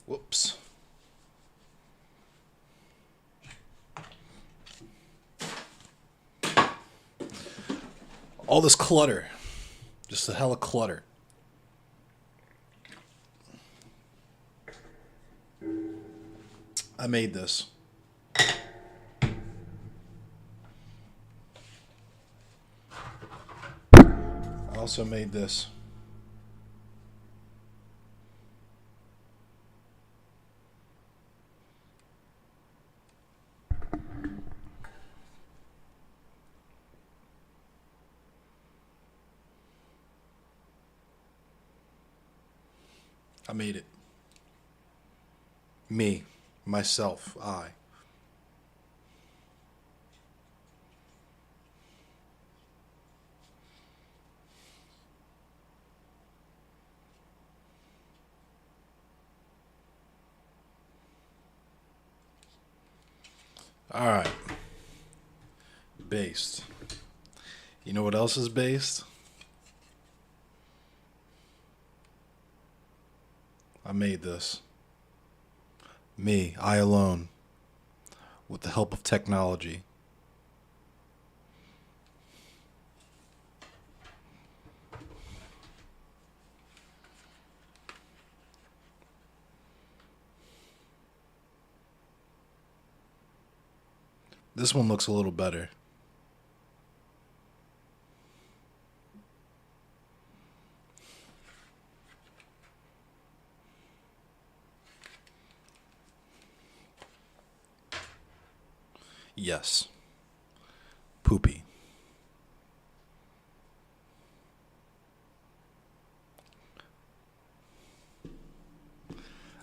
Whoops. All this clutter. Just a hella clutter. I made this. I also made this. I made it. Me. Myself. I. Alright. Based. You know what else is based? I made this. Me. I alone. With the help of technology. This one looks a little better. Yes. Poopy.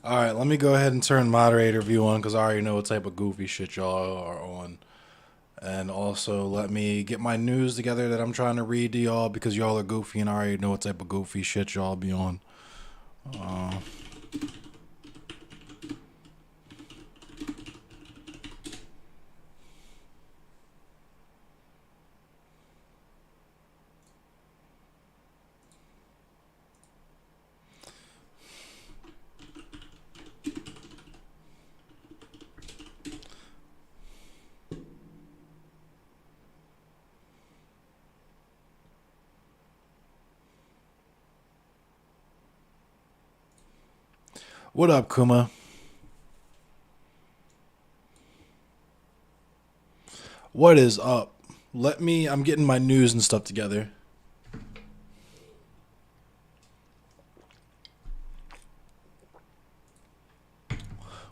Alright, let me go ahead and turn moderator view on because I already know what type of goofy shit y'all are on. And also, let me get my news together that I'm trying to read to y'all because y'all are goofy and I already know what type of goofy shit y'all be on. What up, Kuma? What is up? I'm getting my news and stuff together.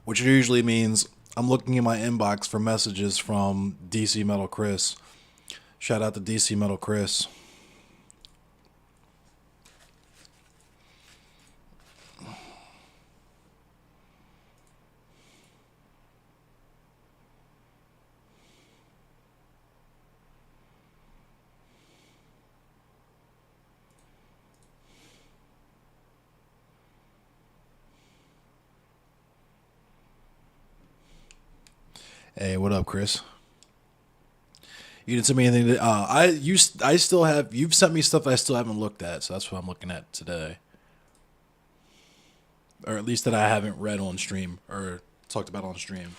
Which usually means I'm looking in my inbox for messages from DC Metal Chris. Shout out to DC Metal Chris. Hey, what up, Chris? You didn't send me anything. I still have. You've sent me stuff I still haven't looked at, so that's what I'm looking at today, or at least that I haven't read on stream or talked about on stream.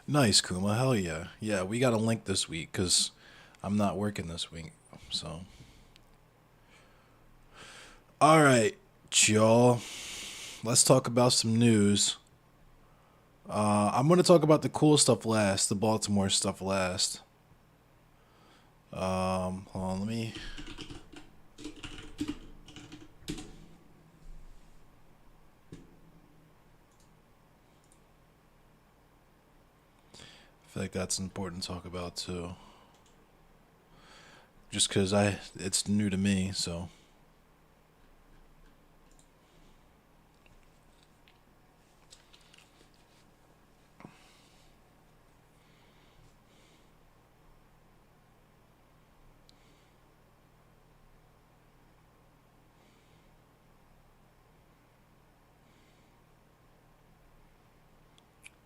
Nice, Kuma. Hell yeah. Yeah, we got a link this week because I'm not working this week. So, all right, y'all. Let's talk about some news. I'm going to talk about the cool stuff last, the Baltimore stuff last. Hold on, let me. I feel like that's important to talk about too. Just because it's new to me, so.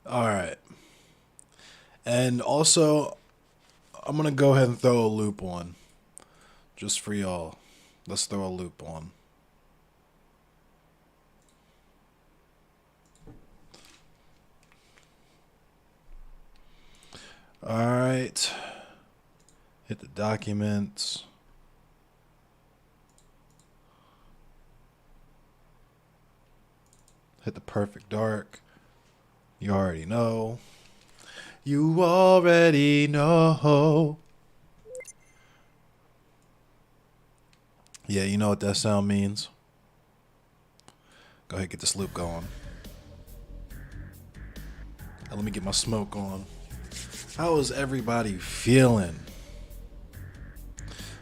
All right. And also, I'm going to go ahead and throw a loop on. Just for y'all. Let's throw a loop on. All right. Hit the documents. Hit the perfect dark. You already know. You already know. Yeah, you know what that sound means. Go ahead, get this loop going. Now let me get my smoke on. How is everybody feeling?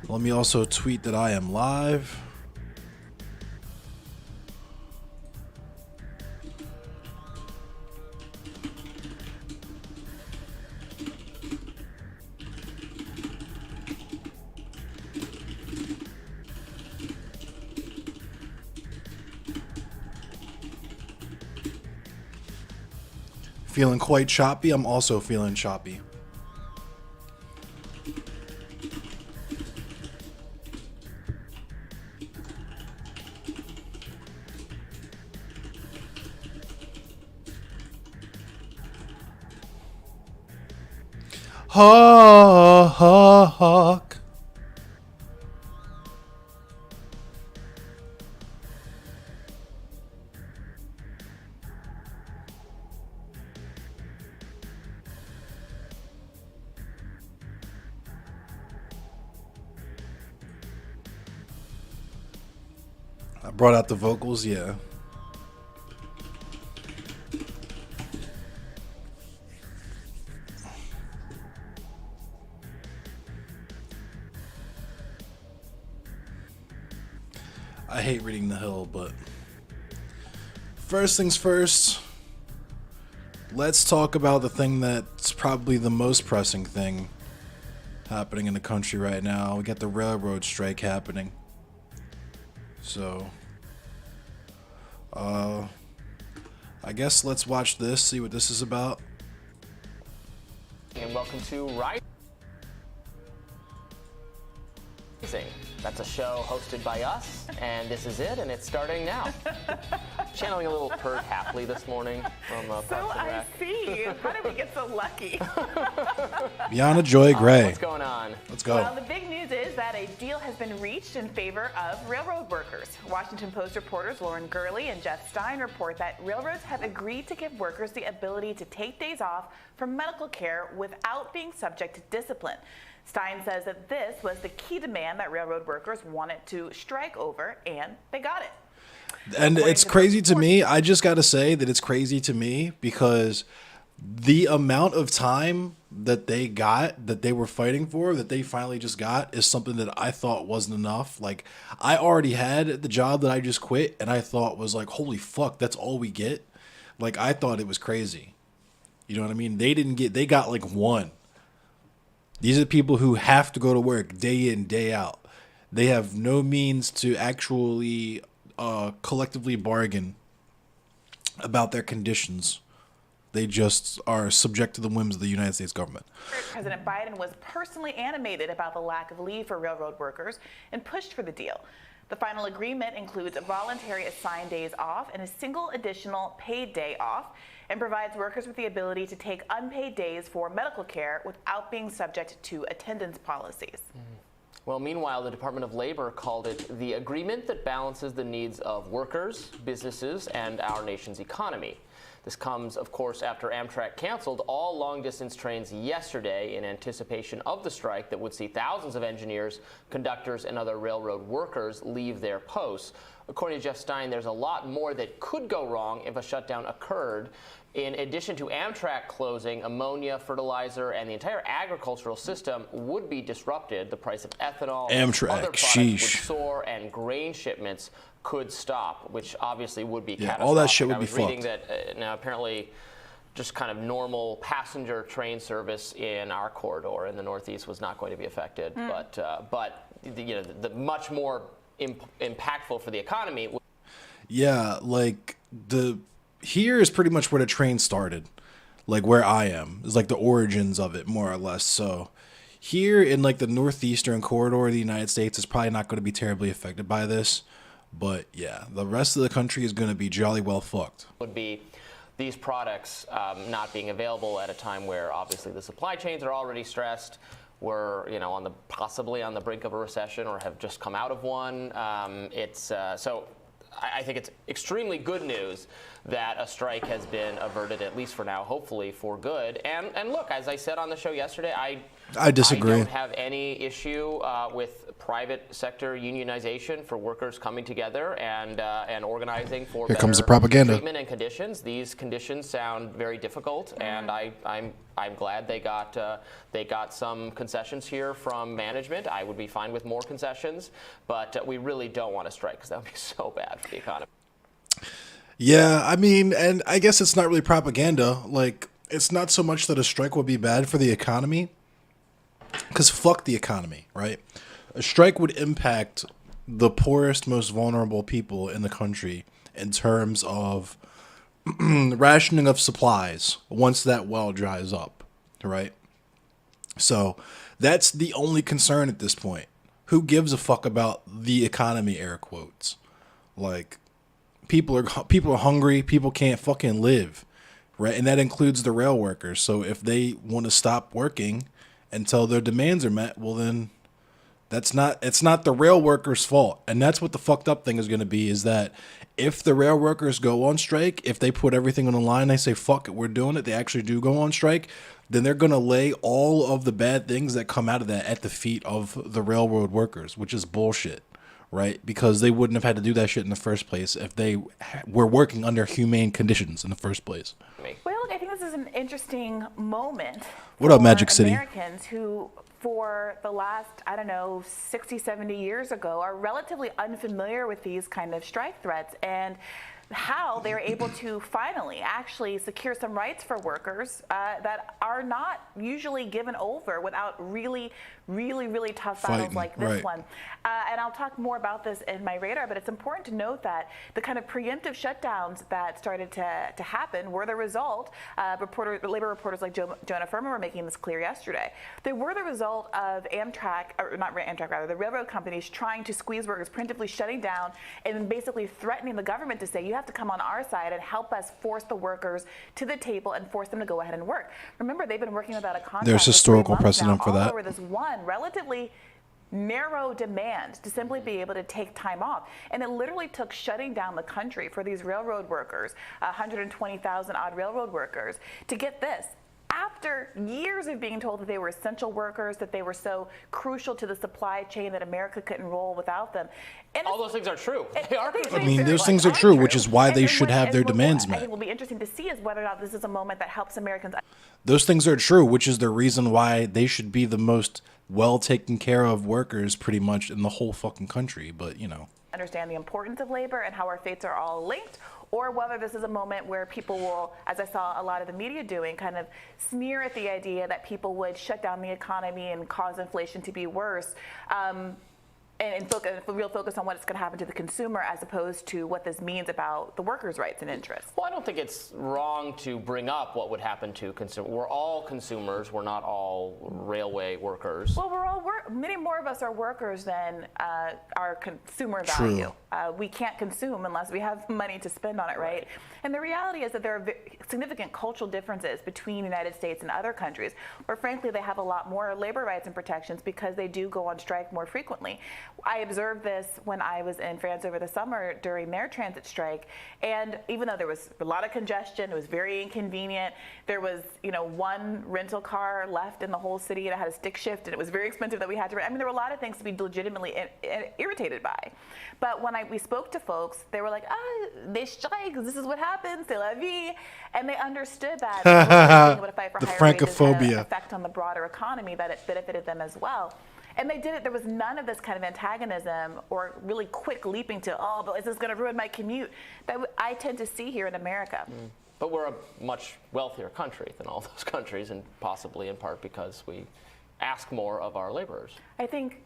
Let me also tweet that I am live. Feeling quite choppy. I'm also feeling choppy. Hawk. I brought out the vocals, yeah. I hate reading the Hill, but first things first, let's talk about the thing that's probably the most pressing thing happening in the country right now. We got the railroad strike happening. So, I guess let's watch this, see what this is about. And welcome to Rising. That's a show hosted by us, and this is it, and it's starting now. Channeling a little Pert Hapley this morning from Parks So and I Rec. see. How did we get so lucky? Biana Joy Gray. What's going on? Let's go. Well, the big news is that a deal has been reached in favor of railroad workers. Washington Post reporters Lauren Gurley and Jeff Stein report that railroads have agreed to give workers the ability to take days off from medical care without being subject to discipline. Stein says that this was the key demand that railroad workers wanted to strike over, and they got it. And it's crazy to me. I just got to say that it's crazy to me because the amount of time that they got, that they were fighting for, that they finally just got, is something that I thought wasn't enough. Like, I already had the job that I just quit, and I thought was like, holy fuck, that's all we get? Like, I thought it was crazy. You know what I mean? They got like one. These are the people who have to go to work day in, day out. They have no means to actually collectively bargain about their conditions. They just are subject to the whims of the United States government. President Biden was personally animated about the lack of leave for railroad workers and pushed for the deal. The final agreement includes voluntary assigned days off and a single additional paid day off, and provides workers with the ability to take unpaid days for medical care without being subject to attendance policies. Well, meanwhile, the Department of Labor called it the agreement that balances the needs of workers, businesses, and our nation's economy. This comes, of course, after Amtrak canceled all long-distance trains yesterday in anticipation of the strike that would see thousands of engineers, conductors, and other railroad workers leave their posts. According to Jeff Stein, there's a lot more that could go wrong if a shutdown occurred. In addition to Amtrak closing, ammonia, fertilizer, and the entire agricultural system would be disrupted. The price of ethanol, Amtrak, other products sheesh. would soar, and grain shipments could stop, which obviously would be catastrophic. all that shit would I was be reading fucked. that now apparently just kind of normal passenger train service in our corridor in the Northeast was not going to be affected, but the much more impactful for the economy. Yeah, like here is pretty much where the train started. like where I am. It's like the origins of it, more or less. So here in like the northeastern corridor of the United States, is probably not going to be terribly affected by this. But yeah, the rest of the country is going to be jolly well fucked. Would be these products not being available at a time where obviously the supply chains are already stressed. We're possibly on the brink of a recession or have just come out of one. So I think it's extremely good news that a strike has been averted, at least for now, hopefully for good. And look, as I said on the show yesterday, I disagree. I don't have any issue with private sector unionization for workers coming together and organizing for Here comes the better propaganda. treatment and conditions. These conditions sound very difficult, and I'm glad they got some concessions here from management. I would be fine with more concessions, but we really don't want to strike because that would be so bad for the economy. Yeah, I mean, and I guess it's not really propaganda. Like, it's not so much that a strike would be bad for the economy, because fuck the economy, right? A strike would impact the poorest, most vulnerable people in the country in terms of rationing of supplies once that well dries up, right? So that's the only concern at this point. Who gives a fuck about the economy, air quotes? Like, people are hungry, people can't fucking live, right? And that includes the rail workers. So if they want to stop working until their demands are met, well then it's not the rail workers' fault. And that's what the fucked up thing is going to be, is that if the rail workers go on strike, if they put everything on the line, they say, fuck it, we're doing it, they actually do go on strike, then they're going to lay all of the bad things that come out of that at the feet of the railroad workers, which is bullshit, right? Because they wouldn't have had to do that shit in the first place if they were working under humane conditions in the first place. Well, look, I think this is an interesting moment. What up, for Magic City? Americans who, for the last, 60, 70 years ago, are relatively unfamiliar with these kind of strike threats and how they're able to finally actually secure some rights for workers that are not usually given over without really tough battles like this one. And I'll talk more about this in my radar, but it's important to note that the kind of preemptive shutdowns that started to happen were the result, labor reporters like Jonah Furman were making this clear yesterday. They were the result of the railroad companies trying to squeeze workers, preemptively shutting down and basically threatening the government to say, you have to come on our side and help us force the workers to the table and force them to go ahead and work. Remember, they've been working without a contract. There's historical precedent for that. Over this one relatively narrow demand to simply be able to take time off. And it literally took shutting down the country for these railroad workers, 120,000 odd railroad workers, to get this. After years of being told that they were essential workers, that they were so crucial to the supply chain that America couldn't roll without them. And all those things are true. They are true. I mean, those things are true, which is why they should have their demands met. I think will be interesting to see is whether or not this is a moment that helps Americans. Those things are true, which is the reason why they should be the most well taken care of workers pretty much in the whole fucking country. But, understand the importance of labor and how our fates are all linked, or whether this is a moment where people will, as I saw a lot of the media doing, kind of sneer at the idea that people would shut down the economy and cause inflation to be worse. And real focus on what it's going to happen to the consumer as opposed to what this means about the workers' rights and interests. Well, I don't think it's wrong to bring up what would happen to consumers. We're all consumers. We're not all railway workers. Well, many more of us are workers than our consumer value. We can't consume unless we have money to spend on it, right? And the reality is that there are significant cultural differences between the United States and other countries, where frankly they have a lot more labor rights and protections because they do go on strike more frequently. I observed this when I was in France over the summer during their transit strike, and even though there was a lot of congestion, it was very inconvenient. There was, one rental car left in the whole city, and it had a stick shift, and it was very expensive that we had to rent. I mean, there were a lot of things to be legitimately irritated by. But when we spoke to folks, they were like, they strike, this is what happens, c'est la vie. And they understood that being able to fight for the higher wages had an francophobia effect on the broader economy, that it benefited them as well. And they did it. There was none of this kind of antagonism or really quick leaping to, but is this going to ruin my commute? That I tend to see here in America. But we're a much wealthier country than all those countries, and possibly in part because we ask more of our laborers. I think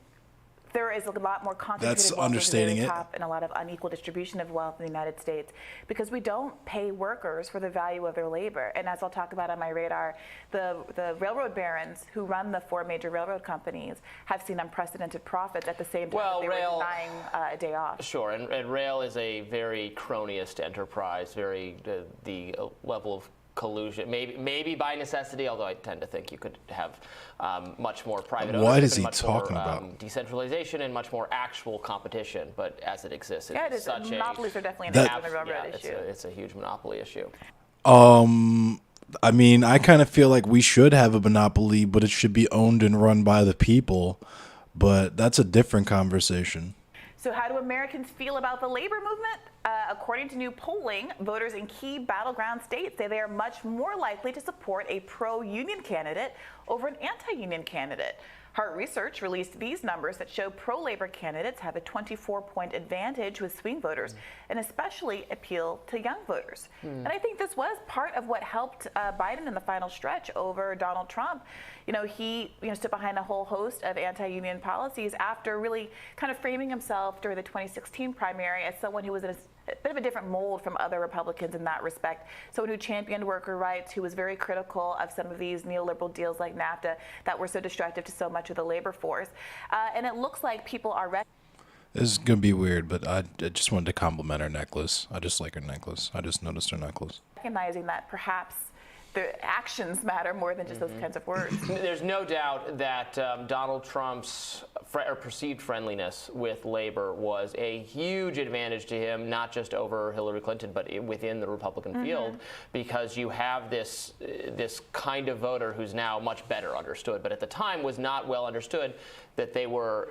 there is a lot more concentrated That's wealth at the understating very it. top and a lot of unequal distribution of wealth in the United States because we don't pay workers for the value of their labor. And as I'll talk about on my radar, the railroad barons who run the 4 major railroad companies have seen unprecedented profits at the same time that they were denying a day off. Sure, and rail is a very cronyist enterprise, the level of collusion, maybe by necessity, although I tend to think you could have much more private ownership. What is he and much talking more, about? Decentralization and much more actual competition, but as it exists, Yeah, it is. such Monopolies are definitely an That- issue in the railroad issue. It's a huge monopoly issue. I mean, I kind of feel like we should have a monopoly, but it should be owned and run by the people. But that's a different conversation. So how do Americans feel about the labor movement? According to new polling, voters in key battleground states say they are much more likely to support a pro-union candidate over an anti-union candidate. Hart Research released these numbers that show pro-labor candidates have a 24-point advantage with swing voters and especially appeal to young voters. And I think this was part of what helped Biden in the final stretch over Donald Trump. He stood behind a whole host of anti-union policies after really kind of framing himself during the 2016 primary as someone who was in a bit of a different mold from other Republicans in that respect. Someone who championed worker rights, who was very critical of some of these neoliberal deals like NAFTA that were so destructive to so much of the labor force. And it looks like people are This is going to be weird, but I just wanted to compliment her necklace. I just like her necklace. I just noticed her necklace. recognizing that perhaps the actions matter more than just those kinds of words. There's no doubt that Donald Trump's perceived friendliness with labor was a huge advantage to him, not just over Hillary Clinton, but within the Republican field, because you have this kind of voter who's now much better understood, but at the time was not well understood, that they were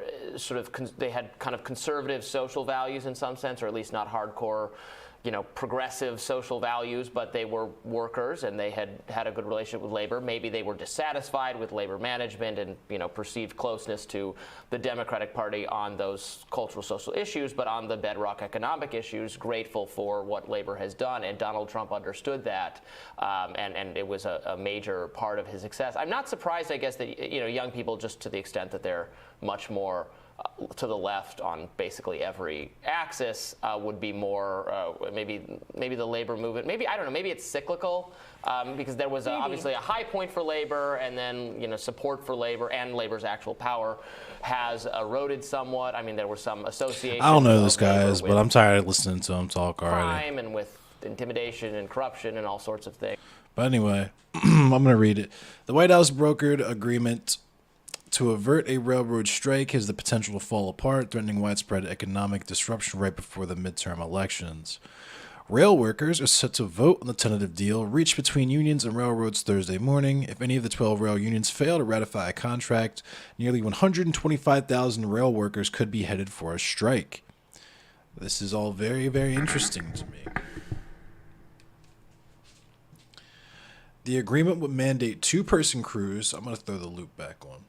they had kind of conservative social values in some sense, or at least not hardcore progressive social values, but they were workers and they had a good relationship with labor. Maybe they were dissatisfied with labor management and perceived closeness to the Democratic Party on those cultural social issues, but on the bedrock economic issues, grateful for what labor has done. And Donald Trump understood that, and it was a major part of his success. I'm not surprised, I guess, that young people, just to the extent that they're much more to the left on basically every axis, would be more maybe the labor movement. Maybe, I don't know, maybe it's cyclical, because there was obviously a high point for labor, and then support for labor and labor's actual power has eroded somewhat. I mean, there were some associations. I don't know this guys, but I'm tired of listening to him talk already. Crime and with intimidation and corruption and all sorts of things. But anyway, I'm going to read it. The White House brokered agreement to avert a railroad strike has the potential to fall apart, threatening widespread economic disruption right before the midterm elections. Rail workers are set to vote on the tentative deal reached between unions and railroads Thursday morning. If any of the 12 rail unions fail to ratify a contract, nearly 125,000 rail workers could be headed for a strike. This is all very, very interesting to me. The agreement would mandate 2-person crews. I'm going to throw the loop back on.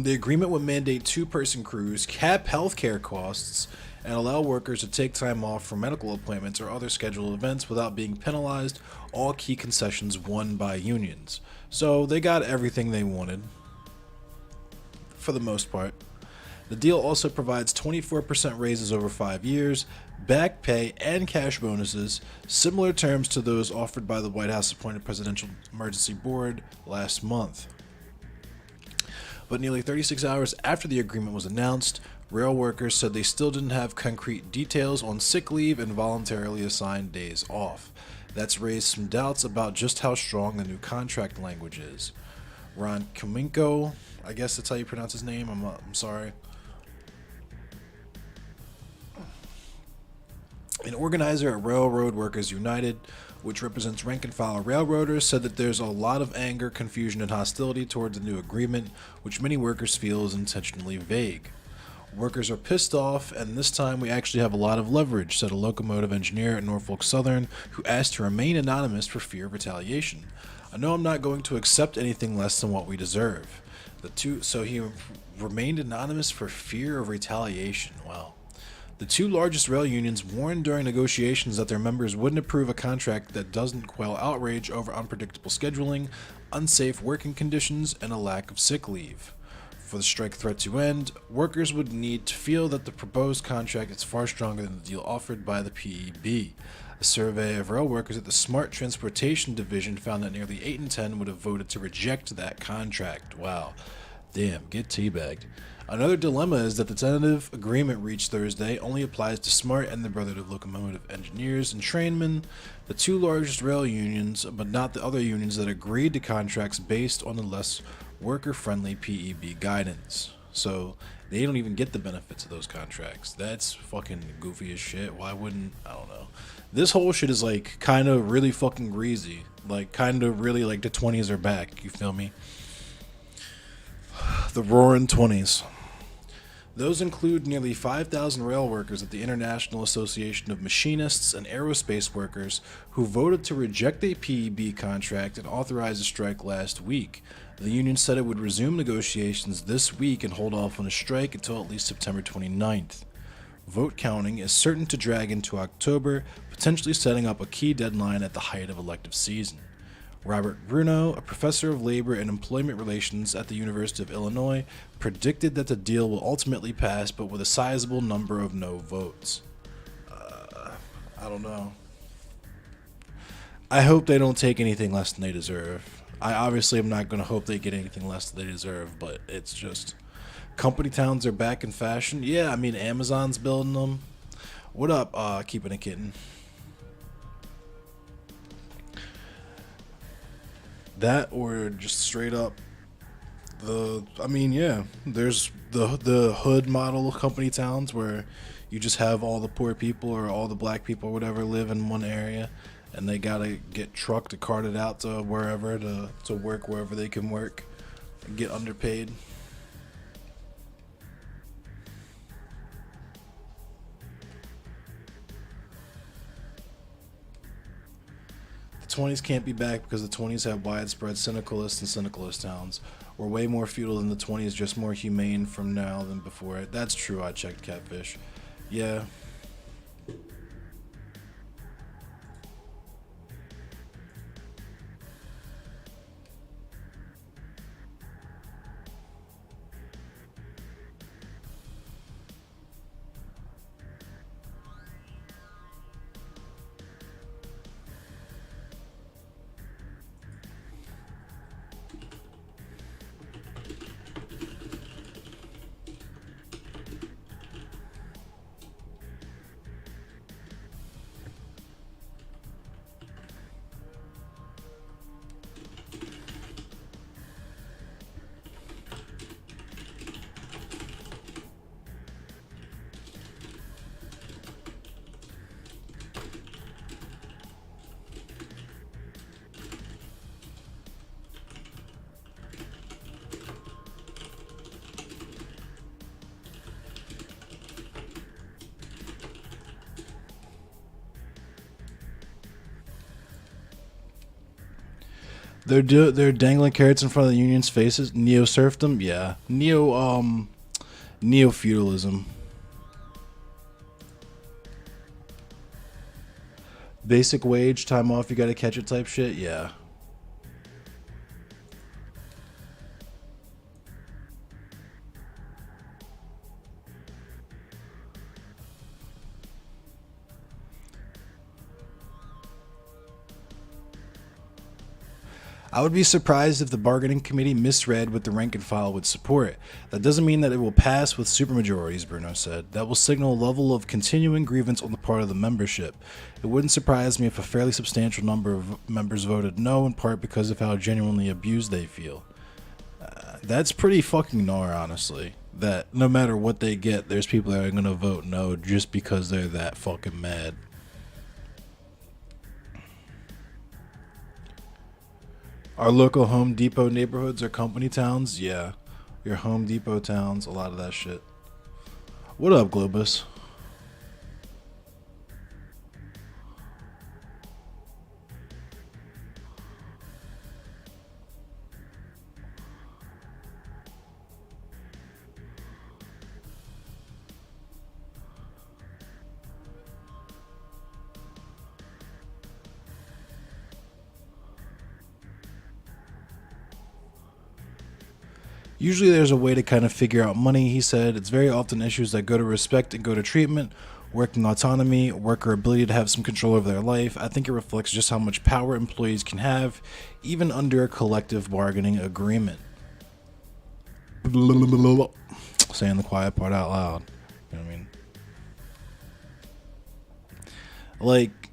The agreement would mandate 2-person crews, cap healthcare costs, and allow workers to take time off for medical appointments or other scheduled events without being penalized, all key concessions won by unions. So they got everything they wanted, for the most part. The deal also provides 24% raises over 5 years, back pay, and cash bonuses, similar terms to those offered by the White House-appointed Presidential Emergency Board last month. But nearly 36 hours after the agreement was announced, rail workers said they still didn't have concrete details on sick leave and voluntarily assigned days off. That's raised some doubts about just how strong the new contract language is. Ron Kaminko, I guess that's how you pronounce his name, I'm sorry. An organizer at Railroad Workers United, which represents rank-and-file railroaders, said that there's a lot of anger, confusion, and hostility towards the new agreement, which many workers feel is intentionally vague. Workers are pissed off, and this time we actually have a lot of leverage, said a locomotive engineer at Norfolk Southern, who asked to remain anonymous for fear of retaliation. I know I'm not going to accept anything less than what we deserve. So he remained anonymous for fear of retaliation. Wow. The 2 largest rail unions warned during negotiations that their members wouldn't approve a contract that doesn't quell outrage over unpredictable scheduling, unsafe working conditions, and a lack of sick leave. for the strike threat to end, workers would need to feel that the proposed contract is far stronger than the deal offered by the PEB. A survey of rail workers at the Smart Transportation Division found that nearly 8 in 10 would have voted to reject that contract. Wow. Damn, get teabagged. Another dilemma is that the tentative agreement reached Thursday only applies to Smart and the Brotherhood of Locomotive Engineers and Trainmen, the two largest rail unions, but not the other unions that agreed to contracts based on the less worker-friendly PEB guidance. So they don't even get the benefits of those contracts. That's fucking goofy as shit. Why wouldn't, I don't know. This whole shit is like kind of really fucking greasy. Like kind of really like the 20s are back. You feel me? The roaring 20s. Those include nearly 5,000 rail workers at the International Association of Machinists and Aerospace Workers who voted to reject a PEB contract and authorize a strike last week. The union said it would resume negotiations this week and hold off on a strike until at least September 29th. Vote counting is certain to drag into October, potentially setting up a key deadline at the height of elective season. Robert Bruno, a professor of labor and employment relations at the University of Illinois, predicted that the deal will ultimately pass, but with a sizable number of no votes. I don't know. I hope they don't take anything less than they deserve. I obviously am not going to hope they get anything less than they deserve, but it's just... Company towns are back in fashion. Yeah, I mean, Amazon's building them. What up, Keeping a Kitten? That or just straight up there's the hood model of company towns where you just have all the poor people or all the black people or whatever live in one area and they gotta get trucked or carted out to wherever to work wherever they can work and get underpaid. The 20s can't be back because the 20s have widespread syndicalist and syndicalist towns. We're way more feudal than the 20s, just more humane from now than before it. That's true, I checked Catfish. Yeah. They're dangling carrots in front of the union's faces. Neo serfdom, yeah. Neo feudalism. Basic wage, time off, you gotta catch it type shit, yeah. I would be surprised if the bargaining committee misread what the rank and file would support. That doesn't mean that it will pass with supermajorities, Bruno said. That will signal a level of continuing grievance on the part of the membership. It wouldn't surprise me if a fairly substantial number of members voted no, in part because of how genuinely abused they feel. That's pretty fucking gnar, honestly. That no matter what they get, there's people that are going to vote no just because they're that fucking mad. Our local Home Depot neighborhoods are company towns? Yeah. Your Home Depot towns, a lot of that shit. What up, Globus? Usually there's a way to kind of figure out money, he said. It's very often issues that go to respect and go to treatment, working autonomy, worker ability to have some control over their life. I think it reflects just how much power employees can have, even under a collective bargaining agreement. Saying the quiet part out loud. You know what I mean? Like,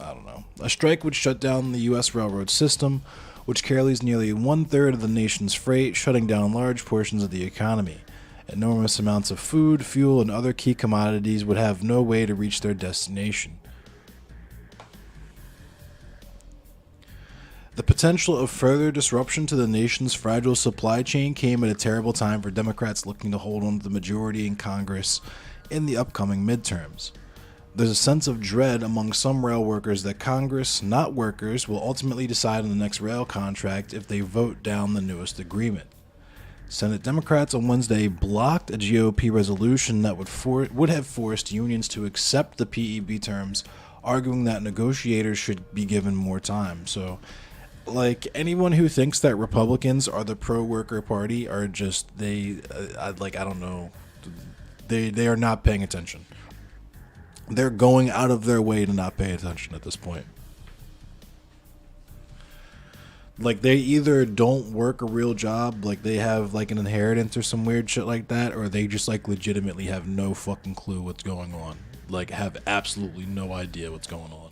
I don't know. A strike would shut down the U.S. railroad system, which carries nearly 1/3 of the nation's freight, shutting down large portions of the economy. Enormous amounts of food, fuel, and other key commodities would have no way to reach their destination. The potential of further disruption to the nation's fragile supply chain came at a terrible time for Democrats looking to hold on to the majority in Congress in the upcoming midterms. There's a sense of dread among some rail workers that Congress, not workers, will ultimately decide on the next rail contract if they vote down the newest agreement. Senate Democrats on Wednesday blocked a GOP resolution that would have forced unions to accept the PEB terms, arguing that negotiators should be given more time. So, like, anyone who thinks that Republicans are the pro-worker party are just, I don't know, they are not paying attention. They're going out of their way to not pay attention at this point. Like, they either don't work a real job, like they have like an inheritance or some weird shit like that, or they just like legitimately have no fucking clue what's going on. Like, have absolutely no idea what's going on.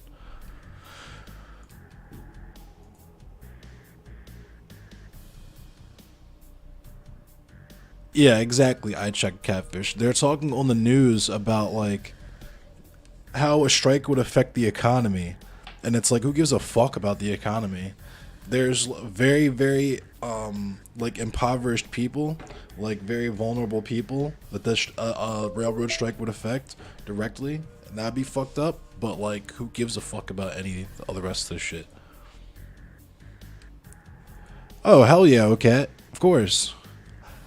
Yeah, exactly. I checked Catfish. They're talking on the news about like how a strike would affect the economy, and it's like, who gives a fuck about the economy? There's very, very like impoverished people, like very vulnerable people that this railroad strike would affect directly, and that'd be fucked up. But like, who gives a fuck about any of the rest of this shit? Oh hell yeah, okay, of course.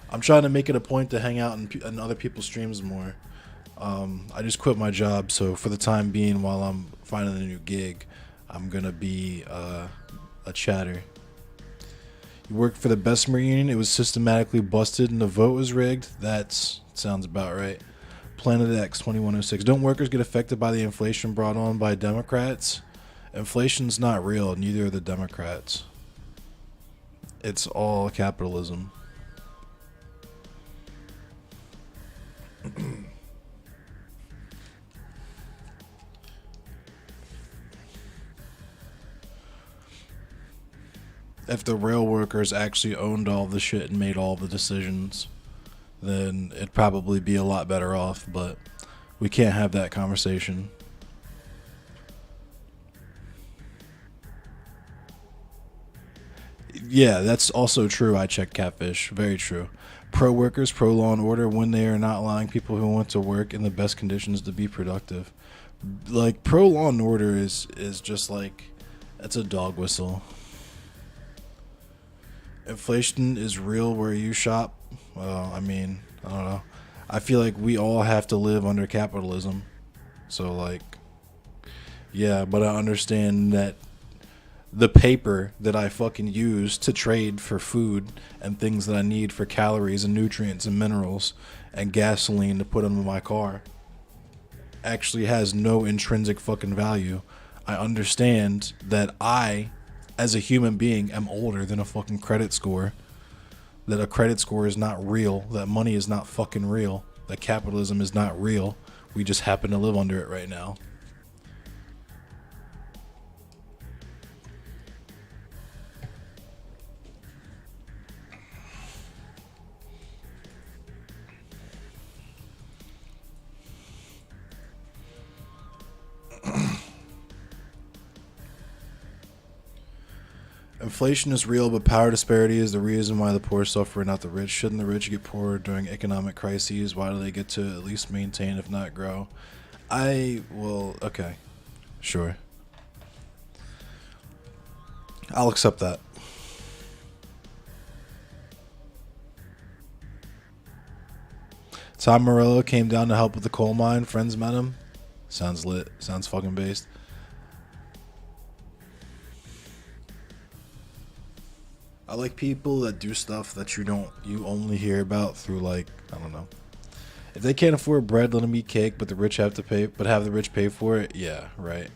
I'm trying to make it a point to hang out in other people's streams more. I just quit my job, so for the time being, while I'm finding a new gig, I'm gonna be a chatter. You worked for the Bessemer Union. It was systematically busted, and the vote was rigged. That sounds about right. Planet X 2106. Don't workers get affected by the inflation brought on by Democrats? Inflation's not real. Neither are the Democrats. It's all capitalism. If the rail workers actually owned all the shit and made all the decisions, then it'd probably be a lot better off, but we can't have that conversation. Yeah, that's also true. I checked Catfish. Very true. Pro workers, pro law and order, when they are not allowing people who want to work in the best conditions to be productive. Like, pro law and order is just like, it's a dog whistle. Inflation is real where you shop. Well, I mean, I don't know. I feel like we all have to live under capitalism. So, like, yeah, but I understand that the paper that I fucking use to trade for food and things that I need for calories and nutrients and minerals and gasoline to put into my car actually has no intrinsic fucking value. I understand that I, as a human being, am older than a fucking credit score. That a credit score is not real. That money is not fucking real. That capitalism is not real. We just happen to live under it right now. Inflation is real, but power disparity is the reason why the poor suffer and not the rich. Shouldn't the rich get poorer during economic crises? Why do they get to at least maintain, if not grow? Okay. Sure. I'll accept that. Tom Morello came down to help with the coal mine. Friends met him. Sounds lit. Sounds fucking based. I like people that do stuff that you only hear about through, like, I don't know. If they can't afford bread, let them eat cake, but the rich have to pay, but have the rich pay for it. Yeah, right.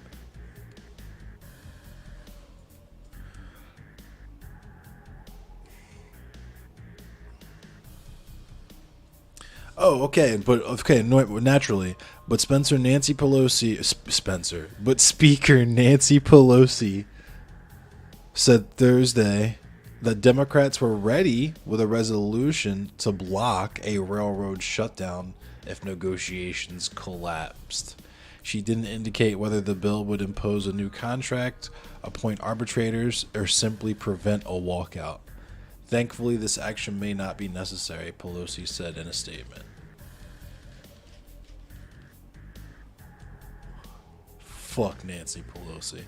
Oh, okay, but okay, no, naturally, but Speaker Nancy Pelosi said Thursday that Democrats were ready with a resolution to block a railroad shutdown if negotiations collapsed. She didn't indicate whether the bill would impose a new contract, appoint arbitrators, or simply prevent a walkout. Thankfully, this action may not be necessary, Pelosi said in a statement. Fuck Nancy Pelosi.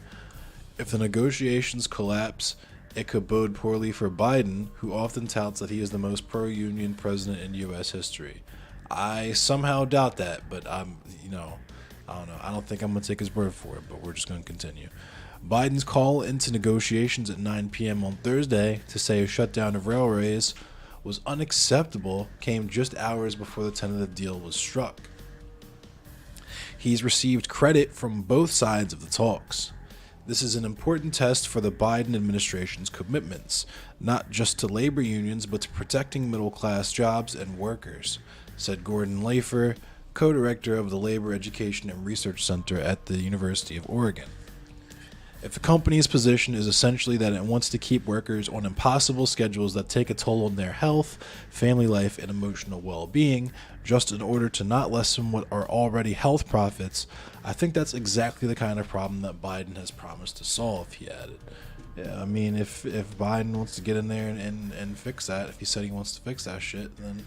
If the negotiations collapse, it could bode poorly for Biden, who often touts that he is the most pro-union president in U.S. history. I somehow doubt that, but I don't know. I don't think I'm going to take his word for it, but we're just going to continue. Biden's call into negotiations at 9 p.m. on Thursday to say a shutdown of railways was unacceptable came just hours before the tentative deal was struck. He's received credit from both sides of the talks. This is an important test for the Biden administration's commitments, not just to labor unions, but to protecting middle-class jobs and workers, said Gordon Lafer, co-director of the Labor Education and Research Center at the University of Oregon. If the company's position is essentially that it wants to keep workers on impossible schedules that take a toll on their health, family life, and emotional well-being, just in order to not lessen what are already health profits, I think that's exactly the kind of problem that Biden has promised to solve, he added. Yeah, I mean, if Biden wants to get in there and fix that, if he said he wants to fix that shit, then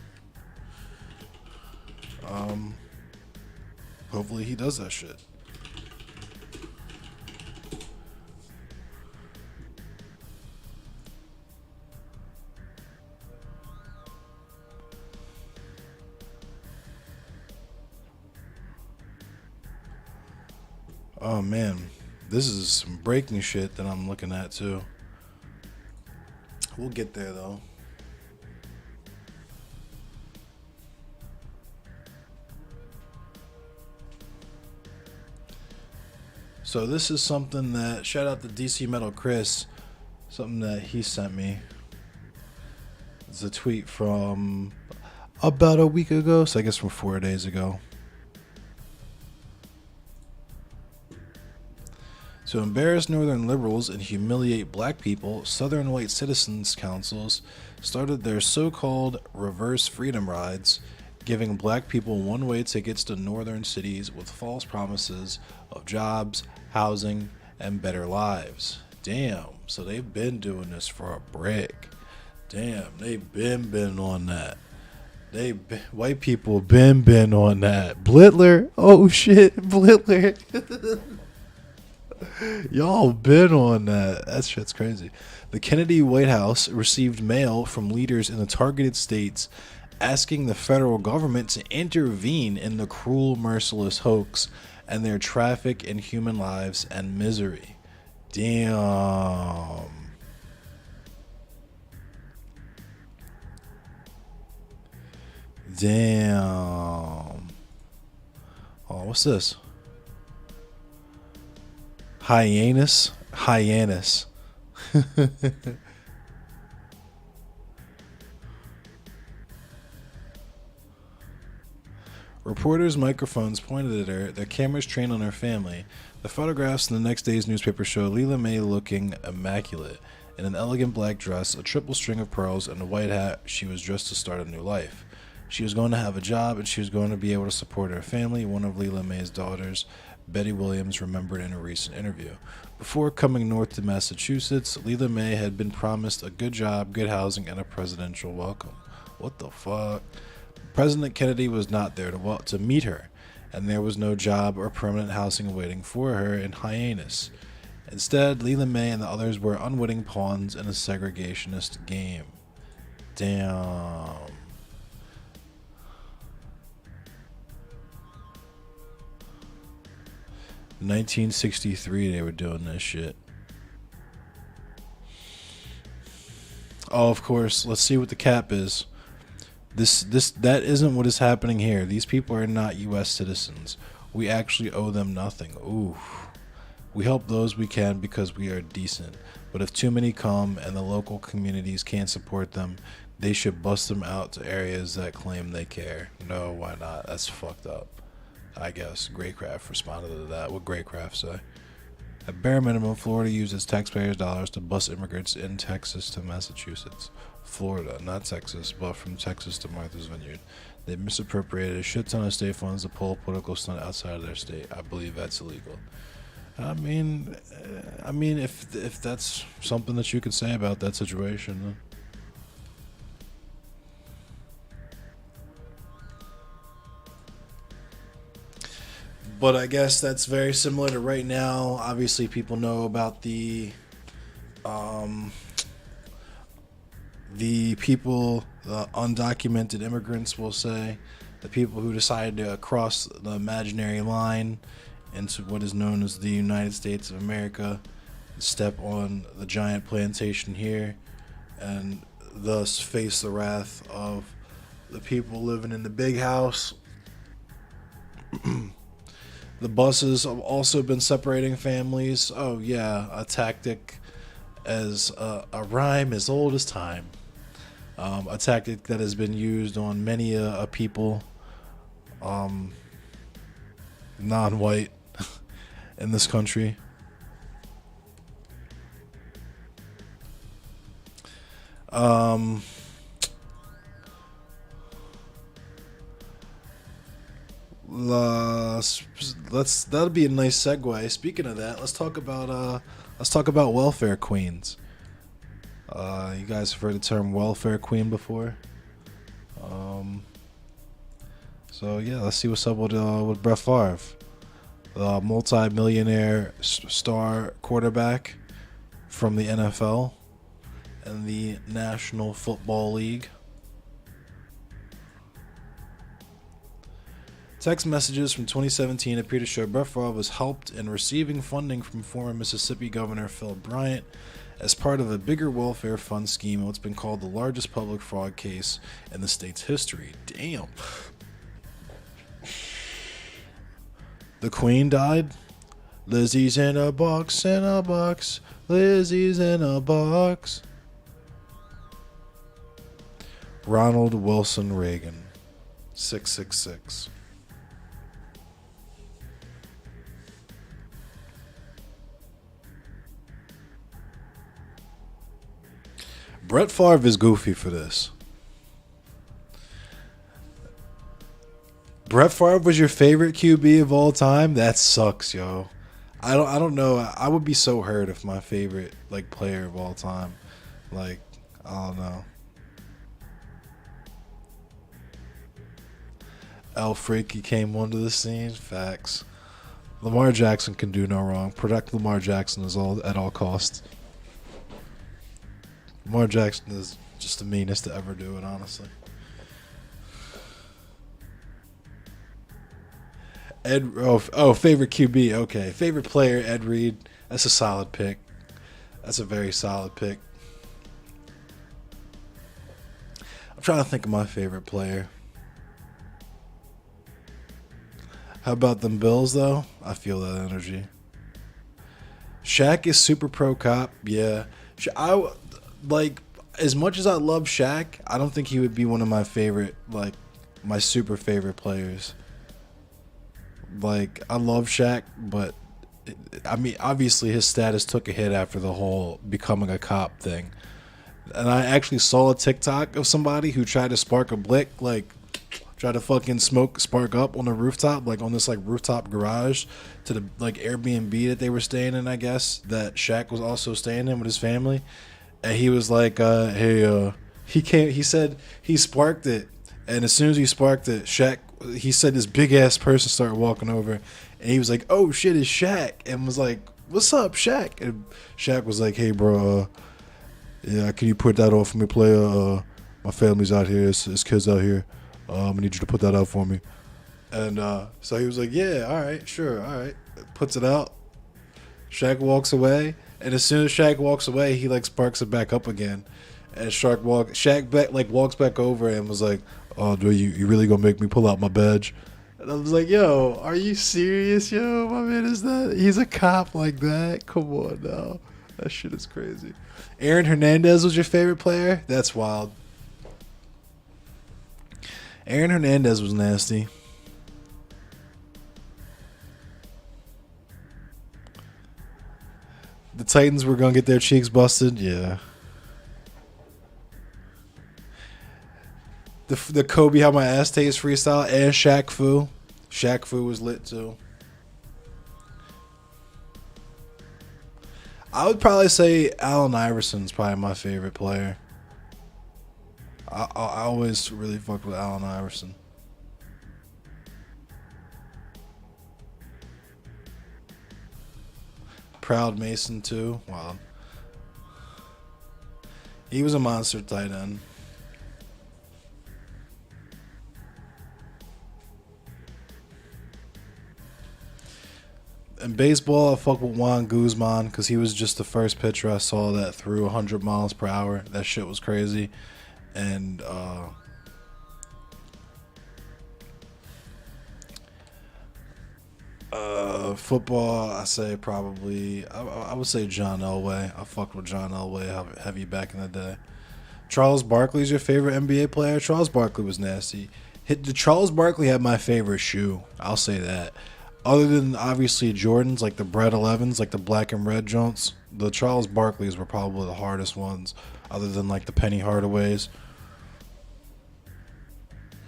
hopefully he does that shit. Oh man, this is some breaking shit that I'm looking at too. We'll get there though. So this is something that, shout out to DC Metal Chris, something that he sent me. It's a tweet from about a week ago, so I guess from 4 days ago. To embarrass Northern liberals and humiliate black people, Southern white citizens councils started their so-called reverse freedom rides, giving black people one-way tickets to northern cities with false promises of jobs, housing, and better lives. Damn, so they've been doing this for a brick. Damn, they've been on that. White people been on that. Blitler, oh shit, Blitler. Y'all been on that. That shit's crazy. The Kennedy White House received mail from leaders in the targeted states asking the federal government to intervene in the cruel, merciless hoax and their traffic in human lives and misery. Damn. Damn. Oh, what's this? Hyannis. Reporters' microphones pointed at her, their cameras trained on her family. The photographs in the next day's newspaper show Leela May looking immaculate. In an elegant black dress, a triple string of pearls, and a white hat, she was dressed to start a new life. She was going to have a job, and she was going to be able to support her family, one of Leela May's daughters, Betty Williams, remembered in a recent interview. Before coming north to Massachusetts, Leela May had been promised a good job, good housing, and a presidential welcome. What the fuck? President Kennedy was not there to meet her, and there was no job or permanent housing waiting for her in Hyannis. Instead, Leela May and the others were unwitting pawns in a segregationist game. Damn. In 1963, they were doing this shit. Oh, of course. Let's see what the cap is. That isn't what is happening here. These people are not U.S. citizens. We actually owe them nothing. Ooh. We help those we can because we are decent. But if too many come and the local communities can't support them, they should bust them out to areas that claim they care. No, why not? That's fucked up. I guess Greycraft responded to that. What Greycraft say? At bare minimum, Florida uses taxpayers' dollars to bus immigrants in Texas to Massachusetts. Florida, not Texas, but from Texas to Martha's Vineyard. They misappropriated a shit ton of state funds to pull a political stunt outside of their state. I believe that's illegal. I mean, if that's something that you could say about that situation, then. But I guess that's very similar to right now. Obviously, people know about the people, the undocumented immigrants, we'll say, the people who decided to cross the imaginary line into what is known as the United States of America, step on the giant plantation here, and thus face the wrath of the people living in the big house. The buses have also been separating families. Oh yeah, a tactic as a rhyme as old as time. A tactic that has been used on many a people, non-white, in this country. That'll be a nice segue. Speaking of that, let's talk about welfare queens. You guys have heard the term welfare queen before. So yeah, let's see what's up with Brett Favre, the multi-millionaire star quarterback from the NFL and the National Football League. Text messages from 2017 appear to show Brett Favre was helped in receiving funding from former Mississippi Governor Phil Bryant as part of a bigger welfare fund scheme in what's been called the largest public fraud case in the state's history. Damn. The Queen died? Lizzie's in a box, in a box. Lizzie's in a box. Ronald Wilson Reagan, 666. Brett Favre is goofy for this. Brett Favre was your favorite QB of all time? That sucks, yo. I don't know. I would be so hurt if my favorite player of all time, I don't know. El Freaky came onto the scene. Facts. Lamar Jackson can do no wrong. Protect Lamar Jackson at all costs. Lamar Jackson is just the meanest to ever do it, honestly. Favorite QB. Okay, favorite player, Ed Reed. That's a solid pick. That's a very solid pick. I'm trying to think of my favorite player. How about them Bills, though? I feel that energy. Shaq is super pro cop. Yeah. As much as I love Shaq, I don't think he would be one of my favorite, my super favorite players. I love Shaq, but obviously his status took a hit after the whole becoming a cop thing. And I actually saw a TikTok of somebody who tried to spark a blick, tried to fucking spark up on the rooftop, on this rooftop garage to the Airbnb that they were staying in, I guess, that Shaq was also staying in with his family. And he was he said he sparked it. And as soon as he sparked it, he said this big ass person started walking over, and he was like, "Oh shit, it's Shaq," and was like, "What's up, Shaq?" And Shaq was like, "Hey, bro, yeah, can you put that on for me, player? My family's out here, it's kids out here. I need you to put that out for me." And so he was like, "Yeah, all right, sure, all right." Puts it out. Shaq walks away, and as soon as Shaq walks away, he sparks it back up again. And Shaq walks back over and was like, "Oh, do you really gonna make me pull out my badge?" And I was like, "Yo, are you serious, yo? My man he's a cop like that? Come on now, that shit is crazy." Aaron Hernandez was your favorite player? That's wild. Aaron Hernandez was nasty. The Titans were gonna get their cheeks busted, yeah. The Kobe How My Ass Tastes freestyle and Shaq Fu. Shaq Fu was lit too. I would probably say Allen Iverson's probably my favorite player. I always really fucked with Allen Iverson. Proud Mason too. Wow. He was a monster tight end. In baseball, I fuck with Juan Guzman because he was just the first pitcher I saw that threw 100 miles per hour. That shit was crazy. And football, I say probably, I would say John Elway. I fucked with John Elway heavy back in the day. Charles Barkley's your favorite NBA player? Charles Barkley was nasty. Charles Barkley had my favorite shoe. I'll say that. Other than obviously Jordans, like the Bred 11s, like the black and red joints, the Charles Barkleys were probably the hardest ones, other than like the Penny Hardaways.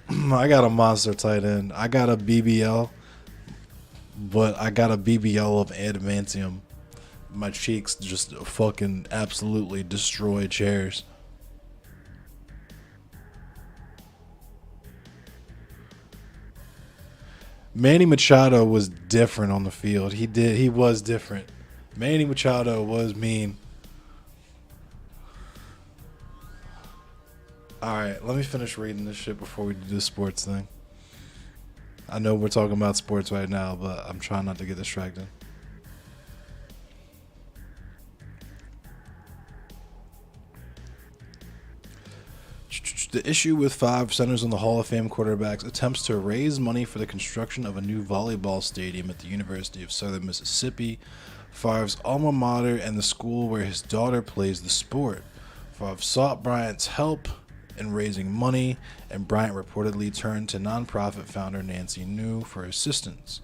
I got a monster tight end. I got a BBL, but I got a BBL of adamantium. My cheeks just fucking absolutely destroy chairs. Manny Machado was different on the field. He was different. Manny Machado was mean. Alright, let me finish reading this shit before we do this sports thing. I know we're talking about sports right now, but I'm trying not to get distracted. The issue with 5 centers on the Hall of Fame quarterbacks attempts to raise money for the construction of a new volleyball stadium at the University of Southern Mississippi, Favre's alma mater and the school where his daughter plays the sport. Favre sought Bryant's help in raising money, and Bryant reportedly turned to nonprofit founder Nancy New for assistance.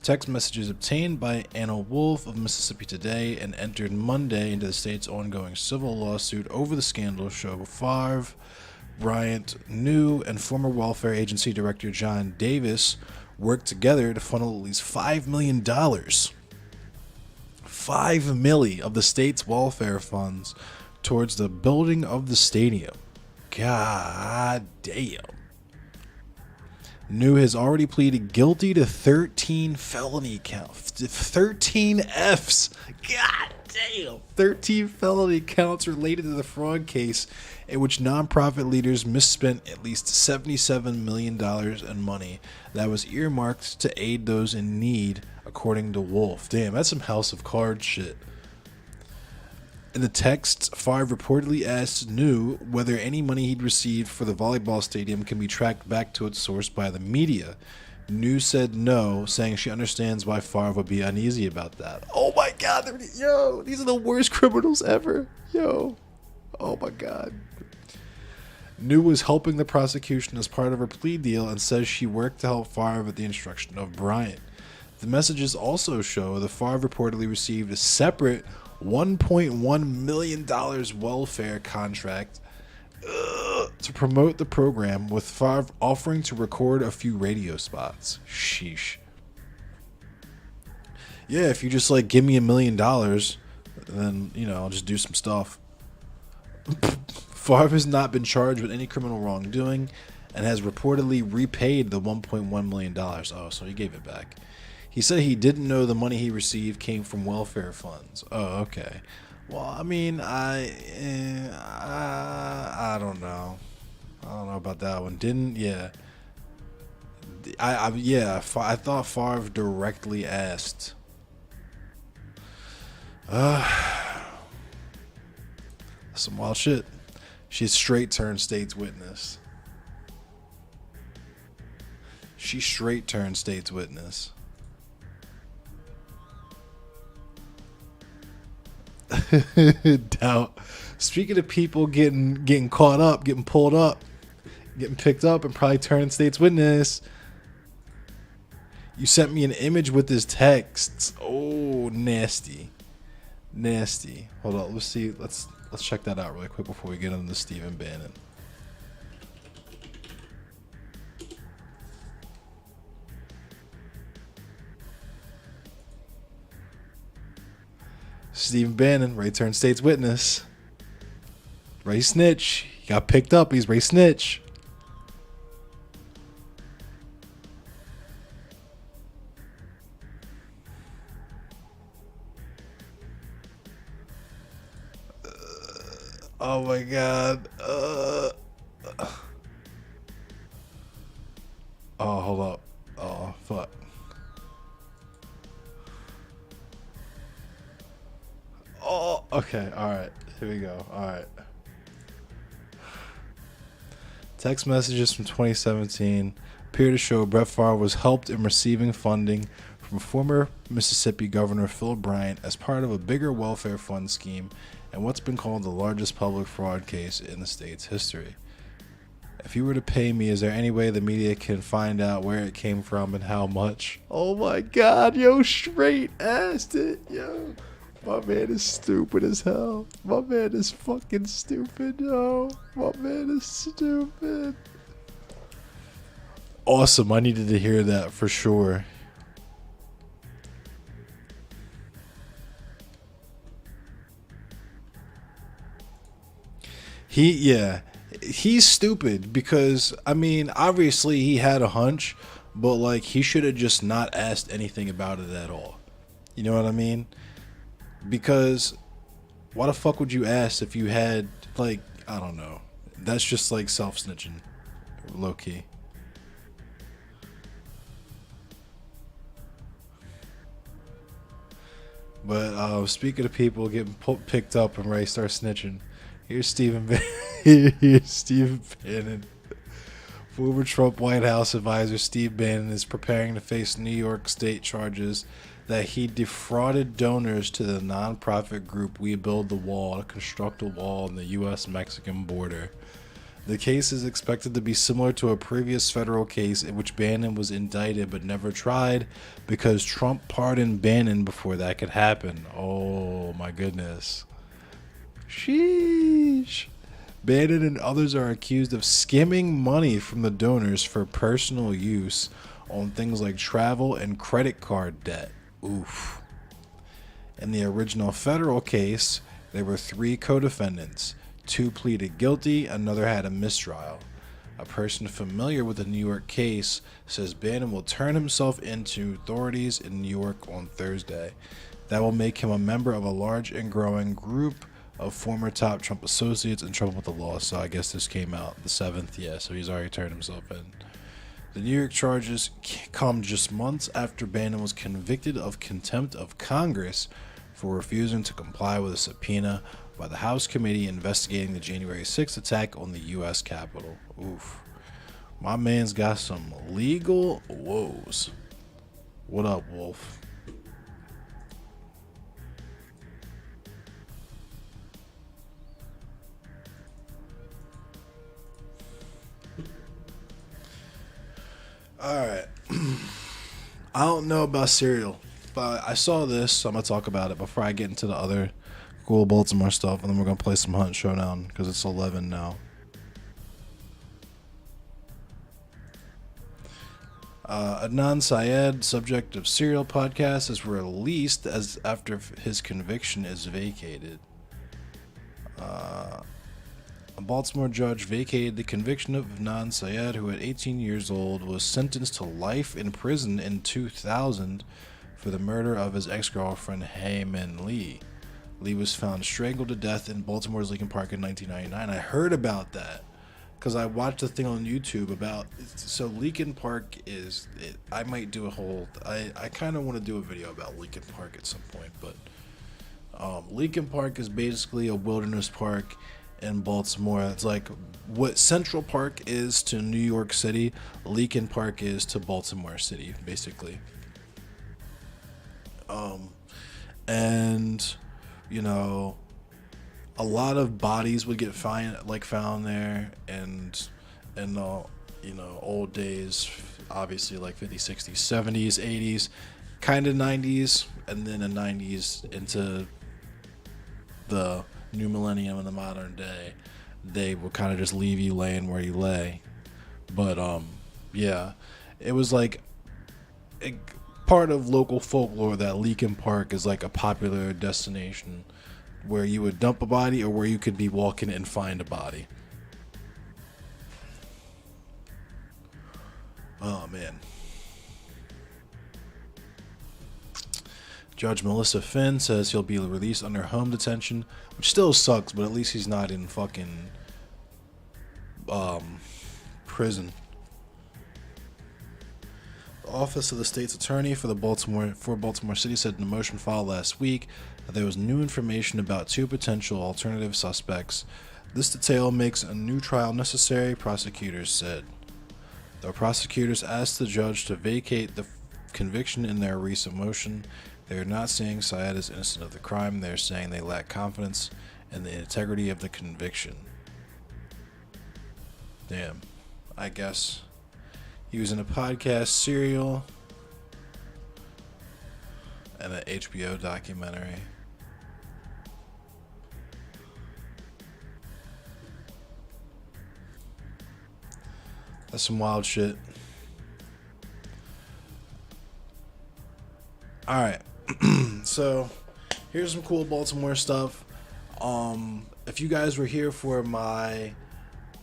Text messages obtained by Anna Wolf of Mississippi Today and entered Monday into the state's ongoing civil lawsuit over the scandal show Favre, Bryant, New, and former welfare agency director John Davis worked together to funnel at least $5 million. $5 million of the state's welfare funds towards the building of the stadium. God damn. New has already pleaded guilty to 13 felony counts. 13 Fs. God damn. 13 felony counts related to the fraud case in which nonprofit leaders misspent at least $77 million in money that was earmarked to aid those in need, according to Wolf. Damn, that's some House of Cards shit. In the text, Favre reportedly asked New whether any money he'd received for the volleyball stadium can be tracked back to its source by the media. New said no, saying she understands why Favre would be uneasy about that. Oh my god, yo, these are the worst criminals ever. Yo, oh my god. New was helping the prosecution as part of her plea deal and says she worked to help Favre at the instruction of Bryant. The messages also show that Favre reportedly received a separate $1.1 million welfare contract to promote the program, with Favre offering to record a few radio spots. Sheesh. Yeah, if you just like give me $1 million, then, you know, I'll just do some stuff. Favre has not been charged with any criminal wrongdoing and has reportedly repaid the $1.1 million. Oh, so he gave it back. He said he didn't know the money he received came from welfare funds. Oh, okay. Well, I mean, I don't know. I don't know about that one. I thought Favre directly asked. Some wild shit. She's straight turned state's witness. She straight turned state's witness. Doubt. Speaking of people getting caught up, getting pulled up, getting picked up, and probably turning state's witness. You sent me an image with his texts. Oh, nasty, nasty. Hold on, let's see. Let's check that out really quick before we get into Stephen Bannon. Stephen Bannon, Ray turned state's witness. Ray snitch. He got picked up. He's Ray snitch. Oh my god. Oh, hold up. Oh, fuck. Oh, okay. All right. Here we go. All right. Text messages from 2017 appear to show Brett Favre was helped in receiving funding from former Mississippi Governor Phil Bryant as part of a bigger welfare fund scheme and what's been called the largest public fraud case in the state's history. If you were to pay me, is there any way the media can find out where it came from and how much? Oh my god, yo, straight assed it, yo. My man is stupid as hell. My man is fucking stupid, yo. My man is stupid. Awesome. I needed to hear that for sure. He's stupid because, I mean, obviously he had a hunch, but like he should have just not asked anything about it at all. You know what I mean? Because why the fuck would you ask if you had, like, I don't know. That's just like self-snitching, low-key. But speaking of people getting picked up and Ray starts snitching, here's Stephen Bannon. Former Trump White House advisor Steve Bannon is preparing to face New York State charges that he defrauded donors to the nonprofit group We Build the Wall to construct a wall on the U.S.-Mexican border. The case is expected to be similar to a previous federal case in which Bannon was indicted but never tried because Trump pardoned Bannon before that could happen. Oh my goodness. Sheesh. Bannon and others are accused of skimming money from the donors for personal use on things like travel and credit card debt. Oof. In the original federal case, there were 3 co-defendants. 2 pleaded guilty, another had a mistrial. A person familiar with the New York case says Bannon will turn himself in to authorities in New York on Thursday. That will make him a member of a large and growing group of former top Trump associates in trouble with the law. So I guess this came out the 7th, yeah, so he's already turned himself in. The New York charges come just months after Bannon was convicted of contempt of Congress for refusing to comply with a subpoena by the House committee investigating the January 6th attack on the U.S. Capitol. Oof. My man's got some legal woes. What up, Wolf? Alright. I don't know about cereal, but I saw this, so I'm going to talk about it before I get into the other cool Baltimore stuff, and then we're going to play some Hunt Showdown, because it's 11 now. Adnan Syed, subject of Serial podcast, is released as after his conviction is vacated. A Baltimore judge vacated the conviction of Adnan Syed, who at 18 years old was sentenced to life in prison in 2000 for the murder of his ex-girlfriend Hayman Lee. Lee was found strangled to death in Baltimore's Lincoln Park in 1999. I heard about that because I watched a thing on YouTube about. So Lincoln Park is. I might do a whole. I kind of want to do a video about Lincoln Park at some point, but Lincoln Park is basically a wilderness park, in Baltimore. It's like what Central Park is to New York City, Leakin Park is to Baltimore City, basically. And you know, a lot of bodies would get found there, and in the old days, obviously like 50s, 60s, 70s, 80s, kind of 90s, and then the 90s into the new millennium and the modern day, they will kind of just leave you laying where you lay. But yeah, it was like part of local folklore that Leakin Park is like a popular destination where you would dump a body or where you could be walking and find a body. Oh man. Judge Melissa Finn says he'll be released under home detention, which still sucks, but at least he's not in fucking prison. The Office of the State's Attorney for Baltimore City said in a motion filed last week that there was new information about two potential alternative suspects. This detail makes a new trial necessary, prosecutors said. The prosecutors asked the judge to vacate the conviction in their recent motion. They are not saying Syed is innocent of the crime. They are saying they lack confidence in the integrity of the conviction. Damn. I guess he was in a podcast serial and an HBO documentary. That's some wild shit. Alright. So, here's some cool Baltimore stuff. If you guys were here for my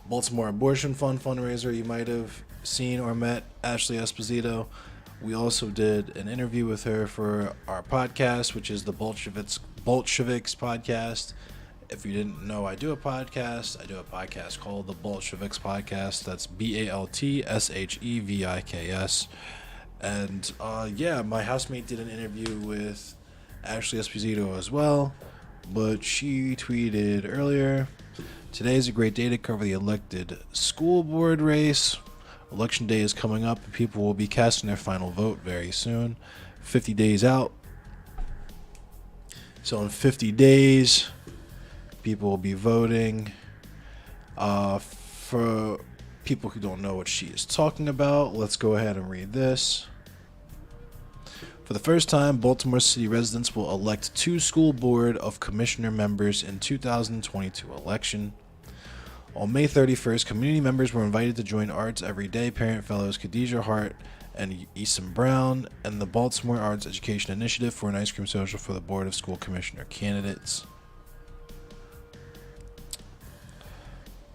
Baltimore Abortion Fund fundraiser, you might have seen or met Ashley Esposito. We also did an interview with her for our podcast, which is the Bolsheviks podcast. If you didn't know, I do a podcast. I do a podcast called the Bolsheviks Podcast. That's BALTSHEVIKS. And yeah, my housemate did an interview with Ashley Esposito as well. But she tweeted earlier, "Today is a great day to cover the elected school board race. Election day is coming up and people will be casting their final vote very soon. 50 days out. So in 50 days, people will be voting. For people who don't know what she is talking about, let's go ahead and read this. For the first time, Baltimore City residents will elect 2 school board of commissioner members in 2022 election. On May 31st, community members were invited to join Arts Every Day parent fellows Khadijah Hart and Easton Brown and the Baltimore Arts Education Initiative for an ice cream social for the Board of School Commissioner candidates.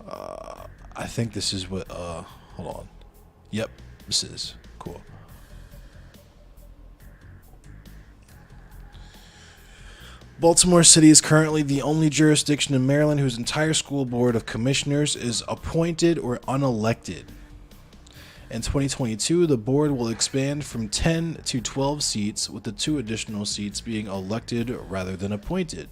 I think this is what, hold on. Yep, this is cool. Baltimore City is currently the only jurisdiction in Maryland whose entire school board of commissioners is appointed or unelected. In 2022, the board will expand from 10 to 12 seats, with the 2 additional seats being elected rather than appointed.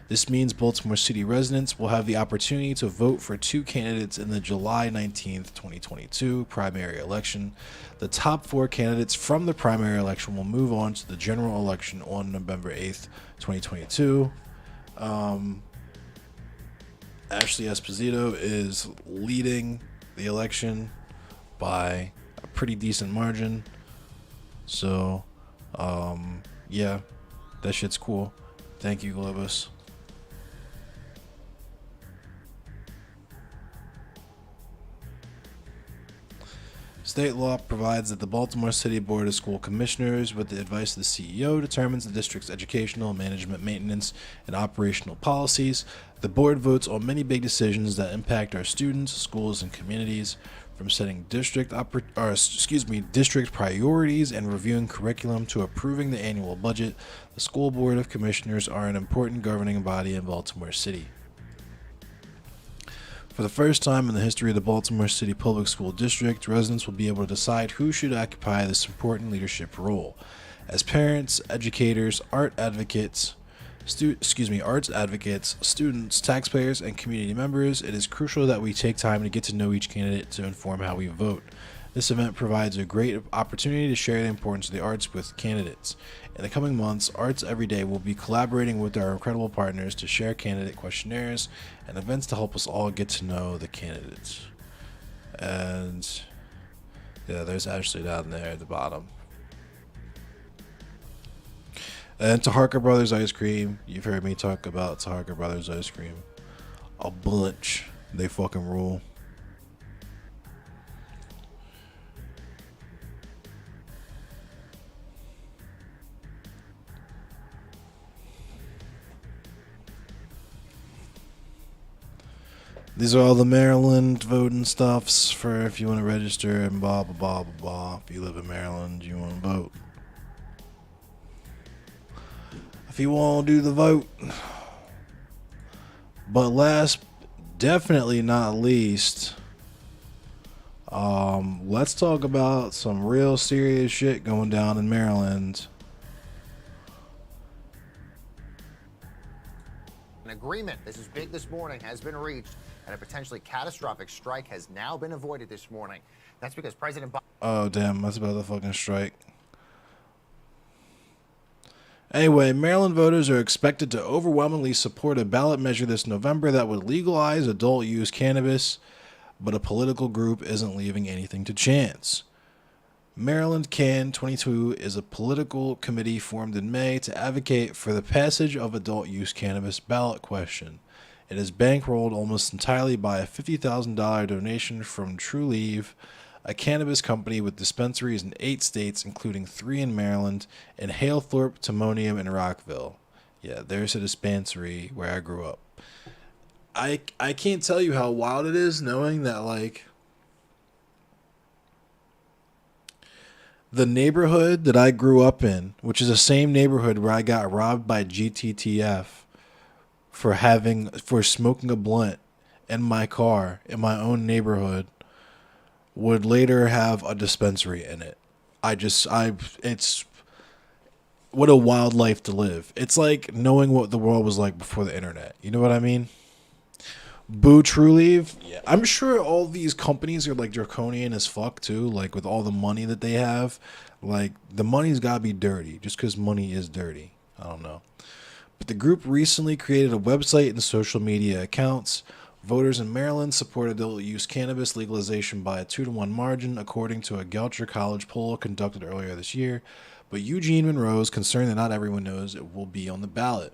This means Baltimore City residents will have the opportunity to vote for 2 candidates in the July 19th, 2022 primary election. The top 4 candidates from the primary election will move on to the general election on November 8th, 2022. Ashley Esposito is leading the election by a pretty decent margin. So, yeah, that shit's cool. Thank you, Globus. State law provides that the Baltimore City Board of School Commissioners, with the advice of the CEO, determines the district's educational, management, maintenance, and operational policies. The board votes on many big decisions that impact our students, schools, and communities, from setting district priorities and reviewing curriculum to approving the annual budget. The School Board of Commissioners are an important governing body in Baltimore City. For the first time in the history of the Baltimore City Public School District, residents will be able to decide who should occupy this important leadership role. As parents, educators, art advocates, arts advocates, students, taxpayers, and community members, it is crucial that we take time to get to know each candidate to inform how we vote. This event provides a great opportunity to share the importance of the arts with candidates. In the coming months, Arts Every Day will be collaborating with our incredible partners to share candidate questionnaires and events to help us all get to know the candidates. And yeah, there's Ashley down there at the bottom. And Taharka Brothers Ice Cream. You've heard me talk about Taharka Brothers Ice Cream a bunch. They fucking rule. These are all the Maryland voting stuffs for if you want to register and blah, blah, blah, blah, blah. If you live in Maryland, you want to vote. If you want to do the vote. But last, definitely not least, let's talk about some real serious shit going down in Maryland. An agreement, this is big this morning, has been reached, and a potentially catastrophic strike has now been avoided this morning. That's because President Biden... Oh, damn, that's about the fucking strike. Anyway, Maryland voters are expected to overwhelmingly support a ballot measure this November that would legalize adult-use cannabis, but a political group isn't leaving anything to chance. Maryland Can 22 is a political committee formed in May to advocate for the passage of adult-use cannabis ballot question. It is bankrolled almost entirely by a $50,000 donation from True Leave, a cannabis company with dispensaries in 8 states, including 3 in Maryland, and Halethorpe, Timonium, and Rockville. Yeah, there's a dispensary where I grew up. I can't tell you how wild it is knowing that, like, the neighborhood that I grew up in, which is the same neighborhood where I got robbed by GTTF for smoking a blunt in my car in my own neighborhood, would later have a dispensary in it. It's what a wild life to live. It's like knowing what the world was like before the internet. You know what I mean? Boo True Leave. Yeah, I'm sure all these companies are like draconian as fuck too. Like with all the money that they have, like the money's gotta be dirty just because money is dirty. I don't know. But the group recently created a website and social media accounts. Voters in Maryland support adult-use cannabis legalization by a 2-to-1 margin, according to a Goucher College poll conducted earlier this year. But Eugene Monroe is concerned that not everyone knows it will be on the ballot.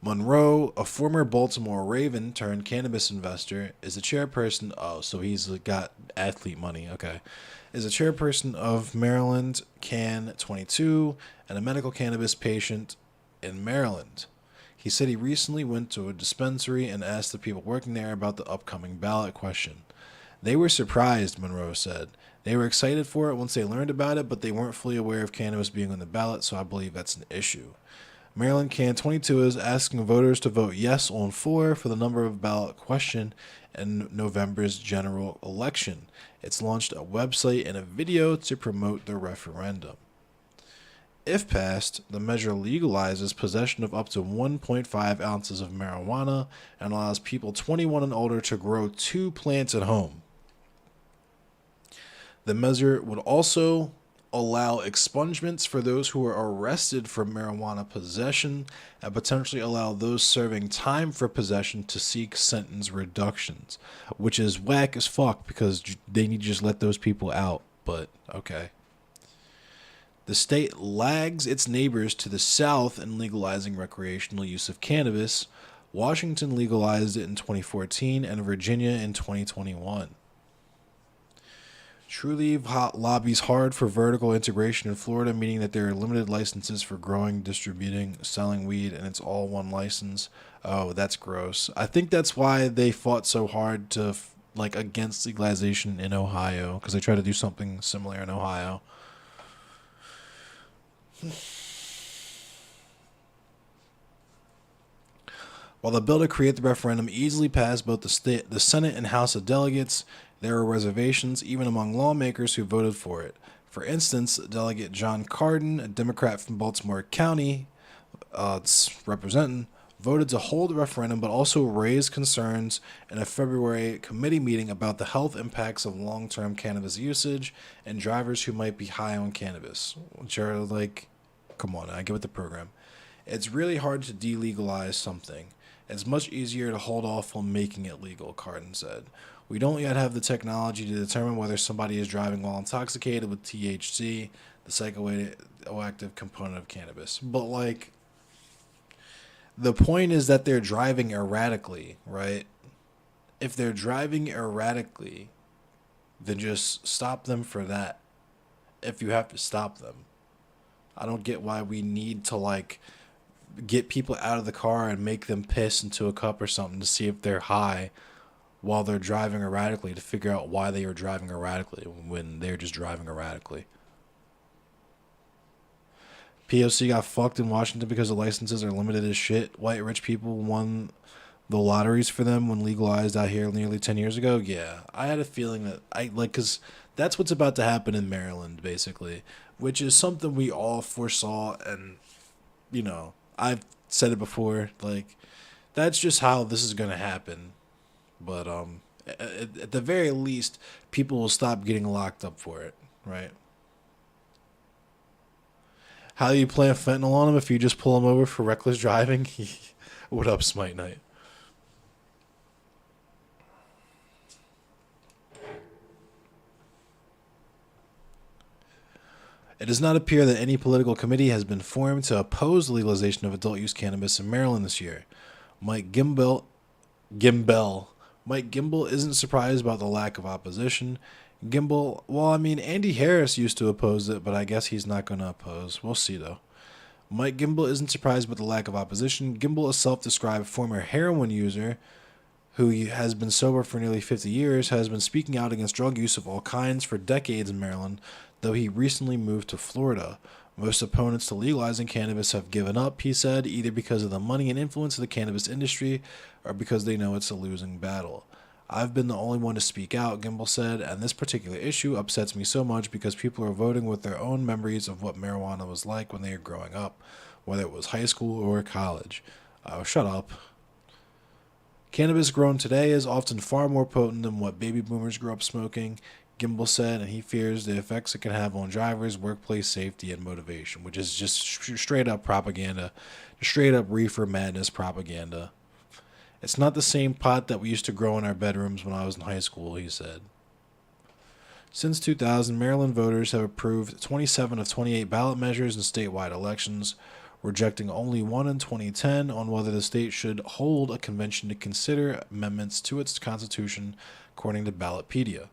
Monroe, a former Baltimore Raven turned cannabis investor, is the chairperson. Oh, so he's got athlete money. Okay. Is a chairperson of Maryland Can 22 and a medical cannabis patient in Maryland. He said he recently went to a dispensary and asked the people working there about the upcoming ballot question. They were surprised, Monroe said. They were excited for it once they learned about it, but they weren't fully aware of cannabis being on the ballot, so I believe that's an issue. Maryland Can 22 is asking voters to vote yes on 4 for the number of ballot question in November's general election. It's launched a website and a video to promote the referendum. If passed, the measure legalizes possession of up to 1.5 ounces of marijuana and allows people 21 and older to grow 2 plants at home. The measure would also allow expungements for those who are arrested for marijuana possession and potentially allow those serving time for possession to seek sentence reductions, which is whack as fuck because they need to just let those people out, but okay. The state lags its neighbors to the south in legalizing recreational use of cannabis. Washington legalized it in 2014 and Virginia in 2021. True Leave lobbies hard for vertical integration in Florida, meaning that there are limited licenses for growing, distributing, selling weed, and it's all one license. Oh, that's gross. I think that's why they fought so hard to against legalization in Ohio, because they tried to do something similar in Ohio. While the bill to create the referendum easily passed both the Senate and House of Delegates, there are reservations even among lawmakers who voted for it. For instance, Delegate John Cardin, a Democrat from Baltimore County, it's representing, voted to hold the referendum but also raised concerns in a February committee meeting about the health impacts of long-term cannabis usage and drivers who might be high on cannabis, which are like, come on, I get with the program. It's really hard to delegalize something. It's much easier to hold off on making it legal, Cardin said. We don't yet have the technology to determine whether somebody is driving while intoxicated with THC, the psychoactive component of cannabis. But, like, the point is that they're driving erratically, right? If they're driving erratically, then just stop them for that. If you have to stop them. I don't get why we need to, like, get people out of the car and make them piss into a cup or something to see if they're high while they're driving erratically, to figure out why they are driving erratically when they're just driving erratically. POC got fucked in Washington because the licenses are limited as shit. White rich people won the lotteries for them when legalized out here nearly 10 years ago. Yeah, I had a feeling that because that's what's about to happen in Maryland, basically, which is something we all foresaw. And, you know, I've said it before, like, that's just how this is going to happen. But at the very least, people will stop getting locked up for it, right? How do you plant fentanyl on them if you just pull them over for reckless driving? What up, Smite Knight? It does not appear that any political committee has been formed to oppose the legalization of adult use cannabis in Maryland this year. Mike Gimbel isn't surprised about the lack of opposition. Andy Harris used to oppose it, but I guess he's not going to oppose. We'll see, though. Mike Gimbel isn't surprised about the lack of opposition. Gimbel, a self-described former heroin user who has been sober for nearly 50 years, has been speaking out against drug use of all kinds for decades in Maryland, though he recently moved to Florida. Most opponents to legalizing cannabis have given up, he said, either because of the money and influence of the cannabis industry or because they know it's a losing battle. I've been the only one to speak out, Gimbel said, and this particular issue upsets me so much because people are voting with their own memories of what marijuana was like when they were growing up, whether it was high school or college. Oh, shut up. Cannabis grown today is often far more potent than what baby boomers grew up smoking, Gimbel said, and he fears the effects it can have on drivers, workplace safety, and motivation, which is just straight up propaganda, straight up reefer madness propaganda. It's not the same pot that we used to grow in our bedrooms when I was in high school, he said. Since 2000, Maryland voters have approved 27 of 28 ballot measures in statewide elections, rejecting only one in 2010 on whether the state should hold a convention to consider amendments to its constitution, according to Ballotpedia.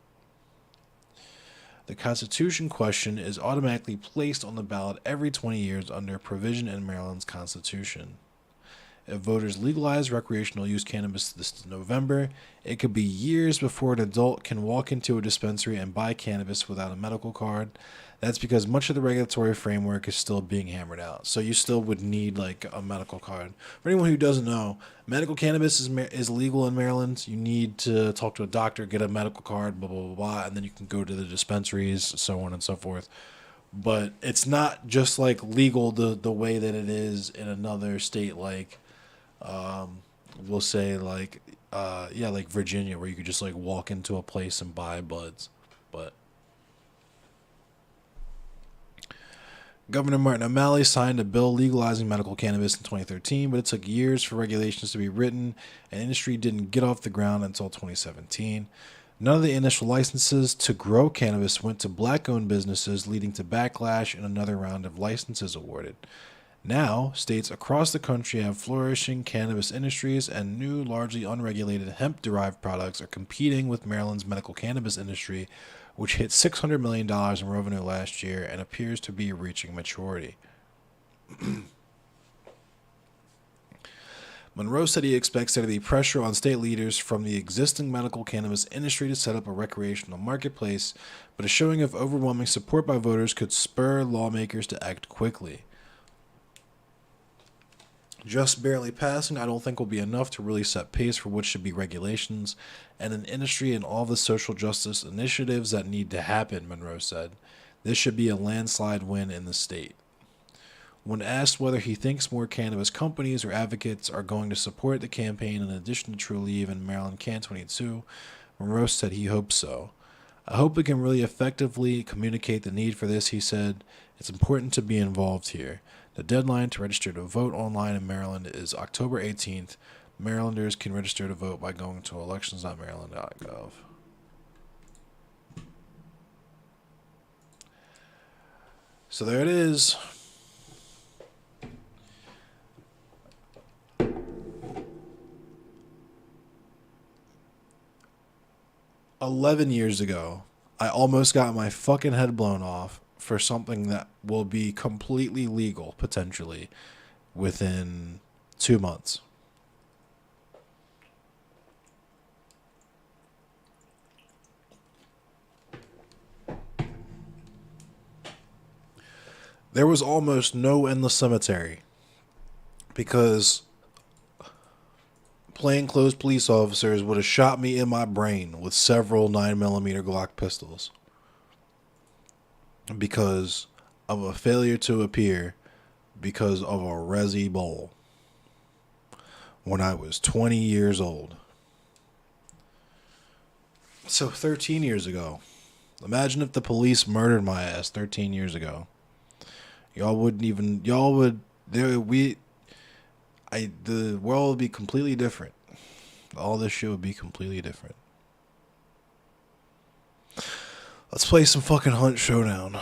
The Constitution question is automatically placed on the ballot every 20 years under a provision in Maryland's Constitution. If voters legalize recreational use cannabis this November, it could be years before an adult can walk into a dispensary and buy cannabis without a medical card. That's because much of the regulatory framework is still being hammered out. So you still would need like a medical card. For anyone who doesn't know, medical cannabis is legal in Maryland. You need to talk to a doctor, get a medical card, blah, blah, blah, blah, and then you can go to the dispensaries, so on and so forth. But it's not just like legal the way that it is in another state like we'll say like like Virginia, where you could just like walk into a place and buy buds. But Governor Martin O'Malley signed a bill legalizing medical cannabis in 2013, but it took years for regulations to be written, and industry didn't get off the ground until 2017. None of the initial licenses to grow cannabis went to black-owned businesses, leading to backlash and another round of licenses awarded. Now, states across the country have flourishing cannabis industries, and new, largely unregulated hemp-derived products are competing with Maryland's medical cannabis industry, which hit $600 million in revenue last year and appears to be reaching maturity. Monroe said he expects there to be pressure on state leaders from the existing medical cannabis industry to set up a recreational marketplace, but a showing of overwhelming support by voters could spur lawmakers to act quickly. Just barely passing, I don't think, will be enough to really set pace for what should be regulations and an industry and all the social justice initiatives that need to happen, Monroe said. This should be a landslide win in the state. When asked whether he thinks more cannabis companies or advocates are going to support the campaign in addition to Trulieve and Maryland Can 22, Monroe said he hopes so. I hope we can really effectively communicate the need for this, he said. It's important to be involved here. The deadline to register to vote online in Maryland is October 18th. Marylanders can register to vote by going to elections.maryland.gov. So there it is. $11 years ago, I almost got my fucking head blown off for something that will be completely legal, potentially, within 2 months. There was almost no endless cemetery because plainclothes police officers would have shot me in my brain with several 9mm Glock pistols because of a failure to appear because of a Resi Bowl when I was 20 years old. So 13 years ago. Imagine if the police murdered my ass 13 years ago. The world would be completely different. All this shit would be completely different. Let's play some fucking Hunt Showdown.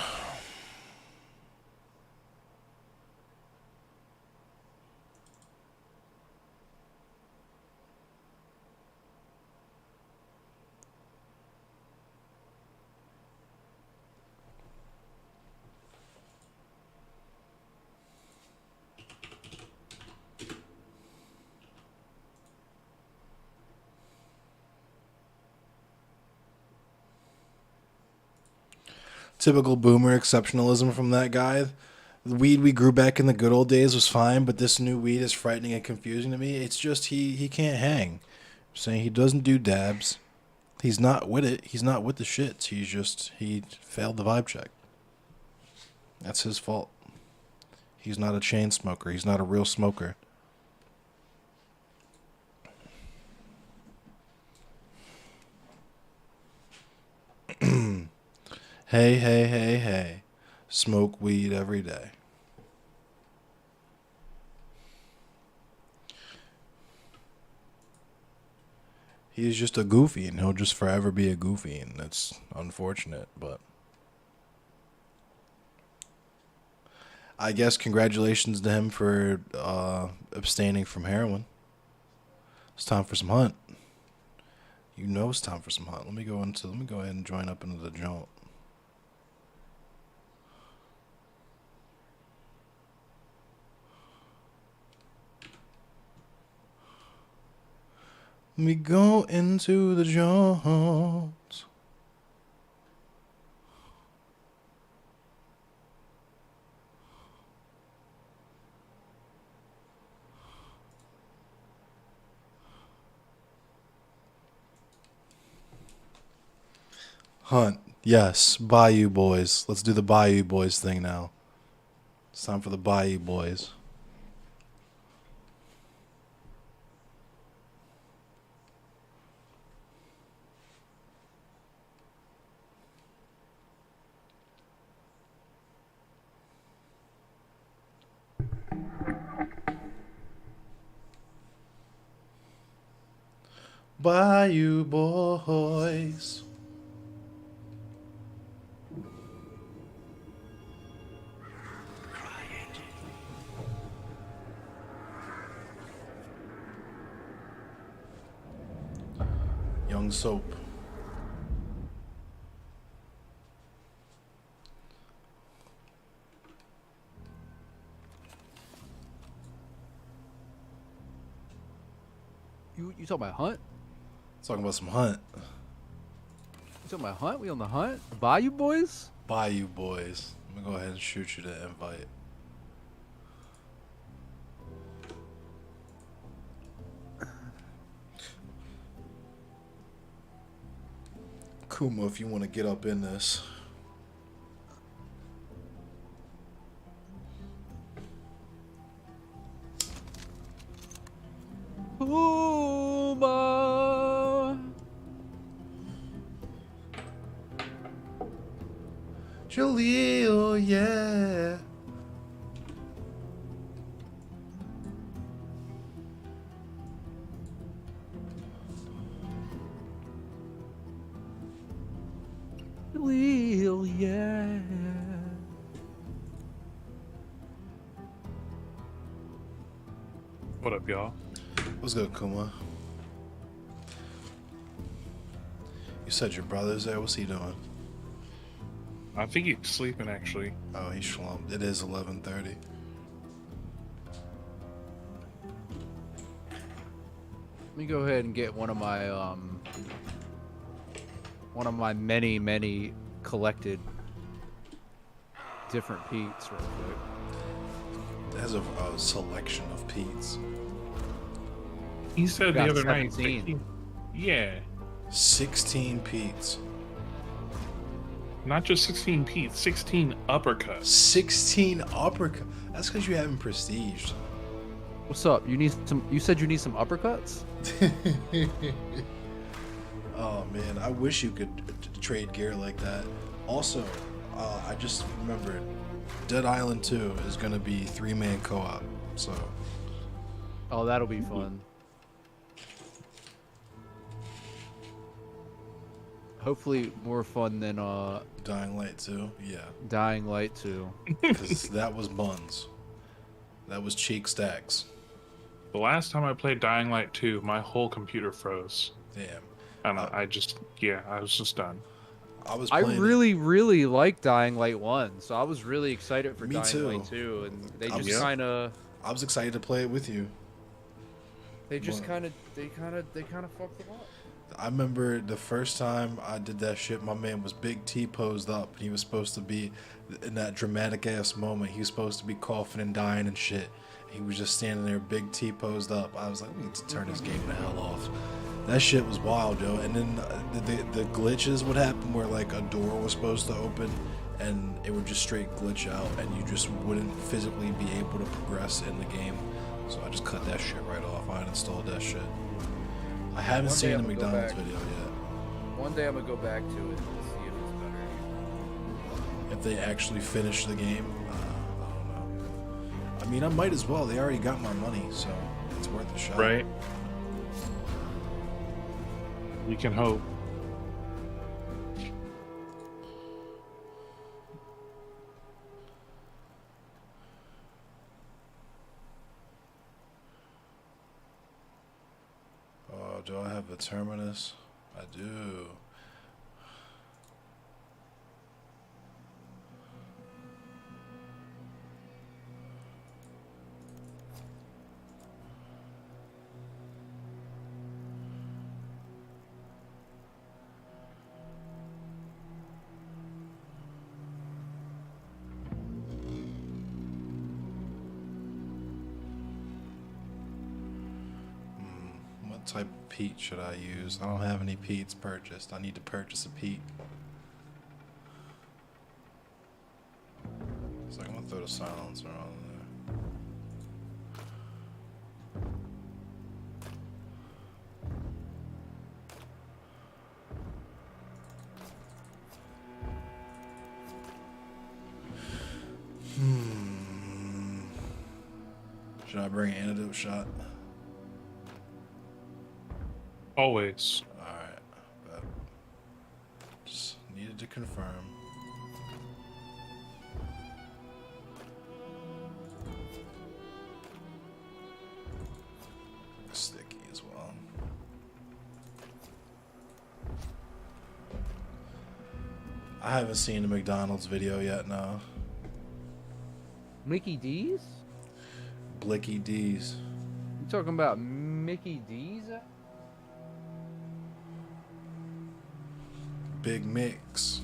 Typical boomer exceptionalism from that guy. The weed we grew back in the good old days was fine, but this new weed is frightening and confusing to me. It's just he can't hang. I'm saying he doesn't do dabs. He's not with it. He's not with the shits. He failed the vibe check. That's his fault. He's not a chain smoker. He's not a real smoker. Hey. Smoke weed every day. He's just a goofy, and he'll just forever be a goofy, and that's unfortunate, but I guess congratulations to him for abstaining from heroin. It's time for some Hunt. You know it's time for some Hunt. Let me go ahead and join up into the joint. Let me go into the joint. Hunt. Yes. Bayou boys. Let's do the Bayou boys thing now. It's time for the Bayou boys. Bayou boys. Young Soap. You talking about Hunt? Talking about some Hunt. You talking about Hunt? We on the Hunt? Bayou boys? Bayou boys. I'm gonna go ahead and shoot you the invite. Kuma, if you want to get up in this. Jaleel, yeah. Lil, yeah. What up, y'all? What's good, Kuma? You said your brother's there. What's he doing? I think he's sleeping, actually. Oh, he's slumped. It is 11:30. Let me go ahead and get one of my many collected different Pete's real quick. There's a selection of Pete's. He said Got the other 17. night. Yeah. 16 Pete's. Not just 16 Pete, 16 uppercuts. 16 uppercut. That's because you haven't prestiged. What's up? You need some? You said you need some uppercuts? Oh man, I wish you could trade gear like that. Also, I just remembered, Dead Island 2 is gonna be 3-man co-op. So Oh, that'll be fun. Hopefully more fun than Dying Light 2, yeah, Dying Light 2. because that was buns. That was cheek stacks. The last time I played Dying Light 2, my whole computer froze. Damn. And I was just done. I was I playing it. really like Dying Light 1, so I was really excited for Me Dying too. Light 2, and they I just was- kind of I was excited to play it with you. they What? kind of fucked it up. I remember the first time I did that shit, my man was Big T posed up, and he was supposed to be, in that dramatic ass moment, he was supposed to be coughing and dying and shit. He was just standing there, Big T posed up. I was like, we need to turn this game the hell off. That shit was wild, yo. And then the glitches would happen where like a door was supposed to open, and it would just straight glitch out, and you just wouldn't physically be able to progress in the game. So I just cut that shit right off. I uninstalled that shit. I haven't One day seen the I'm gonna go McDonald's back. video yet. One day I'm gonna go back to it and see if it's better. If they actually finish the game, I don't know. I mean, I might as well. They already got my money, so it's worth a shot. Right? We can hope. Oh, do I have a terminus? I do. What type of peat should I use? I don't have any peats purchased. I need to purchase a peat. So I'm gonna throw the silencer on there. Should I bring an antidote shot? Always. Alright, but just needed to confirm. Sticky as well. I haven't seen the McDonald's video yet, no. Mickey D's? Blicky D's. You talking about Mickey D's? Big Mix.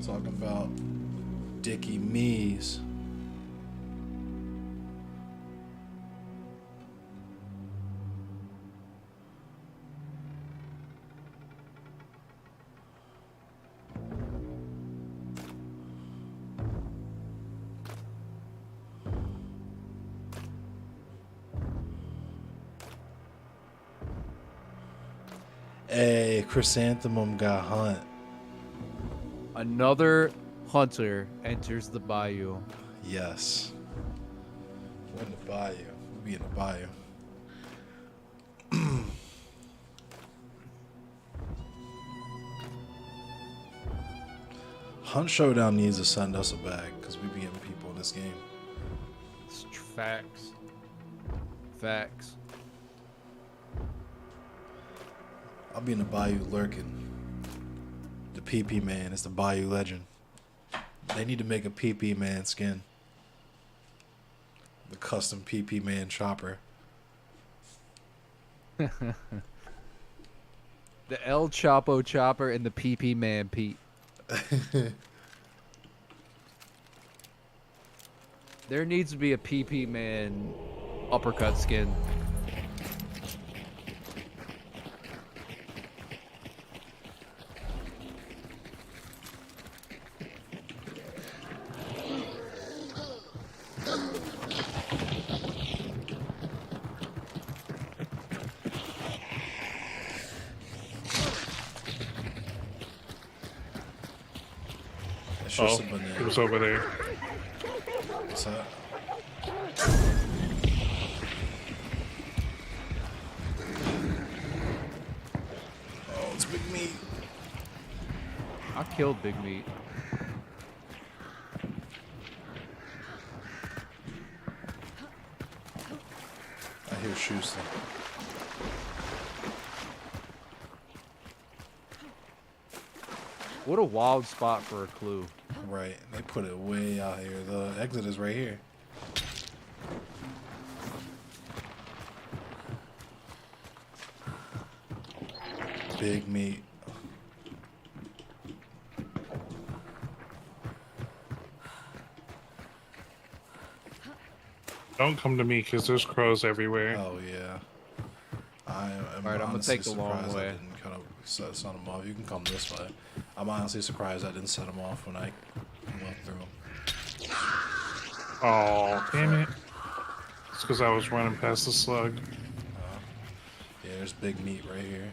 Talking about Dickie Mees. Hey, Chrysanthemum got hunt. Another hunter enters the bayou. Yes. We're in the bayou. We'll be in the bayou. Hunt Showdown needs to send us a bag because we be getting people in this game. It's facts. Facts. I'll be in the bayou lurking. The PP Man is the bayou legend. They need to make a PP Man skin. The custom PP Man chopper. The El Chapo chopper and the PP Man Pete. There needs to be a PP Man uppercut skin. It's Oh, just a banana. it was over there. What's that? Oh, it's Big Meat. I killed Big Meat. I hear Schuster. What a wild spot for a clue. Right, they put it way out here. The exit is right here. Big Meat. Don't come to me because there's crows everywhere. Oh yeah. I am Alright, I'm gonna honestly take the long surprised way. I didn't kind of set them off. You can come this way. I'm honestly surprised I didn't set them off when I went through them. Oh, damn it. It's because I was running past the slug. Yeah, there's Big Meat right here.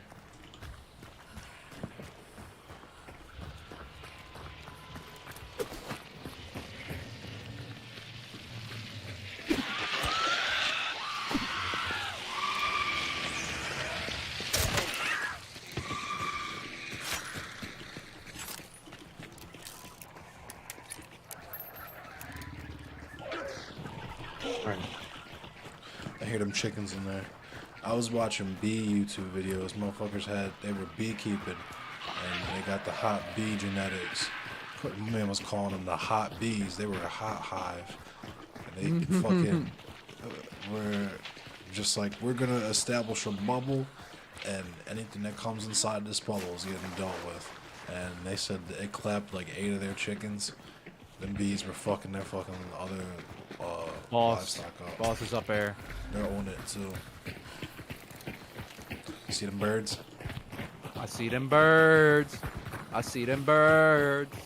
Right. I hear them chickens in there. I was watching bee YouTube videos. Motherfuckers they were beekeeping, and they got the hot bee genetics. My man was calling them the hot bees. They were a hot hive. And they fucking were just like, we're gonna establish a bubble, and anything that comes inside this bubble is getting dealt with. And they said that it clapped like 8 of their chickens. Them bees were fucking their fucking other Boss. livestock up. Boss is up there. They're on it too. You see them birds? I see them birds. I see them birds.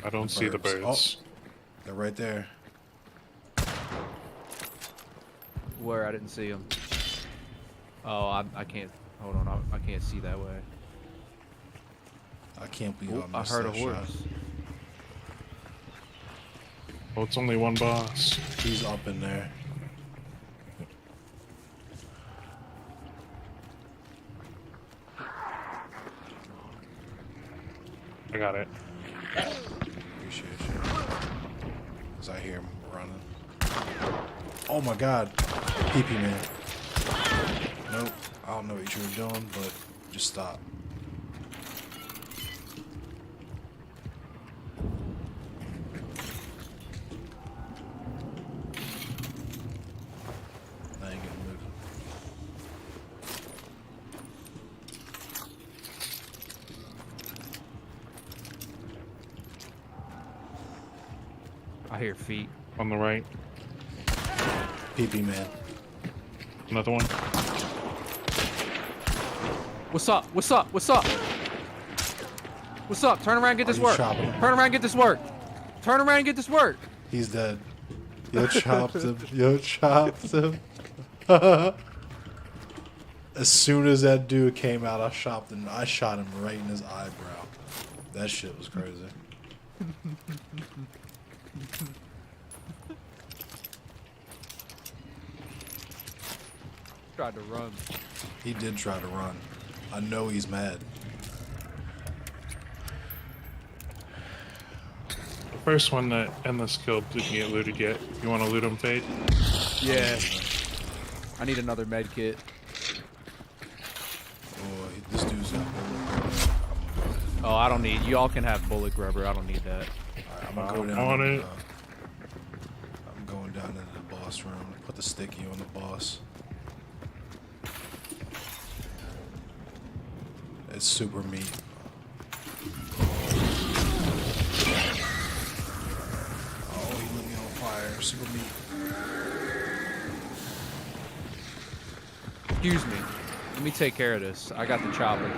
I don't see the birds. Oh, they're right there. Where? I didn't see them. Oh, I can't. Hold on. I can't see that way. I can't believe Ooh, I I missed heard a that horse. shot. Oh, it's only one boss. He's up in there. I got it. Appreciate you. Cause I hear him running. Oh my god. PP man. Nope. I don't know what you were doing, but just stop. Now you can move. I hear feet. On the right. PP man. Another one. What's up? What's up? What's up? What's up? Turn around and get this you work. chopping him? Turn around and get this work. Turn around and get this work. He's dead. Yo chopped him. Yo chopped him. As soon as that dude came out, I shot him right in his eyebrow. That shit was crazy. Tried to run. He did try to run. I know he's mad. The first one that end this kill didn't get looted yet. You want to loot him, Fade? Yeah. I need another med kit. Oh, this dude's got bullet. Oh, I don't need. Y'all can have bullet grubber. I don't need that. Alright, I'm gonna go down. On into it. I'm going down into the boss room. Put the sticky on the boss. It's super meat. Oh, he lit me on fire. Super meat. Excuse me. Let me take care of this. I got the chopper.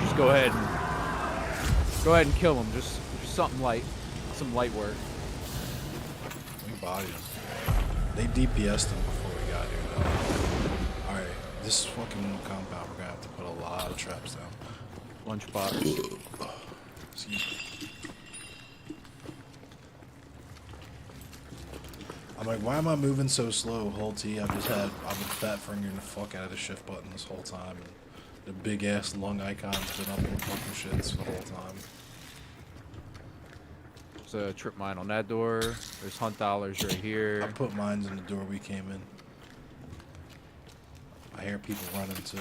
Just go ahead and kill him. Just something light. Some light work. We bodied him. They DPS'd him before we got here, though. Alright, this fucking compound, we're gonna have to put a lot of traps down. Lunchbox. Excuse me. I'm like, why am I moving so slow? Whole T, I've been fat fingering the fuck out of the shift button this whole time. And the big ass lung icon's been up in the fucking shits the whole time. There's a trip mine on that door. There's hunt dollars right here. I put mines in the door we came in. I hear people running too.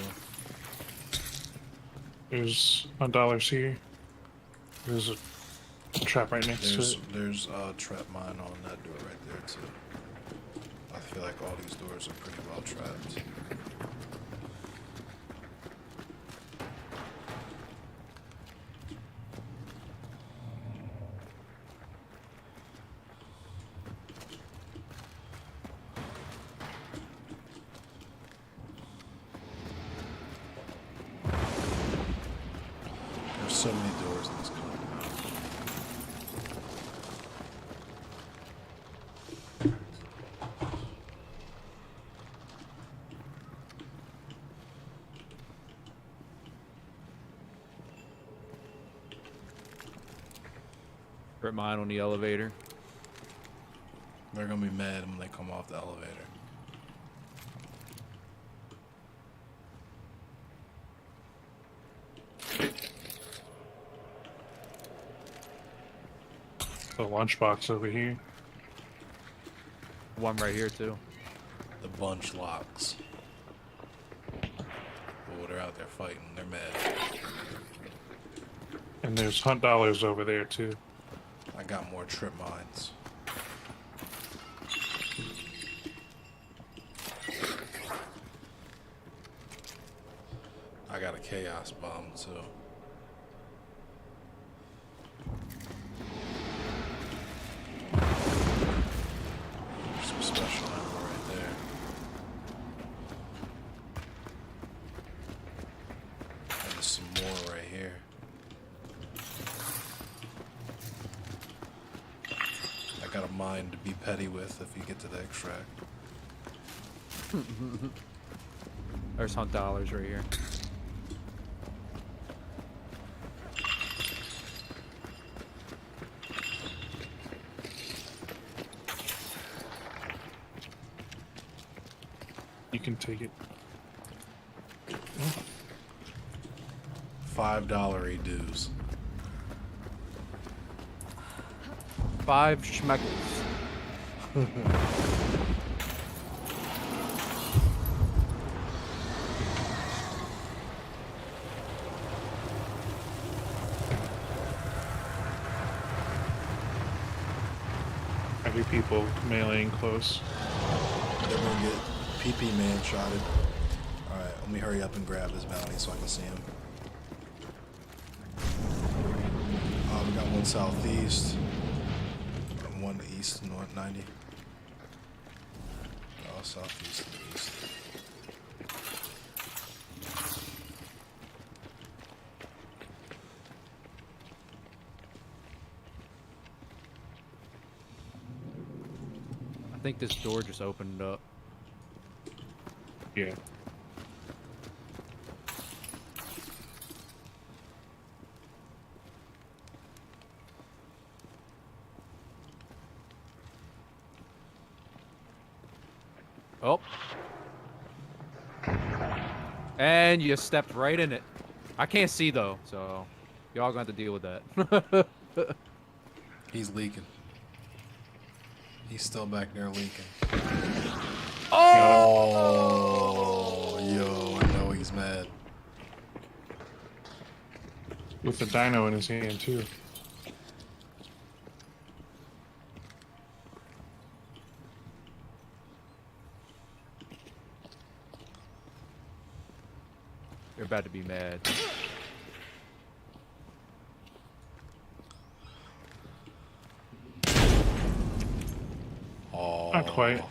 There's $1 here. There's a trap right next to it. There's a trap mine on that door right there too. I feel like all these doors are pretty well trapped. There's so many doors in this compound. Trip mine on the elevator. They're gonna be mad when they come off the elevator. The lunchbox over here. One right here too. The bunch locks. Oh, they're out there fighting. They're mad. And there's $100 over there too. I got more trip mines. I got a chaos bomb too. Some special ammo right there. And there's some more right here. I got a mine to be petty with if you get to the extract. There's hunt dollars right here. You can take it. $5 dues. 5 schmeckles. I hear people meleeing close. They're gonna get PP man shotted. Alright, let me hurry up and grab this bounty so I can see him. We got one southeast. And one east, north 90. Oh, southeast and east. I think this door just opened up. Yeah. Oh. And you stepped right in it. I can't see though, so y'all gonna have to deal with that. He's leaking. He's still back there leaking. Oh! Oh, yo, I know he's mad. With the dino in his hand too. You're about to be mad. Oh, Not quite.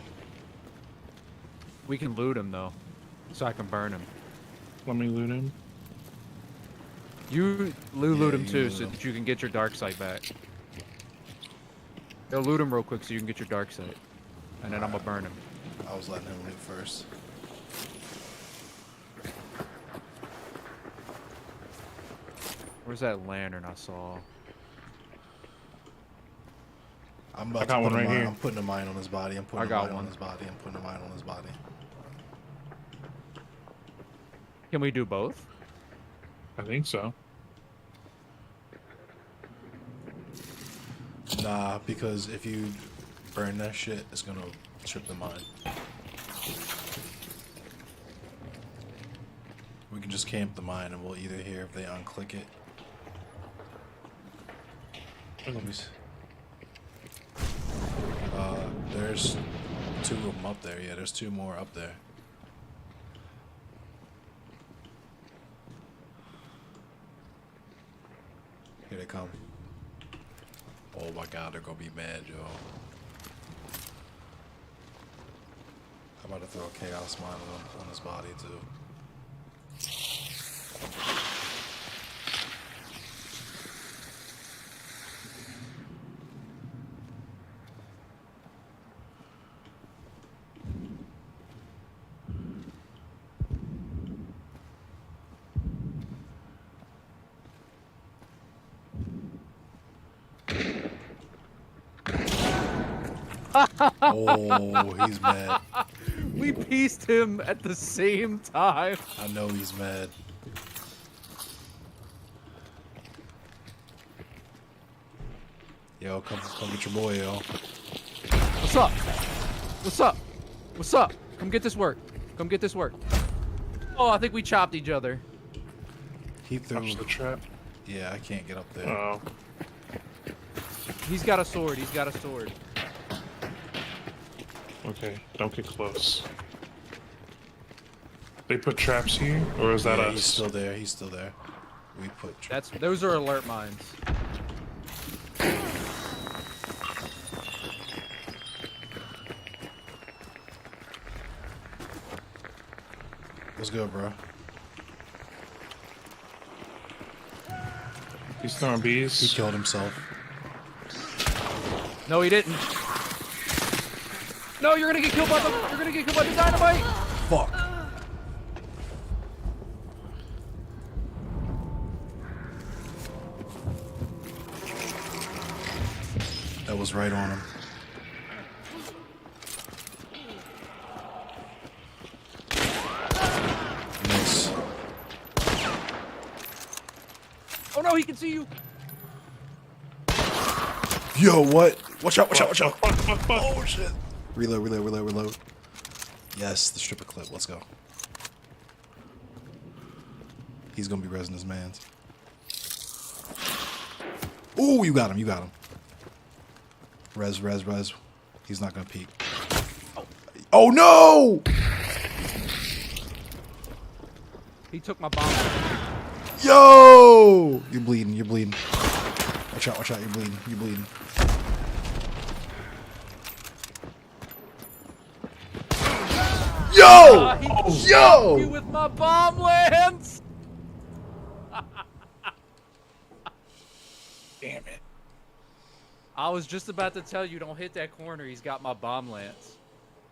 We can loot him though, so I can burn him. Let me loot him. You loot him you too, loot so him. that you can get your dark sight back. Yo, loot him real quick so you can get your dark sight, and then I'm gonna burn him. I was letting him loot first. Where's that lantern I saw? I'm I about got to one put a right mine. here. I'm putting a mine on his body. I'm putting I a got mine on one. his body. I'm putting a mine on his body. Can we do both? I think so. Nah, because if you burn that shit, it's gonna trip the mine. We can just camp the mine and we'll either hear if they unclick it. Let me see. There's 2 of them up there. Yeah, there's 2 more up there. Here they come. Oh my god, they're gonna be mad, yo. I'm about to throw a chaos mine on his body too. Oh, he's mad. We pieced him at the same time. I know he's mad. Yo, come get your boy, yo. What's up? What's up? What's up? Come get this work. Come get this work. Oh, I think we chopped each other. He threw. Watch the trap. Yeah, I can't get up there. Oh. He's got a sword. He's got a sword. Okay, don't get close. They put traps here, or is that Yeah, us? he's still there. He's still there. We put. Those are alert mines. What's good, bro? He's throwing He bees. killed himself. No, he didn't. No, you're gonna get killed by the. You're gonna get killed by the dynamite. Fuck. That was right on him. Nice. Oh no, he can see you. Yo, what? Watch out, watch out, watch out. Fuck. Oh, shit. Reload, reload, reload, reload. Yes, the stripper clip. Let's go. He's gonna be resing his mans. Ooh, you got him, you got him. Res, res, res. He's not gonna peek. Oh no! He took my bomb. Yo! You're bleeding, you're bleeding. Watch out, you're bleeding, you're bleeding. Yo! He Yo! you with my bomb lance. Damn it. I was just about to tell you, don't hit that corner. He's got my bomb lance.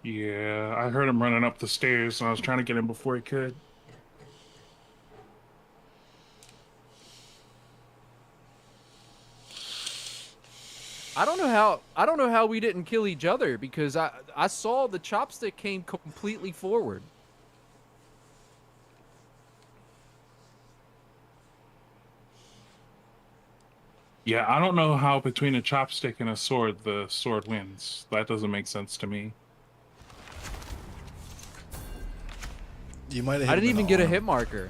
Yeah, I heard him running up the stairs, and I was trying to get him before he could. I don't don't know how we didn't kill each other because I saw the chopstick came completely forward. Yeah, I don't know how between a chopstick and a sword, the sword wins. That doesn't make sense to me. You might have. I didn't even get a hit marker.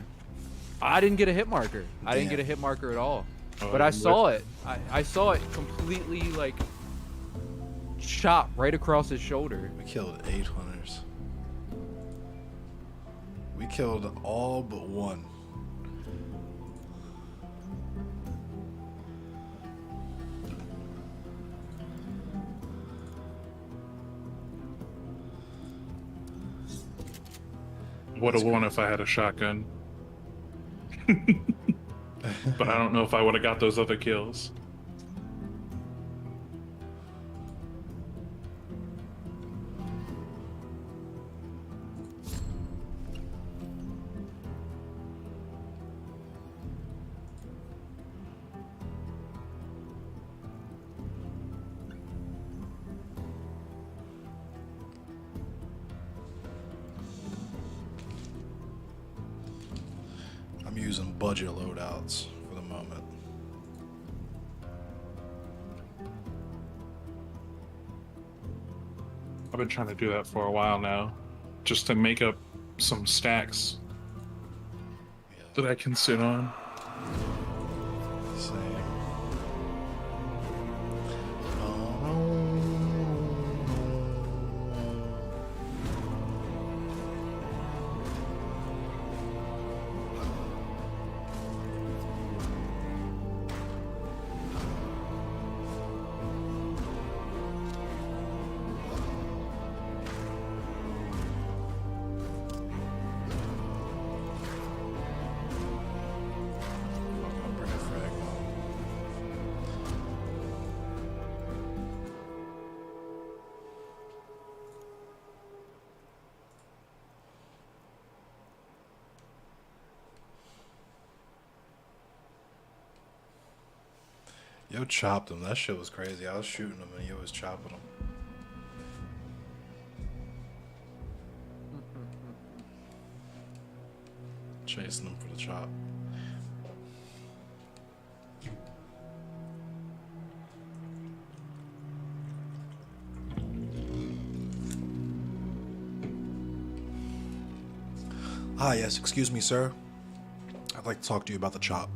I didn't get a hit marker. I didn't get a hit marker at all. But I saw it. I saw it completely like chop right across his shoulder. We killed 8 hunters. We killed all but one. Would have won if I had a shotgun. But I don't know if I would have got those other kills. I'm using budget loadouts for the moment. I've been trying to do that for a while now, just to make up some stacks that I can sit on. Same. Yo chopped him. That shit was crazy. I was shooting him and yo was chopping him. Chasing him for the chop. Hi, yes, excuse me, sir. I'd like to talk to you about the chop.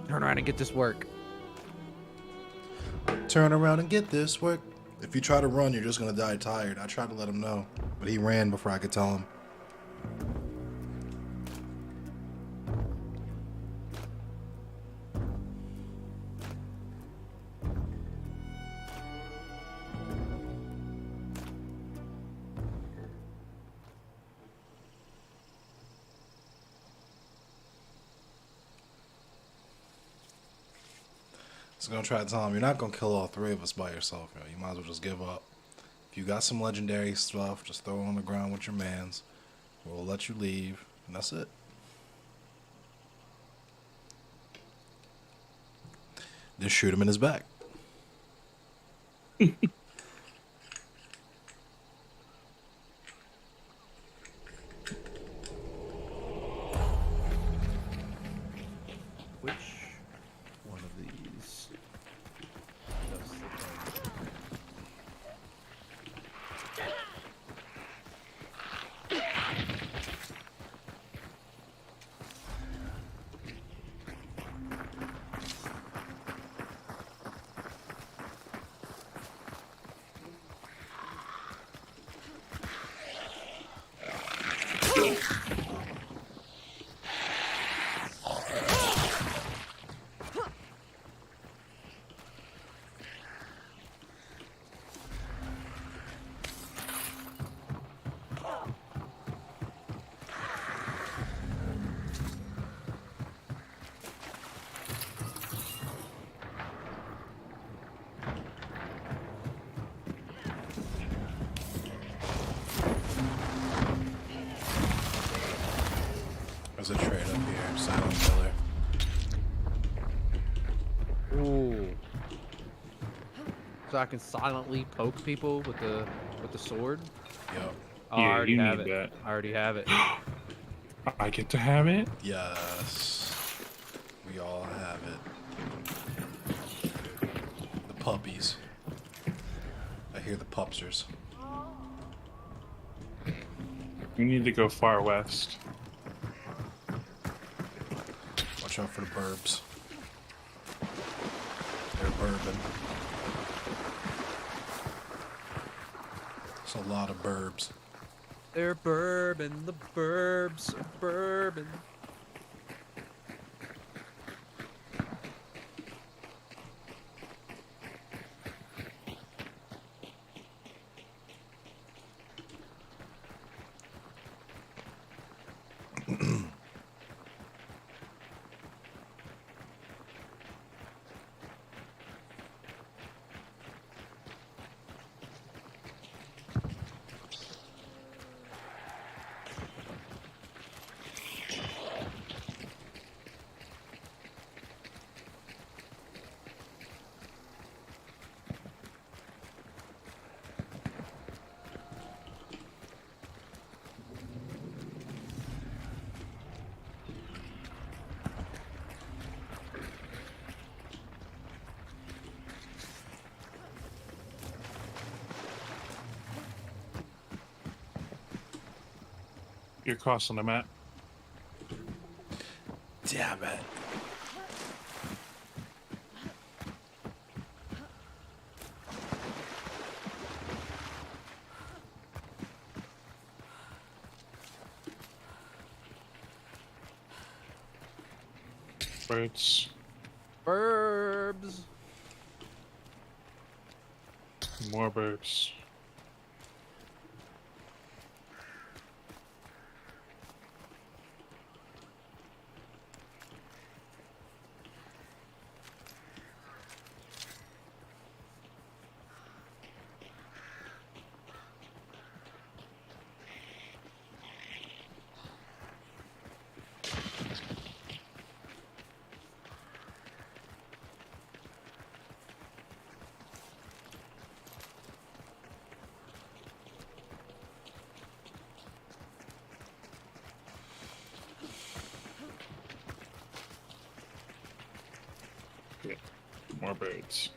Turn around and get this work. Turn around and get this work. If you try to run, you're just gonna die tired. I tried to let him know, but he ran before I could tell him. So gonna try to tell him you're not gonna kill all 3 of us by yourself. Yo. You might as well just give up. If you got some legendary stuff, just throw it on the ground with your mans. We'll let you leave, and that's it. Then shoot him in his back. Which one of these does the thing? Silent killer. Ooh. So I can silently poke people with the sword. Yep. Oh, I Yeah, already you have need it. that. I already have it. I get to have it? Yes. We all have it. The puppies. I hear the pupsters. You need to go far west. Watch out for the burbs. They're bourbon. It's a lot of burbs. They're bourbon. The burbs are bourbon. You're crossing the map. Damn it. Birds. Burbs. More birds. Yeah, more birds.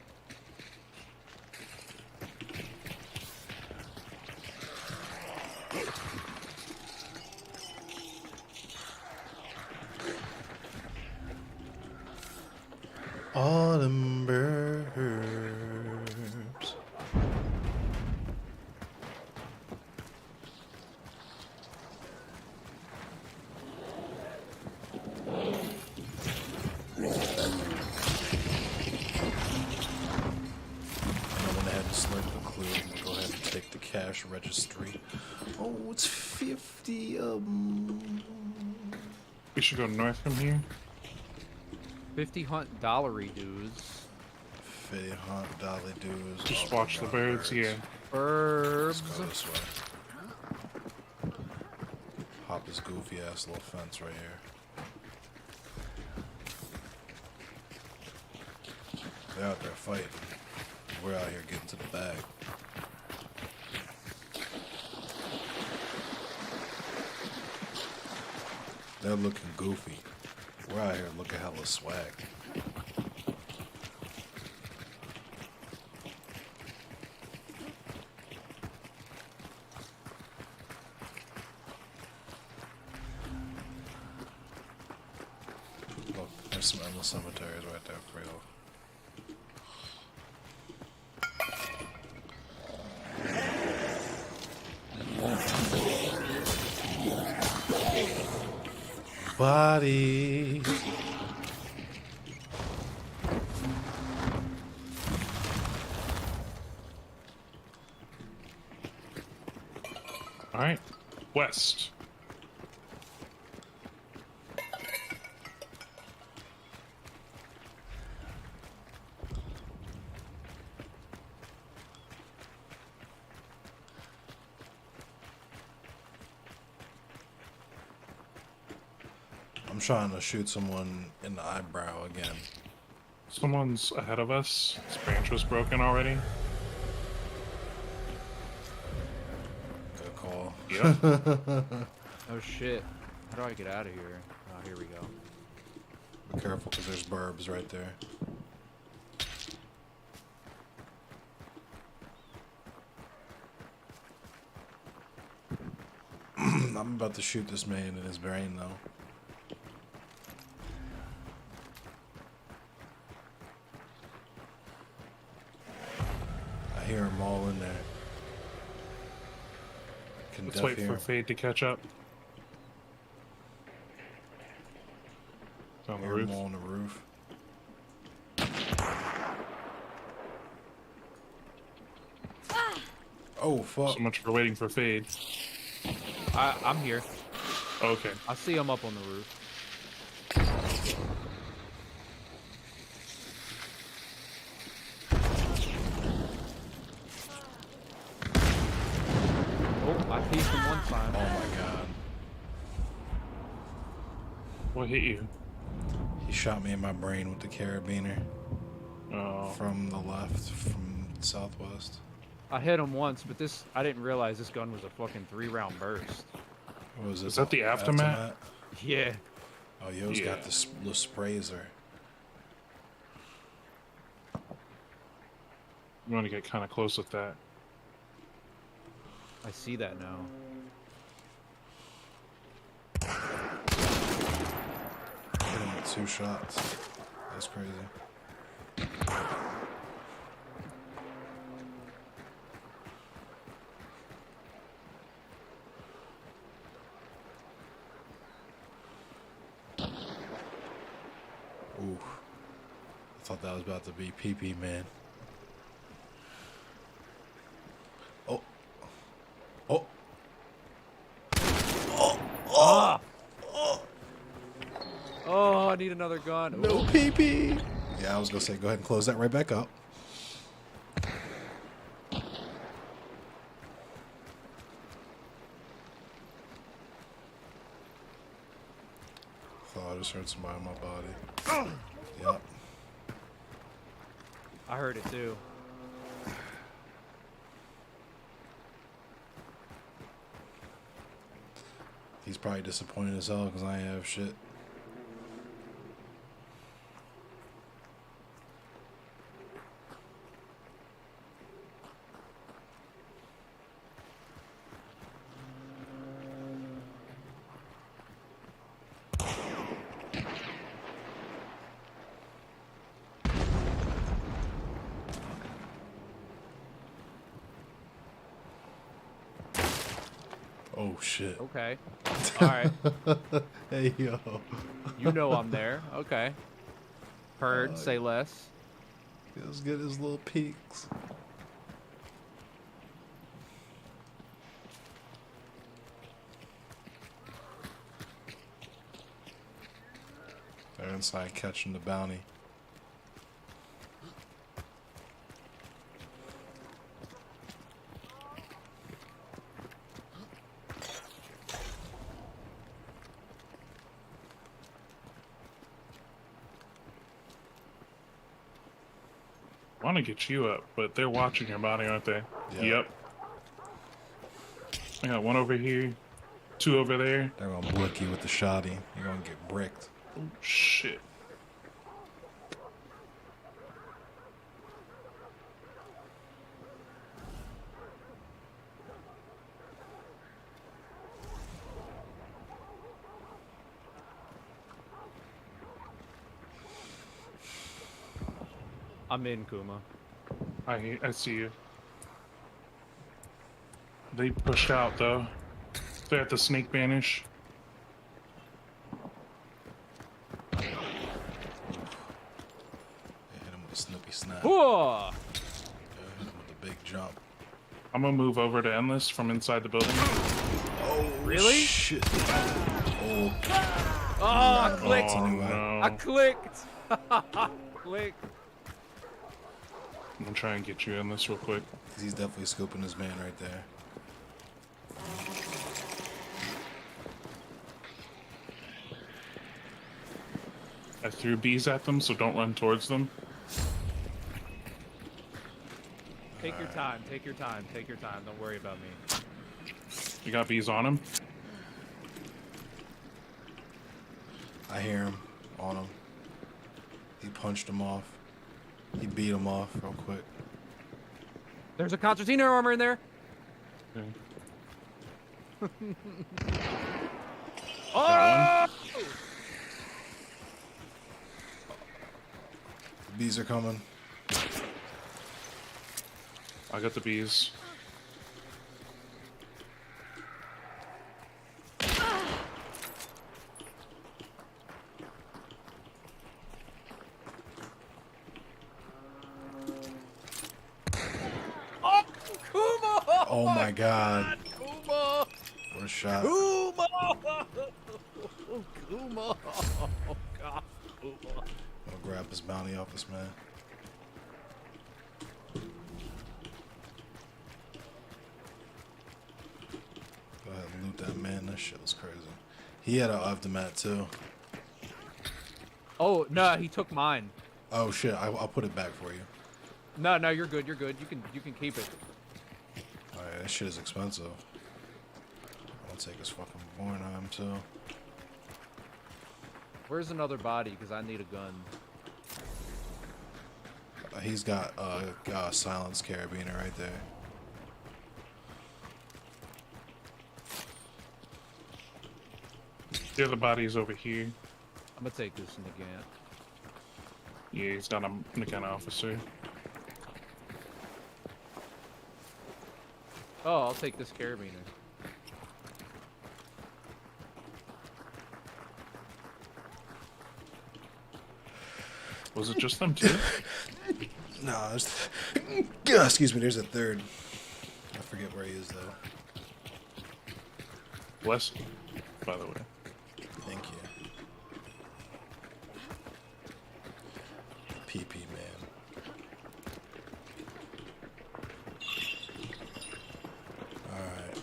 Autumn burbs. I went ahead and selected the clue. I'm gonna go ahead and take the cash registry. Oh, it's 50. We should go north from here. 50 hunt dollary dues. 50 hunt dolly dues. Just Oh, watch the God, birds, yeah. Let's Burbs. go this way. Hop this goofy ass little fence right here. They're out there fighting. We're out here getting to the bag. They're looking goofy. We're out here looking hella swag. Look, there's some endless cemeteries right there for you. Body. All right, west. I'm I'm trying to shoot someone in the eyebrow again. Someone's ahead of us. This branch was broken already. Good call. Yep. Oh shit. How do I get out of here? Oh, here we go. Be careful, because there's burbs right there. I'm about to shoot this man in his brain, though. I hear them all in there. Can Let's def wait hear for 'em. Fade to catch up. On the Hear 'em roof. all on the roof. Oh, fuck. So much for waiting for Fade. I'm here. Okay. I see him up on the roof. Oh, I peeked him one time. Oh, my God. What hit you? He shot me in my brain with the carabiner Oh. from the left, from southwest. I hit him once, but I didn't realize this gun was a fucking 3-round burst. What was this? Is that the aftermath? Yeah. Oh, yo's got Yeah. this little sprayer. You want to get kind of close with that. I see that now. Hit him with 2 shots. That's crazy. Ooh. I thought that was about to be pee-pee, man. Oh. Oh. Oh, I need another gun. No pee-pee. Yeah, I was gonna say, go ahead and close that right back up. Thought I just heard somebody in my body. Yep. I heard it too. He's probably disappointed as hell because I ain't have shit. Oh shit. Okay. All right. Hey yo. You know I'm there. Okay. Heard. Say less. Let's get his little peeks. They're inside catching the bounty. I want to get you up, but they're watching your body, aren't they? Yeah. Yep. I got 1 over here, 2 over there. They're gonna blick you with the shotty. You're gonna get bricked. Oh, shit. I'm in, Kuma. I see you. They pushed out, though. They're at the snake banish. They hit him with a snippy snap. Whoa! Hit him with a big jump. I'm gonna move over to Endless from inside the building. Oh, Really? shit. Oh, Oh, I clicked. Oh, anyway. no. I clicked. Clicked. I'm gonna try and get you Endless real quick. he's definitely scooping his man right there. I threw bees at them, so don't run towards them. Take your time. Take your time. Take your time. Don't worry about me. You got bees on them? I hear him on him. He punched him off. He beat him off real quick. There's a concertina armor in there. Okay. Oh! Bees are coming. I got the bees. Oh, Kuma! Oh my god. Kuma! What a shot. Kuma! Kuma! Oh god, Kuma! I'm gonna grab this bounty off this man. Go ahead and loot that man. That shit was crazy. He had an aftermath too. Oh no, he took mine. Oh shit, I'll put it back for you. No, no, you're good. You're good. You can keep it. Alright, that shit is expensive. I'm gonna take his fucking Bornheim too. Where's another body? Because I need a gun. He's got a silenced carabiner right there. The other body's over here. I'm gonna take this Nagant. Yeah, he's got a mechanic officer. Oh, I'll take this carabiner. Was it just them two? No, excuse me, there's a third. I forget where he is though. Bless you, by the way. Thank you. PP man. Alright.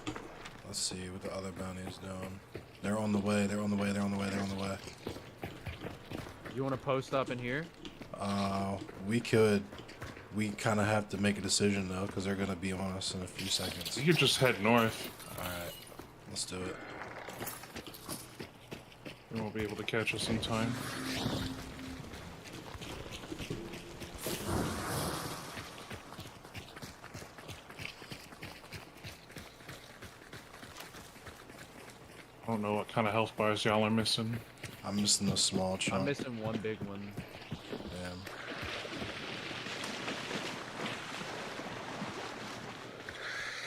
Let's see what the other bounty's doing. They're on the way, they're on the way, they're on the way, they're on the way. You want to post up in here? We could. We kind of have to make a decision though, because they're gonna be on us in a few seconds. You could just head north. Alright, let's do it. They won't be able to catch us in time. I don't know what kind of health bars y'all are missing. I'm missing a small chunk. I'm missing one big one. Damn.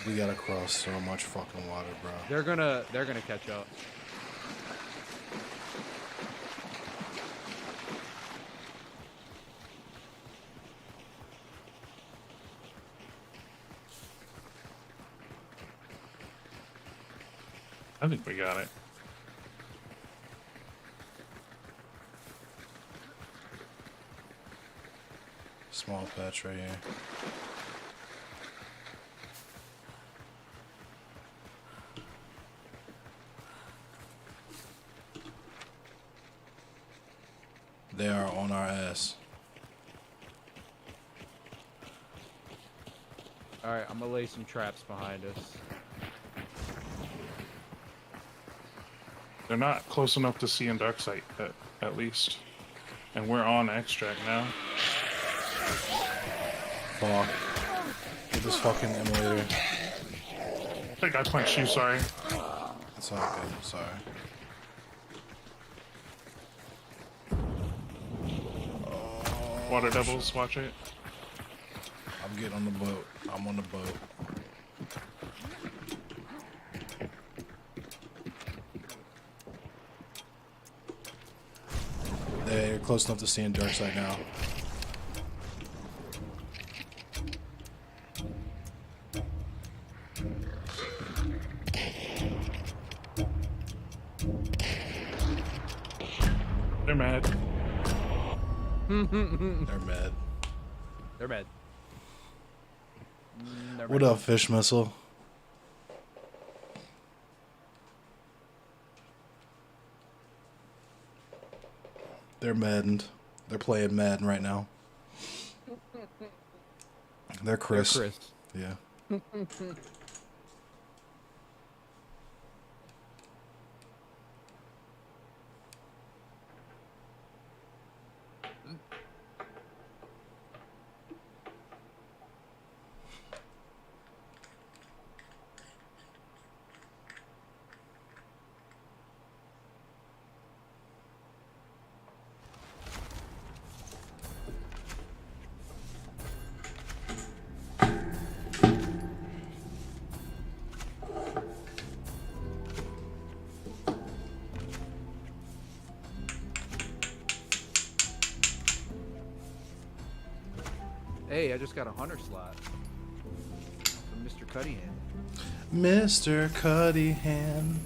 We gotta cross so much fucking water, bro. They're gonna catch up. I think we got it. Small patch right here. They are on our ass. Alright, I'm gonna lay some traps behind us. They're not close enough to see in dark sight, at least. And we're on extract now. Fuck. Get this fucking emulator. I think I punched you, sorry. It's all good, I'm sorry. Water devils, watch it. I'm getting on the boat. I'm on the boat. They're close enough to see in dark side now. They're mad. They're mad. They're mad. They're What mad. up, fish missile? They're maddened. They're playing Madden right now. They're Chris. They're Chris. Yeah. Hey, I just got a hunter slot from Mr. Cuddyhand. Mr. Cuddy Hand.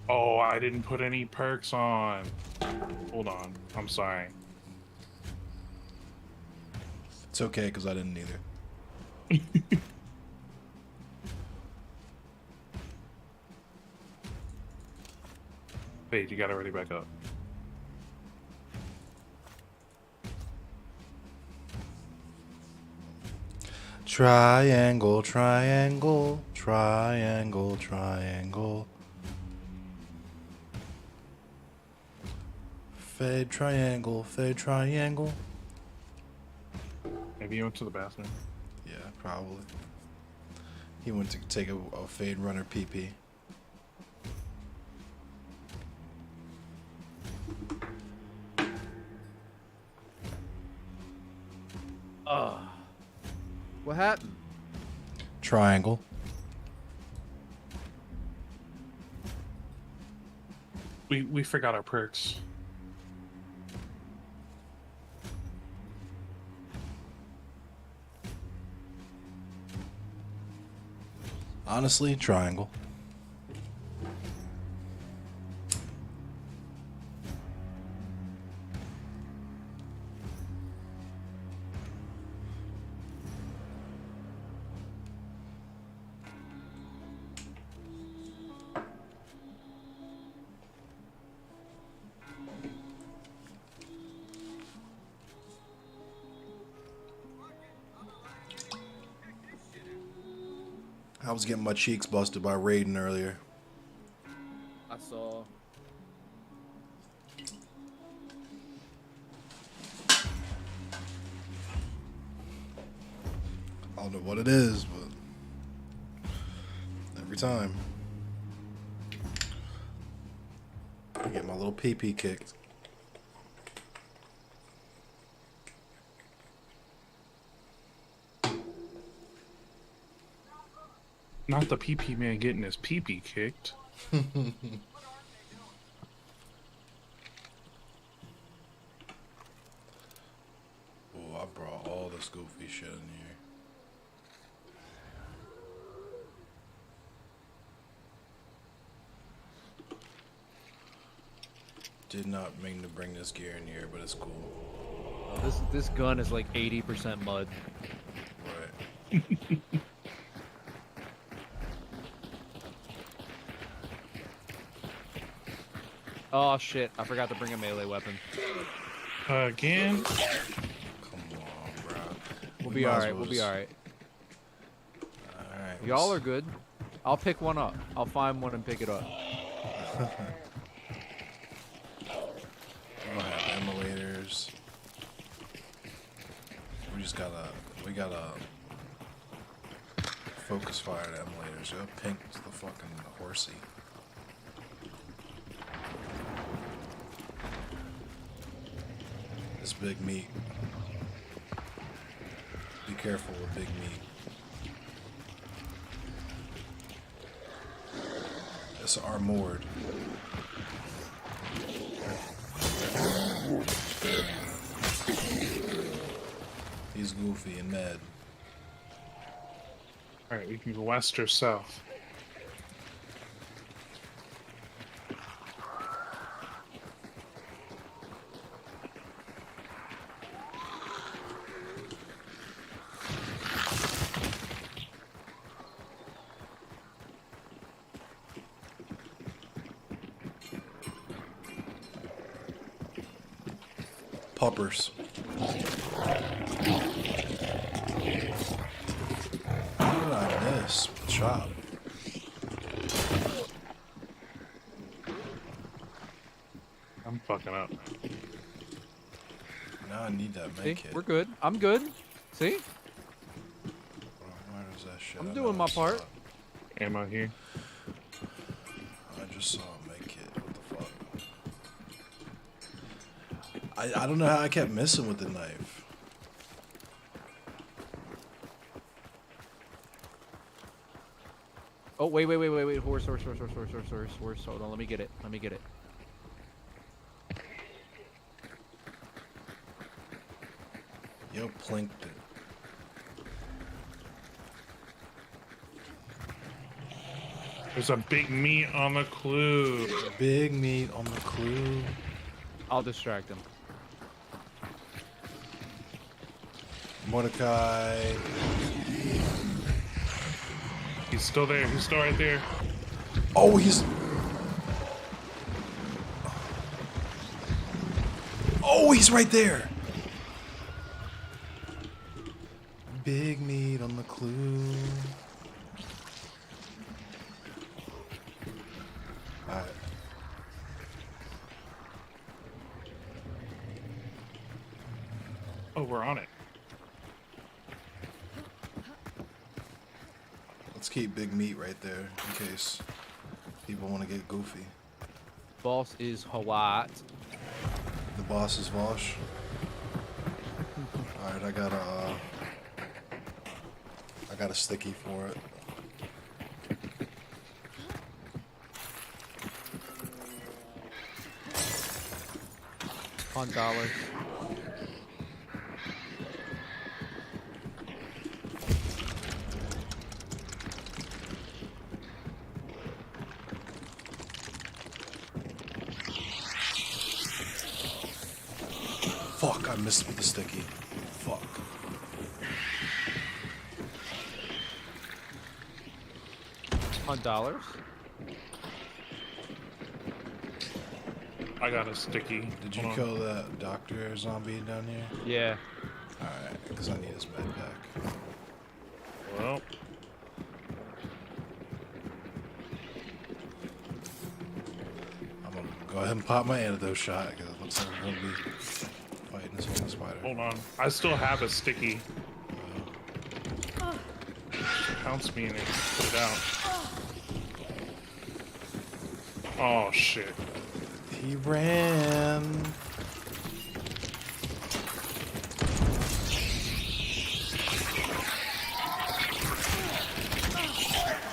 Oh, I didn't put any perks on. Hold on. I'm sorry. It's okay, because I didn't either. Wait, you gotta ready back up. Triangle, triangle, triangle, triangle. Fade triangle, fade triangle. Maybe you went to the bathroom. Yeah, probably. He went to take a fade runner PP. What happened? Triangle. We forgot our perks. Honestly, triangle. I was getting my cheeks busted by Raiden earlier. I saw. I don't know what it is, but every time I get my little pee-pee kicked. Not the pee-pee man getting his pee-pee kicked. Oh, I brought all this goofy shit in here. Did not mean to bring this gear in here, but it's cool. This gun is like 80% mud. Right. Oh shit! I forgot to bring a melee weapon. Again? Come on, bro. We'll be alright. We'll be alright. Alright. Y'all are good. I'll pick one up. I'll find one and pick it up. We don't have emulators. We gotta focus fire the emulators. Yo, pink's the fucking horsey. It's big meat. Be careful with big meat. It's armored. He's goofy and mad. Alright, we can go west or south. Puppers. What did I miss? Chop. I'm fucking up. Now I need that See, med kit. we're good. I'm good. See, Where is that shit? I'm I doing know my I saw part. it. Ammo here. I just saw a med kit. What the fuck? I don't know how I kept missing with the knife. Oh wait. Horse. Hold on. Let me get it. Yo, plankton. There's a big meat on the clue. Big meat on the clue. I'll distract him. Mordecai. He's still there. He's still right there. Oh, he's. Oh, he's right there. Big meat on the clue. Alright. Oh, we're on it. Let's keep big meat right there in case people want to get goofy. Boss is Hawat. The boss is Vosh. Alright, I got a sticky for it. $1. Fuck, I missed with the sticky. Fuck. $1. I got a sticky. Did you Hold on. kill that doctor zombie down here? Yeah. Alright, because I need his med back. Well, I'm gonna go ahead and pop my antidote shot because it looks like I'm gonna be fighting this fucking spider. hold on. I still have a sticky. Pounce me in it. Put it out. Oh, shit. He ran.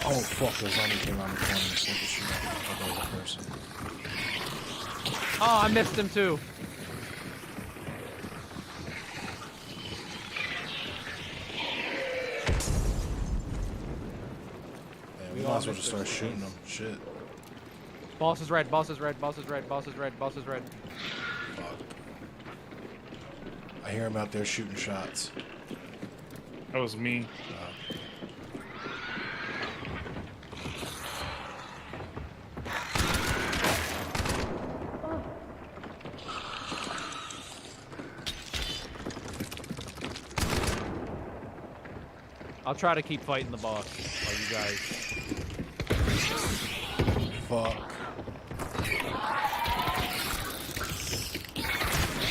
Oh fuck! The zombie came around the corner and started to shoot at me. I thought that was a person. Oh, I missed him too. Man, we might as well just start shooting them. Shit. Boss is red. Boss is red. Boss is red. Boss is red. Boss is red. Fuck. I hear him out there shooting shots. That was me. I'll try to keep fighting the boss while you guys. Fuck.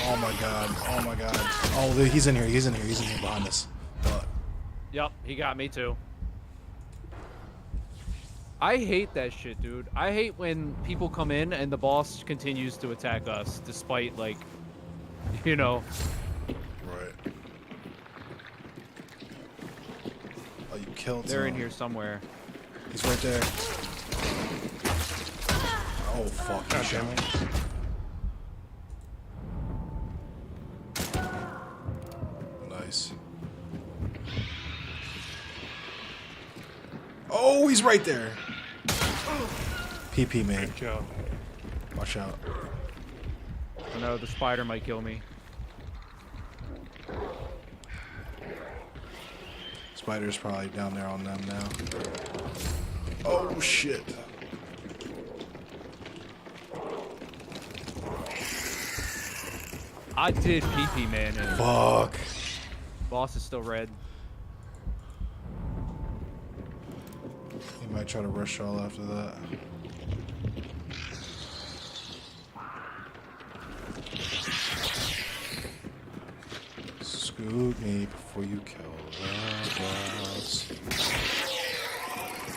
Oh my god. Oh my god. Oh, he's in here. He's in here. He's in here behind us. Fuck. Yep, he got me too. I hate that shit, dude. I hate when people come in and the boss continues to attack us despite, like, you know. Right. Oh, you killed They're in him. here somewhere. He's right there. Oh, fuck. God damn it. Nice. Oh, he's right there. PP, man. Good kill. Watch out. I know the spider might kill me. Spider's probably down there on them now. Oh, shit. I did PP, man, and Fuck. boss is still red. He might try to rush y'all after that. Scoot me before you kill the boss.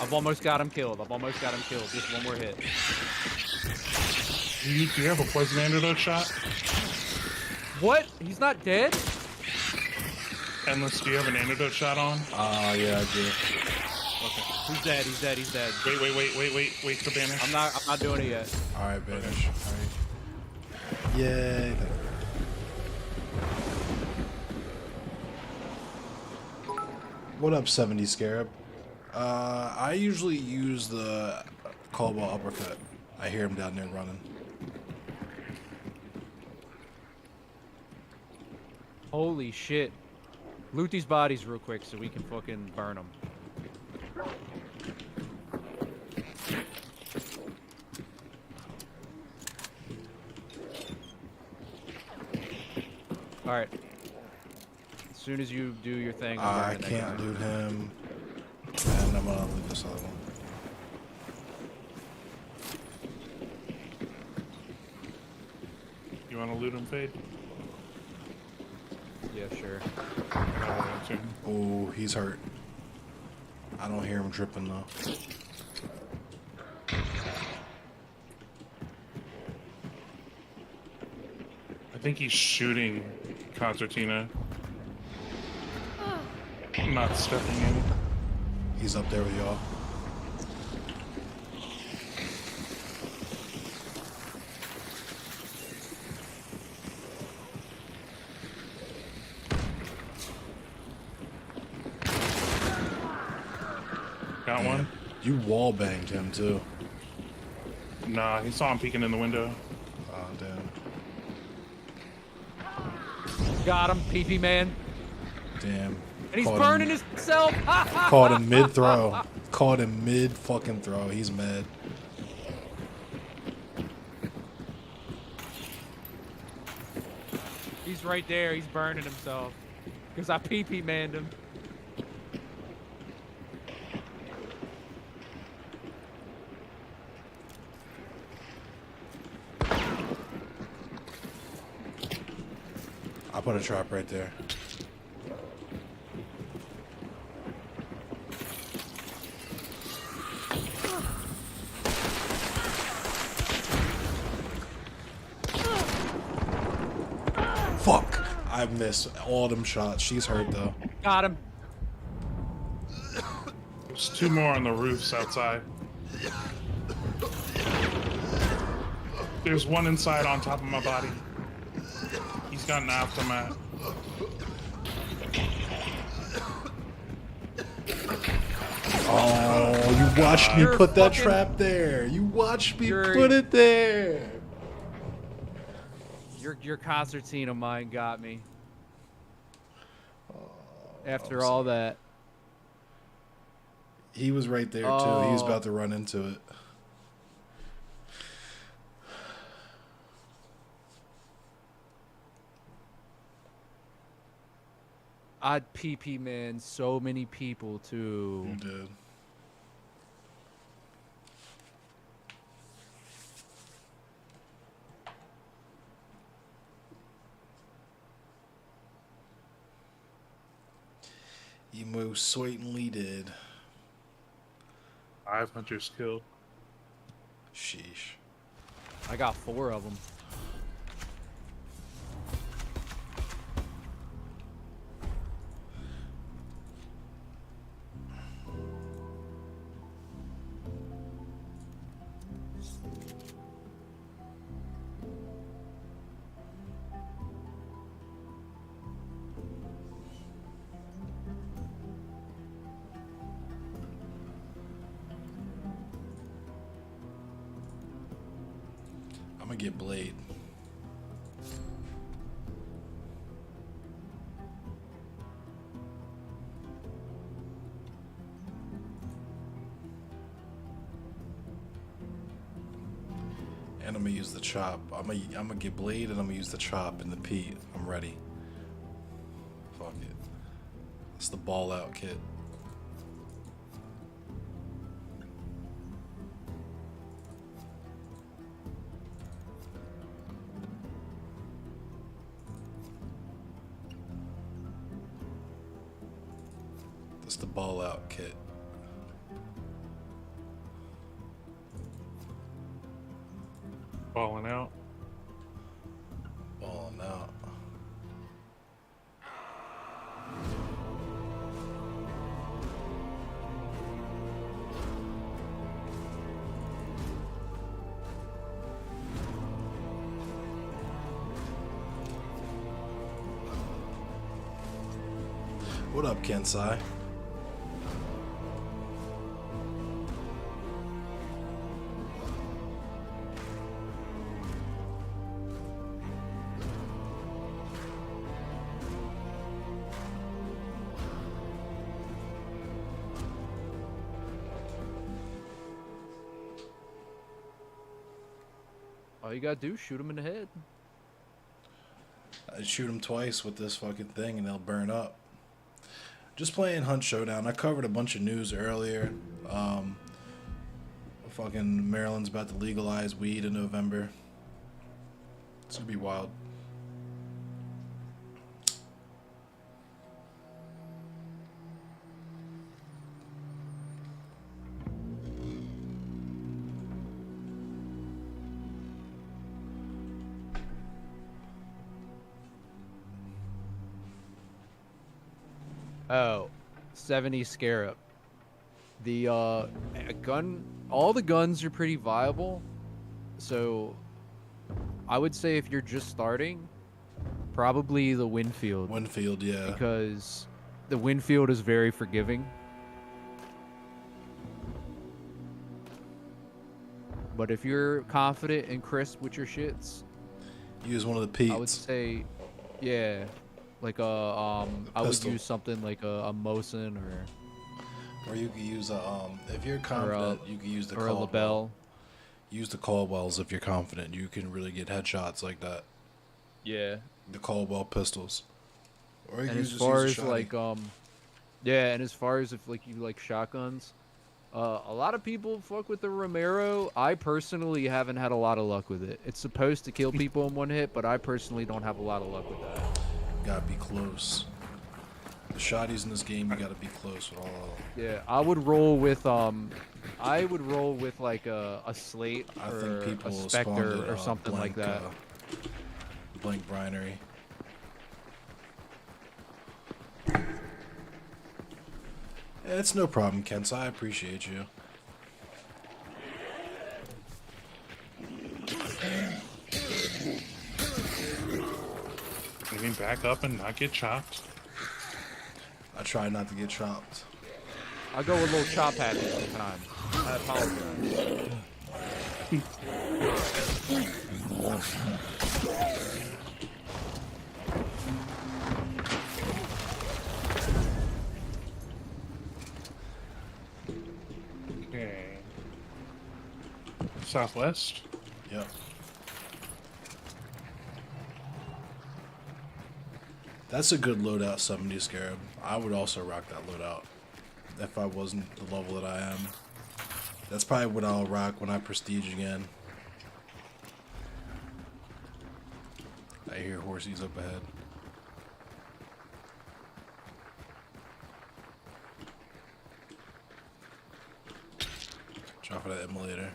I've almost got him killed. I've almost got him killed. Just one more hit. Do you have a poison antidote shot? What? He's not dead? Endless, do you have an antidote shot on? Yeah, I do. Okay. He's dead. He's dead. He's dead. Wait to banish. I'm not doing it yet. Alright, banish. Alright. Yay. What up, 70 Scarab? I usually use the Cobalt Uppercut. I hear him down there running. Holy shit. Loot these bodies real quick so we can fucking burn them. Alright. As soon as you do your thing, I'm I burning that can't guy. loot him. And I'm gonna loot this other one. You want to loot him, Fade? Yeah, sure. Oh, he's hurt. I don't hear him dripping though. I think he's shooting Concertina. Not stepping in. He's up there with y'all. Got one? You wall banged him too. Nah, he saw him peeking in the window. Oh damn. Got him, PP man. Damn. And he's Caught burning him. himself. Caught him mid throw. Caught him mid fucking throw. He's mad. He's right there. He's burning himself. Because I PP manned him. I put a trap right there. Fuck! I missed all them shots. She's hurt though. Got him. There's 2 more on the roofs outside. There's 1 inside on top of my body. He's got an aftermath. Oh, you watched me You're put that fucking- trap there. You watched me You're- put it there. Your concertina mind got me. After I'm all sorry. that. He was right there too. He was about to run into it. I'd PP man so many people too. You did. You most certainly did. 5 hunters killed. Sheesh. I got 4 of them. I'm gonna get Blade. And I'm gonna use the chop. I'm gonna get Blade and I'm gonna use the chop and the Pete. I'm ready. Fuck it. It's the ball out kit. That's the ball out kit. Falling out. Balling out. What up, Kensai? All you gotta do is shoot him in the head. I'd shoot them twice with this fucking thing and they'll burn up. Just playing Hunt Showdown. I covered a bunch of news earlier. Fucking Maryland's about to legalize weed in November. It's gonna be wild. Oh, 70 Scarab. The all the guns are pretty viable. So I would say if you're just starting, probably the Winfield. Winfield, yeah. Because the Winfield is very forgiving. But if you're confident and crisp with your shits, Use one of the Pete's. I would say, yeah, like I would pistol. use something like a Mosin or Or you could use a, if you're confident, you could use the or a Caldwell. Lebel. Use the Caldwells if you're confident. You can really get headshots like that. Yeah. The Caldwell pistols. Or you And can as just far use as a like shotty. yeah, and as far as if like you like shotguns, a lot of people fuck with the Romero. I personally haven't had a lot of luck with it. It's supposed to kill people in one hit, but I personally don't have a lot of luck with that. Gotta be close. The shotties in this game, you gotta be close with all of them. Yeah, I would roll with like a Slate I or think people a spawned Spectre at, or something like blank, that. Blank Brinery. It's no problem, Kens. I appreciate you. Can we back up and not get chopped? I try not to get chopped. I'll go with little chop happy sometimes. I apologize. Okay. Southwest? Yep. That's a good loadout, 70 Scarab. I would also rock that loadout if I wasn't the level that I am. That's probably what I'll rock when I prestige again. I hear horsies up ahead. Drop of that emulator.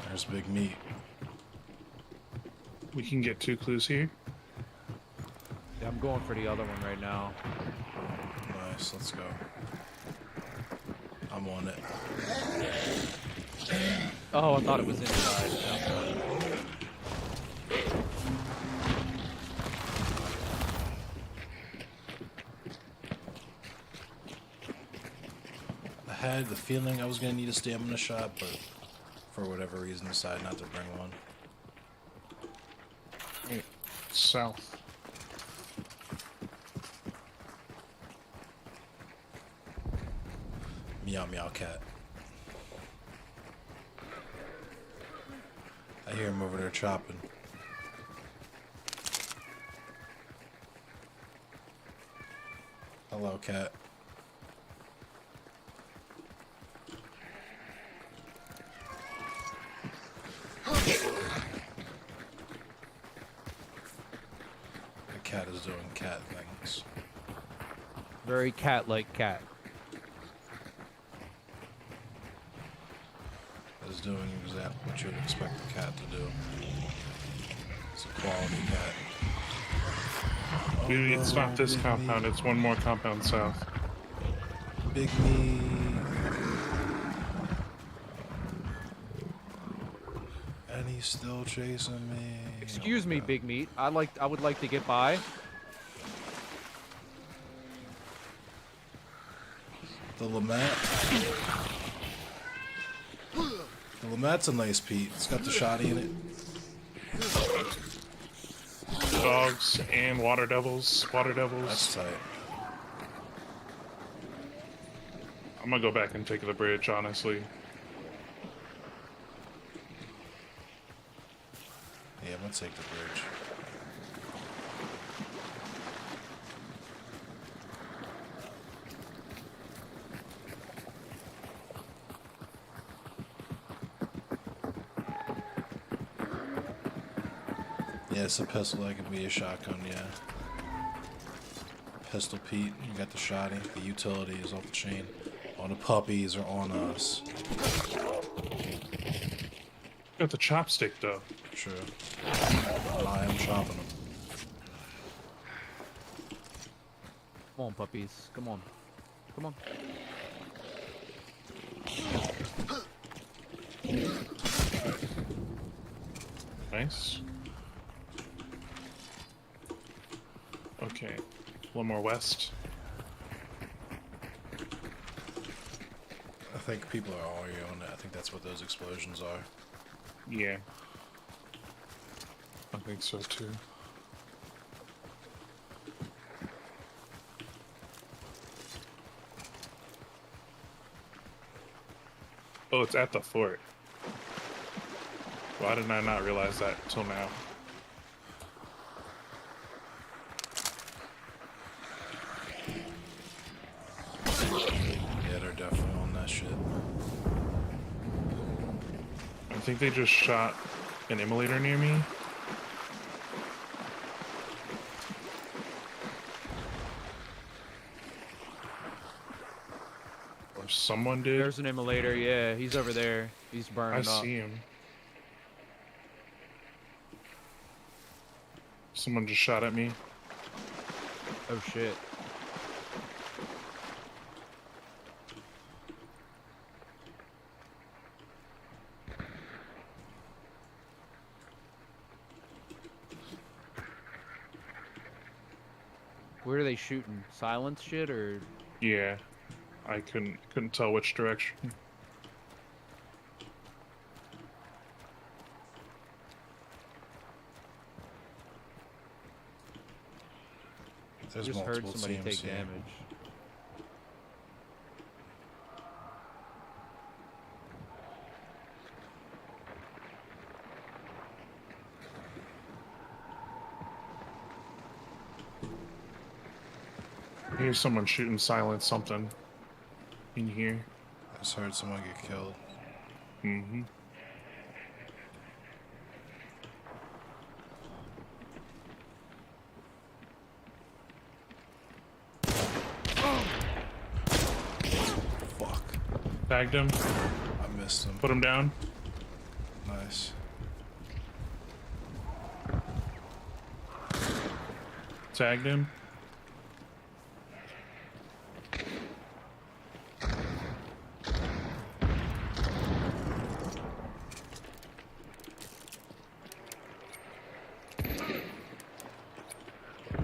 There's big meat. We can get 2 clues here. Yeah, I'm going for the other one right now. Nice, let's go. I'm on it. Oh, I thought it was inside. I had the feeling I was gonna need a stamina shot, but for whatever reason decided not to bring one. Hey, south. Meow meow cat. I hear him over there chopping. Hello, cat. The cat is doing cat things. Very cat-like cat. Is doing exactly what you would expect a cat to do. It's a quality cat. It's not this big compound, meat. it's one more compound south. Big meat. And he's still chasing me. Excuse Oh, me, God. Big Meat. I would like to get by. The Lamat. The Lamat's a nice Pete. It's got the shotty in it. Dogs and water devils. Water That's devils. tight. I'm gonna go back and take the bridge, honestly. Yeah, I'm gonna take the bridge. Yeah, it's a pistol. That could be a shotgun, yeah. Pistol Pete, you got the shotty. The utility is off the chain. On the puppies or on us. Got the chopstick though. True. I am chopping them. Come on, puppies. Come on. Come on. Nice. Okay. One more west. I think people are already on it. I think that's what those explosions are. Yeah. I think so too. Oh, it's at the fort. Why did I not realize that till now? Yeah, they're definitely on that shit. I think they just shot an immolator near me. Or someone did. There's an immolator. Yeah, he's over there. He's burning I up. see him. Someone just shot at me. Oh shit. Where are they shooting? Silence shit or? Yeah, I couldn't tell which direction. There's Just heard multiple somebody teams take here. damage. I hear someone shooting silence something in here. I just heard someone get killed. Mm-hmm. Fuck. Tagged him. I missed him. Put him down. Nice. Tagged him.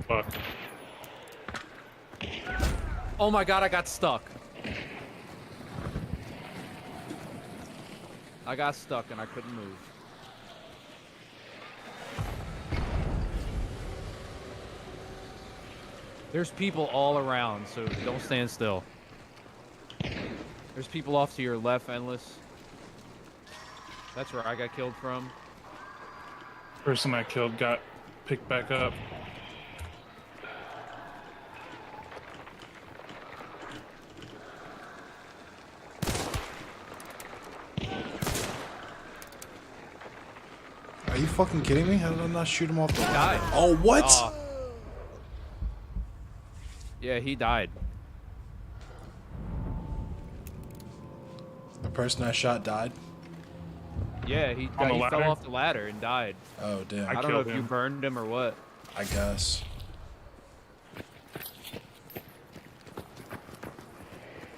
Fuck. Oh my god, I got stuck. I got stuck and I couldn't move. There's people all around, so don't stand still. There's people off to your left, endless. That's where I got killed from. Person I killed got picked back up. Are you fucking kidding me? How did I not shoot him off the Died. Oh, what? Yeah, he died. The person I shot died? Yeah, he On the fell ladder? off the ladder and died. Oh, damn. I don't know killed if you him. burned him or what. I guess.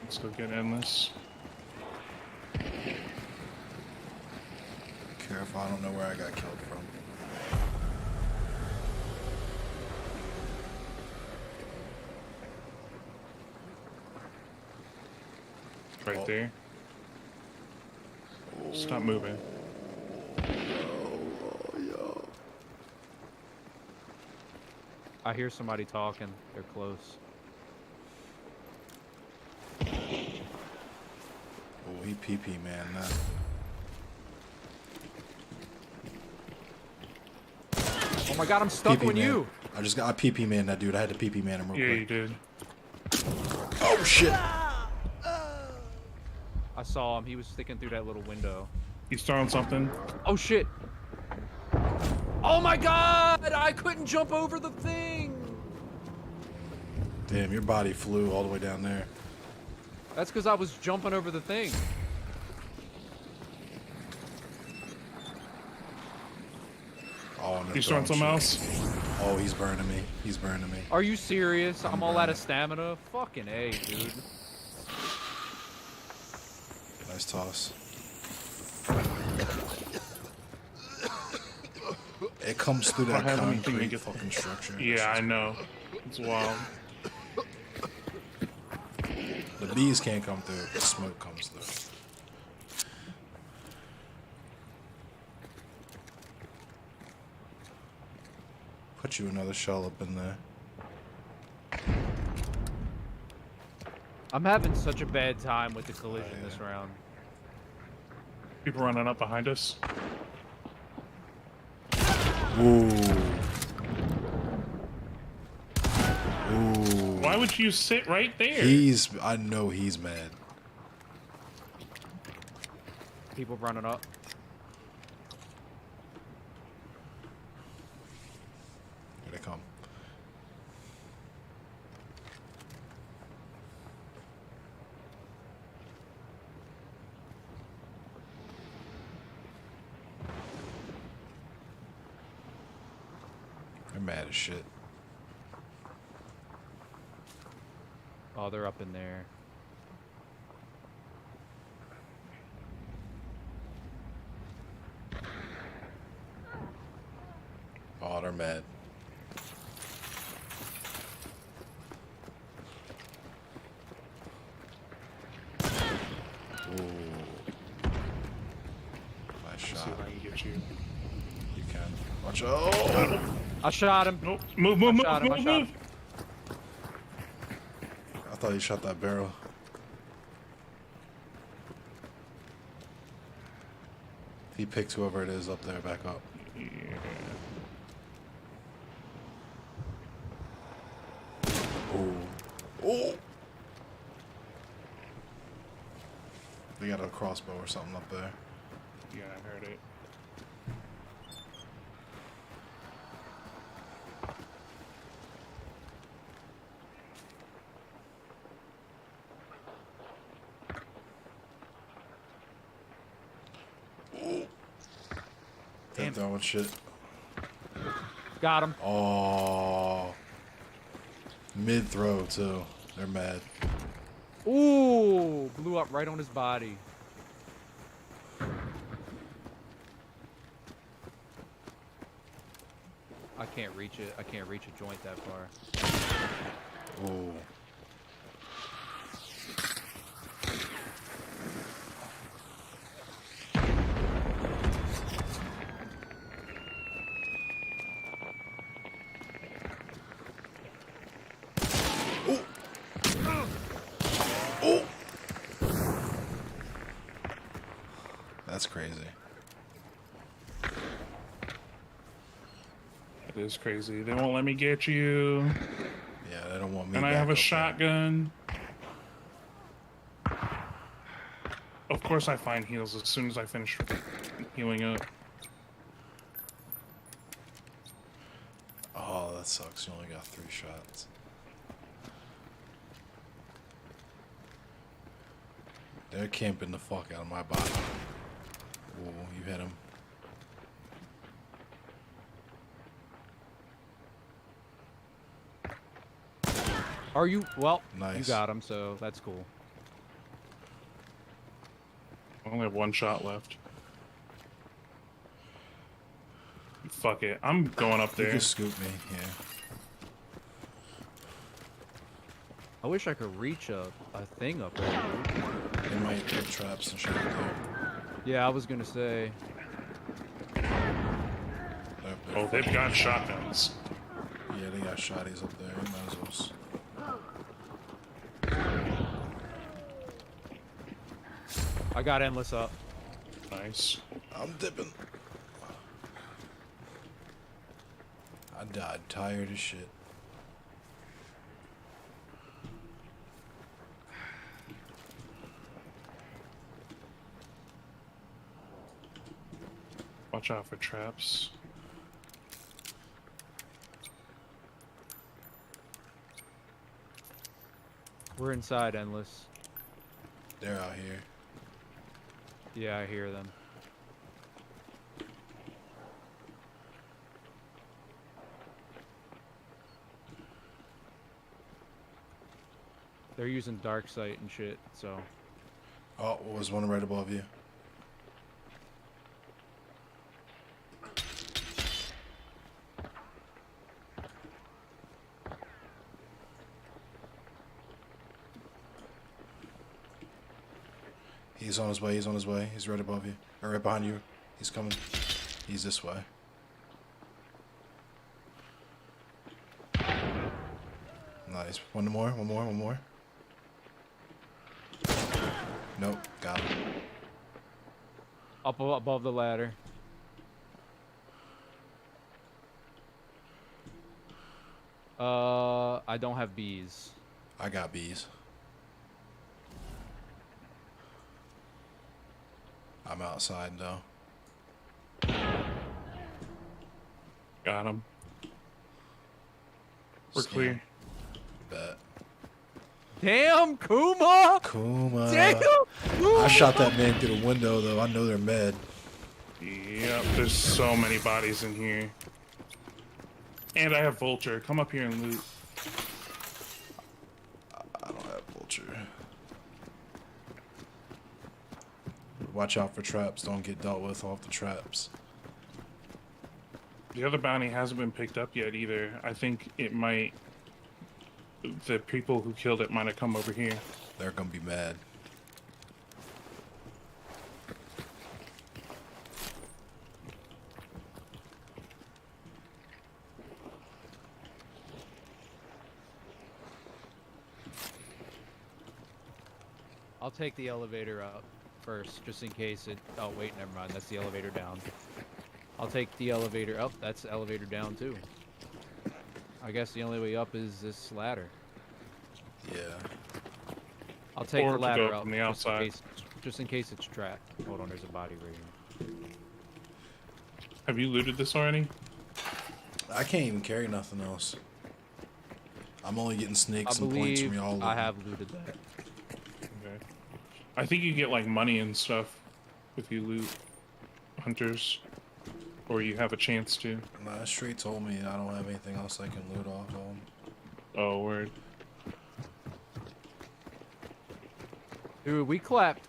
Let's go get endless. Careful, I don't know where I got killed from. Right Oh. there. Stop moving. I hear somebody talking. They're close. Oh, he PP man now. Oh my god, I'm stuck PP with man. you. I just got a PP man that dude. I had to PP man him real Yeah, quick. you did. Oh shit! I saw him. He was sticking through that little window. He's throwing something. Oh shit. Oh my god! I couldn't jump over the thing. Damn, your body flew all the way down there. That's because I was jumping over the thing. Oh, and they're He's throwing something shit. else. Oh, he's burning me. He's burning me. Are you serious? I'm all out of stamina. Fucking A, dude. Nice toss. It comes through that I have anything to concrete get- fucking structure. Yeah, I know. It's wild. The bees can't come through. The smoke comes through. Put you another shell up in there. I'm having such a bad time with the collision yeah. this round. People running up behind us. Ooh. Ooh. Why would you sit right there? I know he's mad. People running up. Here they come. They're mad as shit. Oh, they're up in there. Oh, they're mad. Ooh. Nice Let's see shot. if I can get you. You can. Watch out. I shot him. Nope. Move, move, move, shot him, I move, shot move. him. I thought you shot that barrel. He picks whoever it is up there back up. Yeah. Ooh. Ooh. They got a crossbow or something up there. Yeah, I heard it. They're throwing shit. Got him. Oh. Mid throw too. They're mad. Ooh, blew up right on his body. I can't reach it. I can't reach a joint that far. Ooh. That's crazy. It is crazy. They won't let me get you. Yeah, they don't want me. And I back have a up there. shotgun. Of course I find heals as soon as I finish healing up. Oh, that sucks. You only got 3 shots. They're camping the fuck out of my body. Ooh, you hit him. Are you? Well, Nice. you got him, so that's cool. I only have 1 shot left. Fuck it. I'm going up You there. can scoop me, yeah. I wish I could reach a thing up there. Dude. They might put traps and shit up there. Yeah, I was gonna say. Oh, they've got shotguns. Yeah, they got shotties up there. You might as well. I got endless up. Nice. I'm dipping. I died tired as shit. Watch out for traps. We're inside endless. They're out here. Yeah, I hear them. They're using dark sight and shit, so. Oh, was one right above you. He's on his way, he's on his way. He's right above you. Or right behind you. He's coming. He's this way. Nice. One more, one more, one more. Nope, got him. Up above the ladder. I don't have bees. I got bees. I'm outside though. Got him. We're Scan. clear. Bet. Damn, Kuma! Kuma. Damn! I shot that man through the window though. I know they're mad. Yep, there's so many bodies in here. And I have Vulture. Come up here and loot. I don't have vulture. Watch out for traps. Don't get dealt with off the traps. The other bounty hasn't been picked up yet either. I think it might... The people who killed it might have come over here. They're gonna be mad. I'll take the elevator up first, just in case it... Oh, wait, never mind. That's the elevator down. I'll take the elevator up. That's the elevator down, too. I guess the only way up is this ladder. Yeah. I'll take Or the to ladder go up from the outside. just in case it's trapped. Hold on, there's a body right here. Have you looted this already? I can't even carry nothing else. I'm only getting I snakes and points from believe y'all. I have looted that. Okay. I think you get like money and stuff if you loot hunters, or you have a chance to. Nah, straight told me I don't have anything else I can loot off of. Oh, word. Dude, we clapped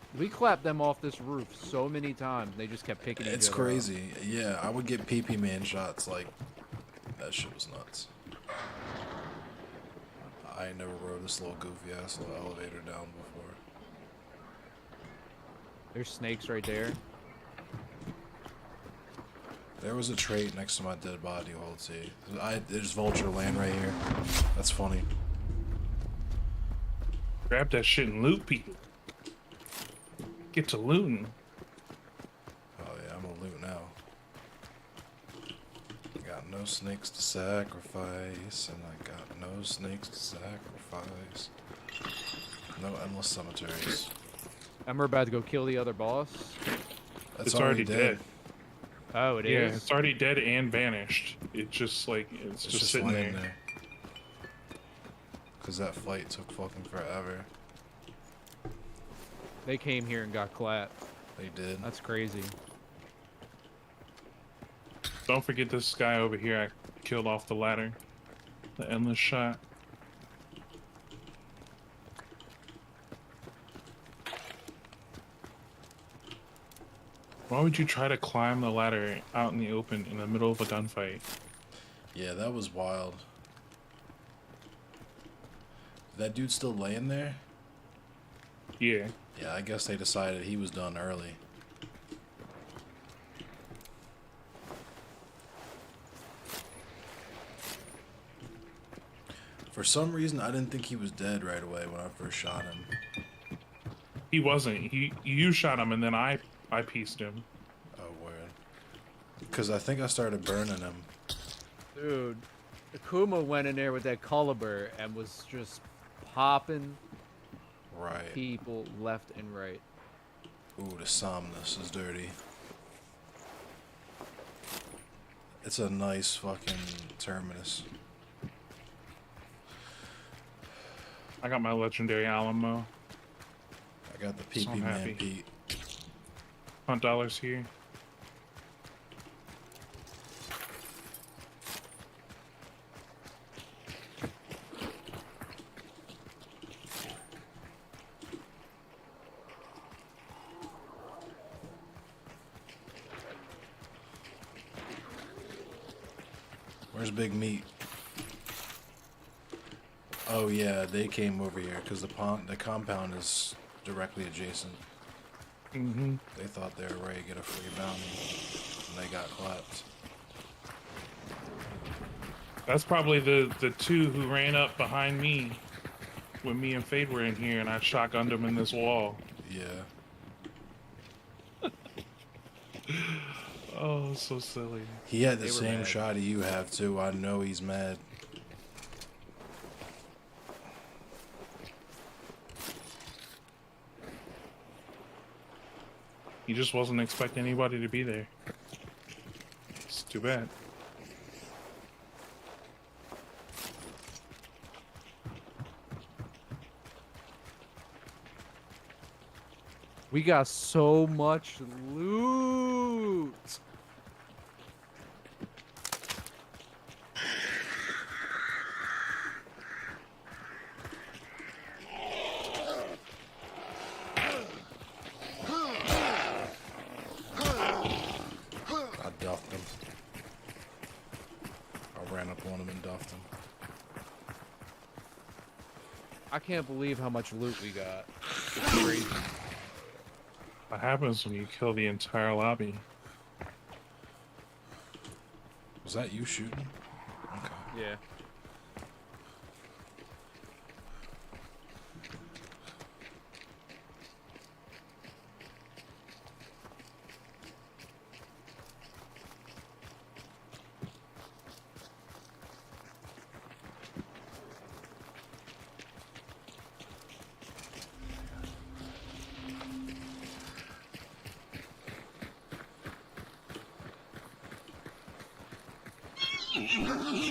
them off this roof so many times. They just kept picking each It's other up. crazy. Yeah, I would get PP man shots like that shit was nuts. I ain't never rode this little goofy ass little elevator down before. There's snakes right there. There was a trait next to my dead body, hold see. There's vulture land right here. That's funny. Grab that shit and loot people. Get to looting. Oh yeah, I'm gonna loot now. Got no snakes to sacrifice, and I got no snakes to sacrifice. No endless cemeteries. And we're about to go kill the other boss. That's It's already dead. Oh, it is. Yeah, it's already dead and vanished. It's just like it's just sitting laying there. Cause that fight took fucking forever. They came here and got clapped. They did. That's crazy. Don't forget this guy over here I killed off the ladder. The endless shot. Why would you try to climb the ladder out in the open in the middle of a gunfight? Yeah, that was wild. That dude still laying there? Yeah. Yeah, I guess they decided he was done early. For some reason, I didn't think he was dead right away when I first shot him. He wasn't. You shot him and then I pieced him. Oh, word. Because I think I started burning him. Dude, Akuma went in there with that caliber and was just popping Right. people left and right. Ooh, the somnus is dirty. It's a nice fucking terminus. I got my legendary Alamo. I got the So PP man happy. Pete. Hunt dollars here. Where's Big Meat? Oh yeah, they came over here because the compound is directly adjacent. Mm-hmm. They thought they were ready to get a free bounty, and they got clapped. That's probably the two who ran up behind me when me and Fade were in here and I shotgunned them in this wall. Yeah. Oh, so silly. He had the They were same mad. shot you have too. I know he's mad. He just wasn't expecting anybody to be there. It's too bad. We got so much loot. I duffed him. I ran up on him and duffed him. I can't believe how much loot we got. It's crazy. What happens when you kill the entire lobby? Was that you shooting? Okay. Yeah.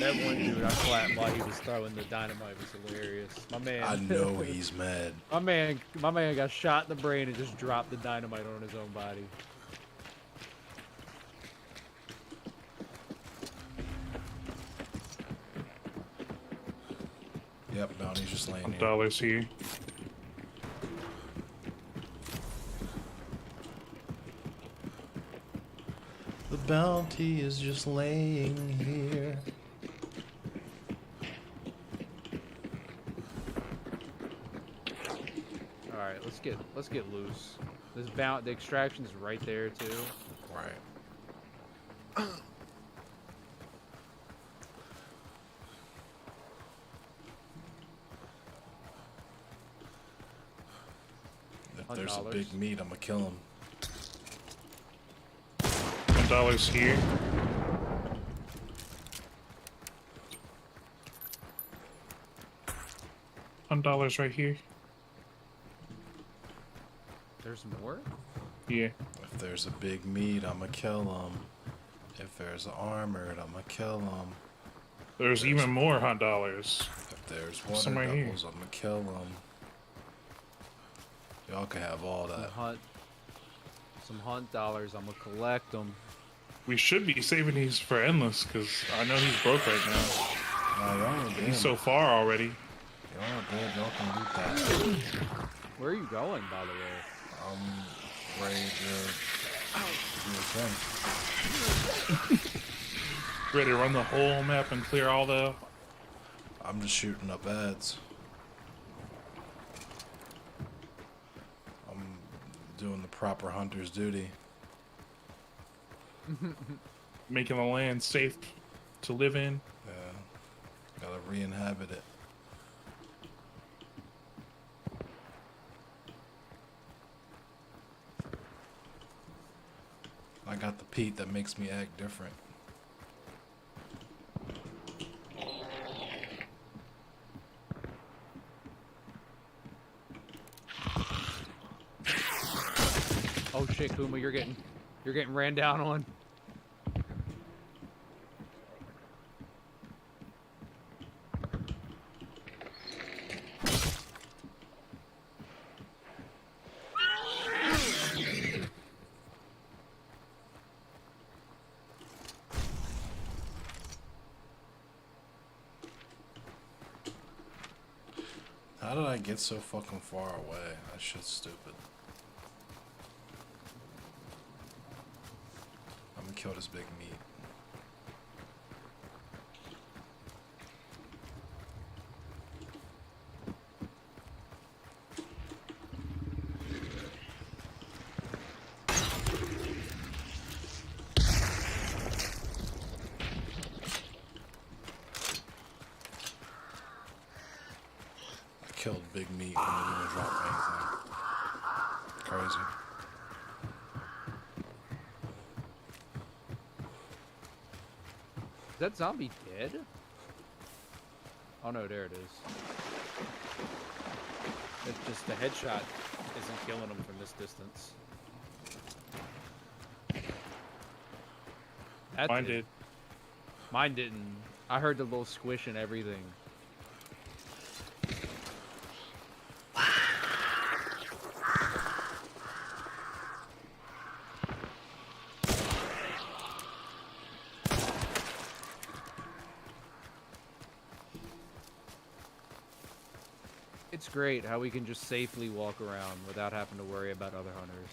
That one dude I clapped while he was throwing the dynamite was hilarious. My man. I know he's mad. My man got shot in the brain and just dropped the dynamite on his own body. Yep, Bounty's just laying here. $1 here. The bounty is just laying here. All right, let's get loose. The extraction's right there too. Right. If there's a big meat, I'ma kill him. $1 here. $1 right here. There's more? Yeah. If there's a big meat, I'ma kill him. If there's armored, I'ma kill him. There's even more $100. If there's Some water right here. devils, I'ma kill them. Y'all can have all that. Some hunt dollars. I'm gonna collect them. We should be saving these for Endless, because I know he's broke right now. Nah, y'all are good. He's so far already. Y'all are good. Y'all can loot that. Where are you going, by the way? I'm ready to do a thing. Ready to run the whole map and clear all the... I'm just shooting up ads. I'm doing the proper hunter's duty. Making the land safe to live in. Yeah. Gotta re-inhabit it. I got the Pete that makes me act different. Oh shit, Kuma, you're getting ran down on. How did I get so fucking far away? That shit's stupid. I'm gonna kill this big meat. I killed big meat and it didn't drop anything. Crazy. Is that zombie dead? Oh no, there it is. It's just the headshot isn't killing him from this distance. That Mine did. Mine didn't. I heard the little squish and everything. It's great how we can just safely walk around without having to worry about other hunters.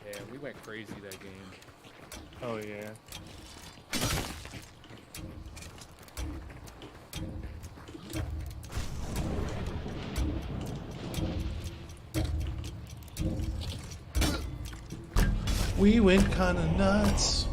Yeah, we went crazy that game. Oh yeah. We went kind of nuts.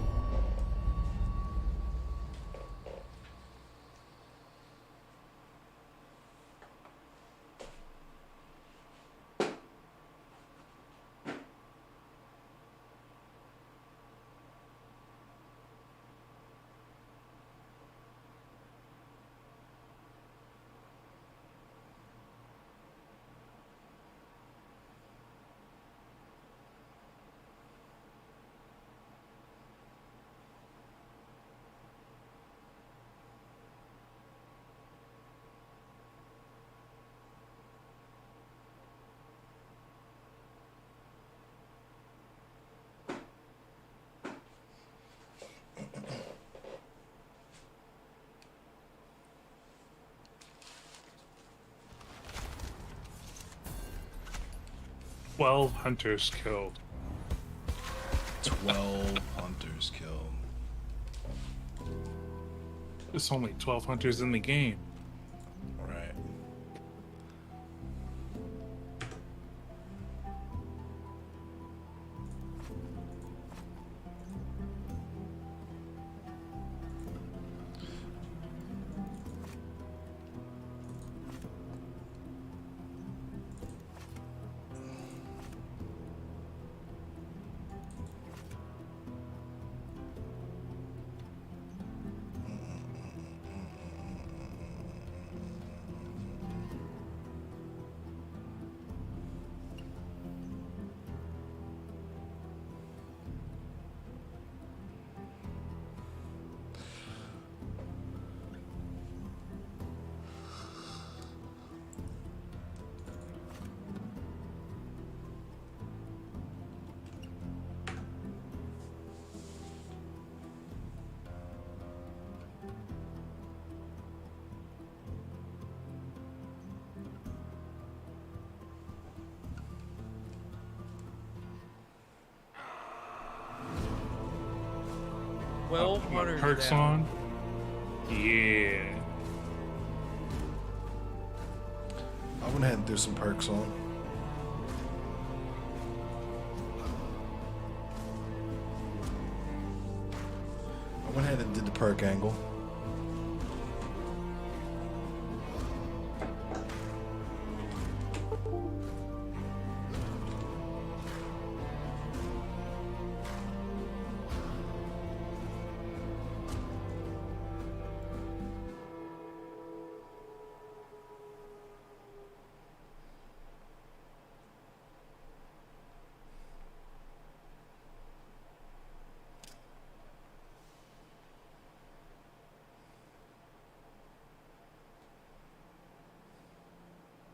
Twelve hunters killed. 12 hunters killed. There's only 12 hunters in the game. Right. Oh, you got perks on? Yeah. I went ahead and threw some perks on. I went ahead and did the perk angle.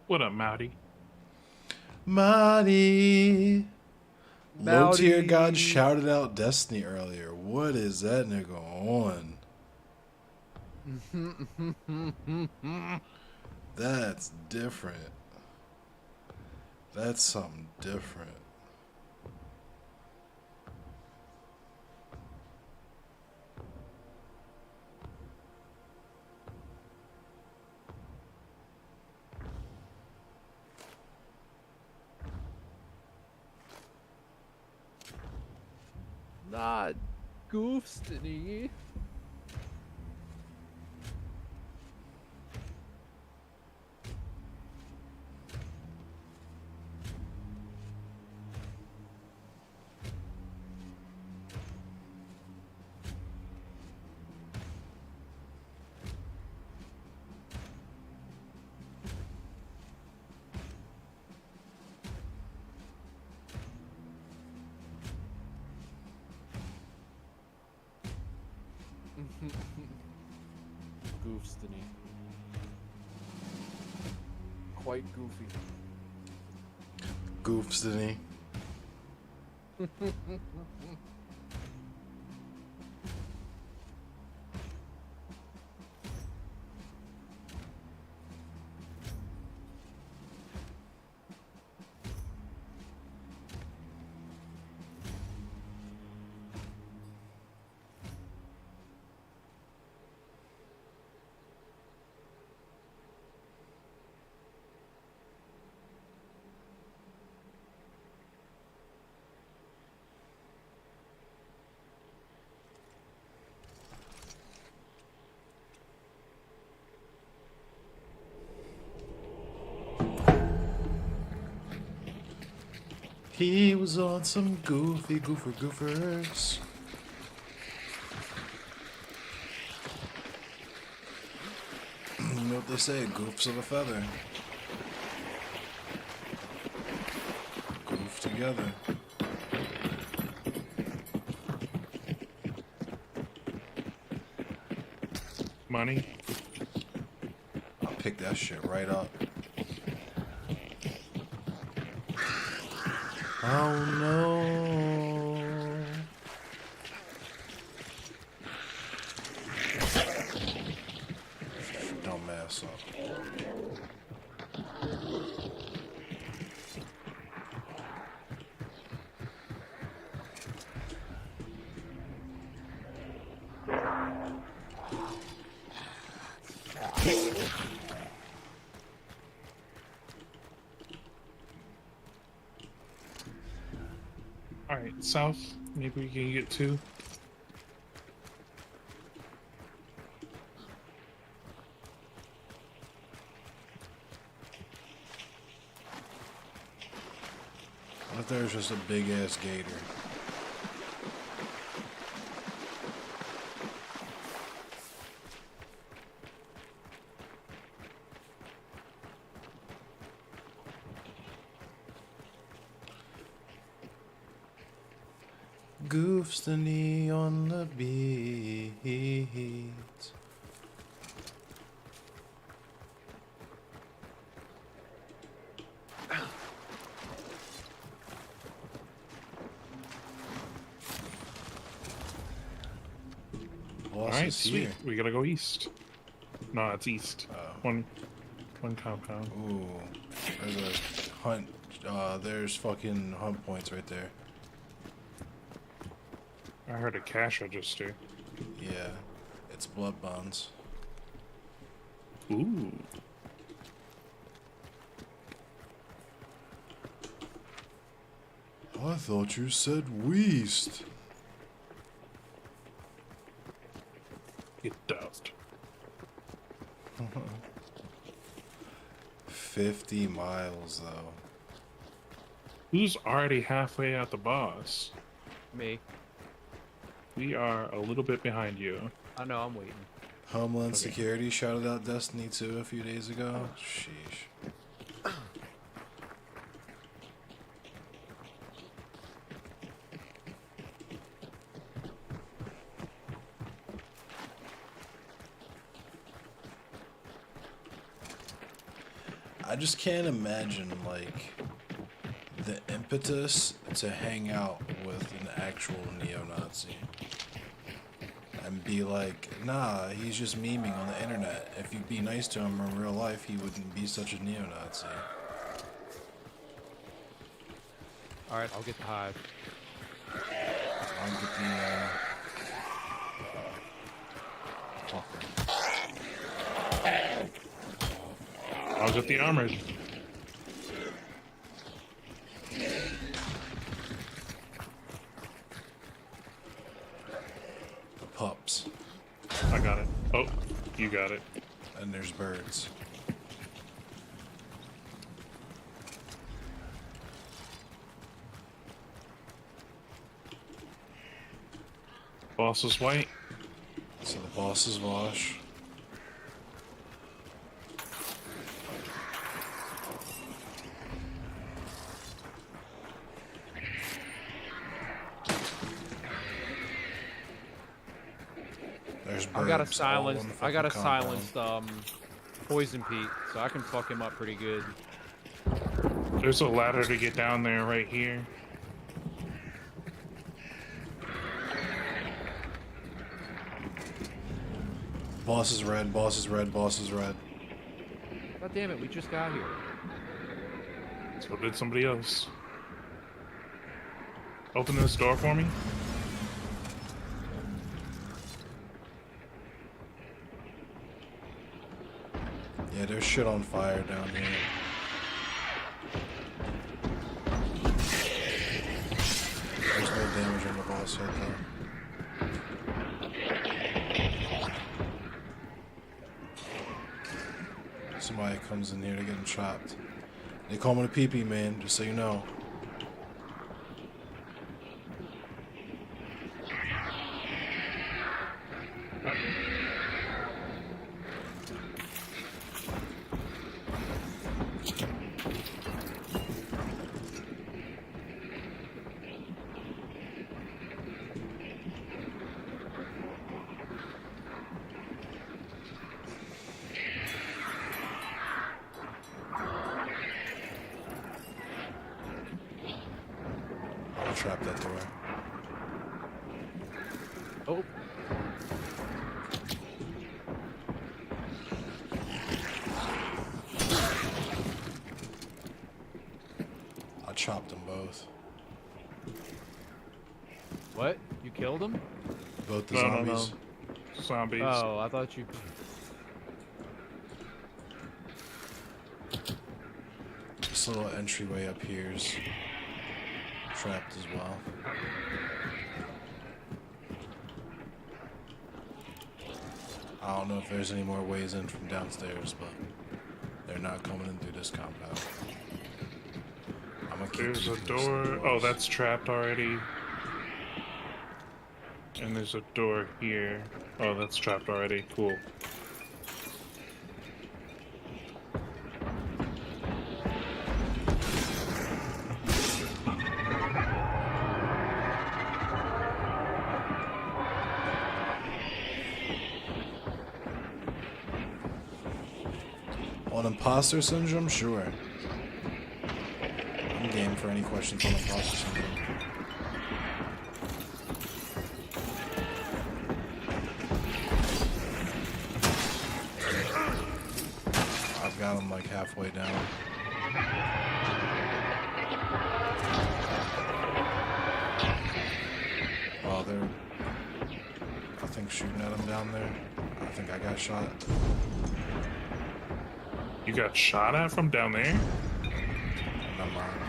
What up, Mouty? Marty. Low tier Mouty. god shouted out Destiny earlier. What is that nigga on? That's different. That's something different. Not Goofstony. Goofstony. Quite goofy. Goofs, didn't he? He was on some goofers. You know what they say, goofs of a feather. Goof together. Money. I'll pick that shit right up. Oh no. Don't mess up. Alright, south. Maybe we can get two. What if there's just a big ass gator? Goofs the knee on the beat. Alright, sweet. We gotta go east. No, it's east. One compound. Ooh, there's a hunt. There's fucking hunt points right there. I heard a cash register. Yeah, it's blood bonds. Ooh. I thought you said west. It does. 50 miles though. Who's already halfway at the boss? Me. We are a little bit behind you. I know, I'm waiting. Homeland Security shouted out Destiny 2 a few days ago. Sheesh. I just can't imagine, like, the impetus to hang out with an actual neo-Nazi. and be like, nah, he's just memeing on the internet. If you be nice to him in real life, he wouldn't be such a neo-Nazi. All right, I'll get the hive. I'll get the, I'll get the armored. the pups. I got it. Oh, you got it. And there's birds. Boss is white. So the boss is Vosh. There's birds. I got a all silenced. on the I got a fucking compound. silenced poison Pete, so I can fuck him up pretty good. There's a ladder to get down there right here. Boss is red, boss is red, boss is red. God damn it, we just got here. So did somebody else. Open this door for me. Yeah, there's shit on fire down here. There's no damage on the boss yet though. Somebody comes in here to get him chopped. They call me the pee-pee man, just so you know. I'll trap that door. Oh, I chopped them both. what? You killed him? Both the No, zombies. no. Zombies. Oh, I thought you. This little entryway up here is trapped as well. I don't know if there's any more ways in from downstairs, but they're not coming in through this compound. I'm gonna keep There's a keeping this door. closed. Oh, that's trapped already. And there's a door here. Oh, that's trapped already. Cool. On imposter syndrome, sure. I'm game for any questions on imposter syndrome. I've got him like halfway down. Oh, they're, I think, shooting at him down there. I think I got shot. You got shot at from down there? Never mind.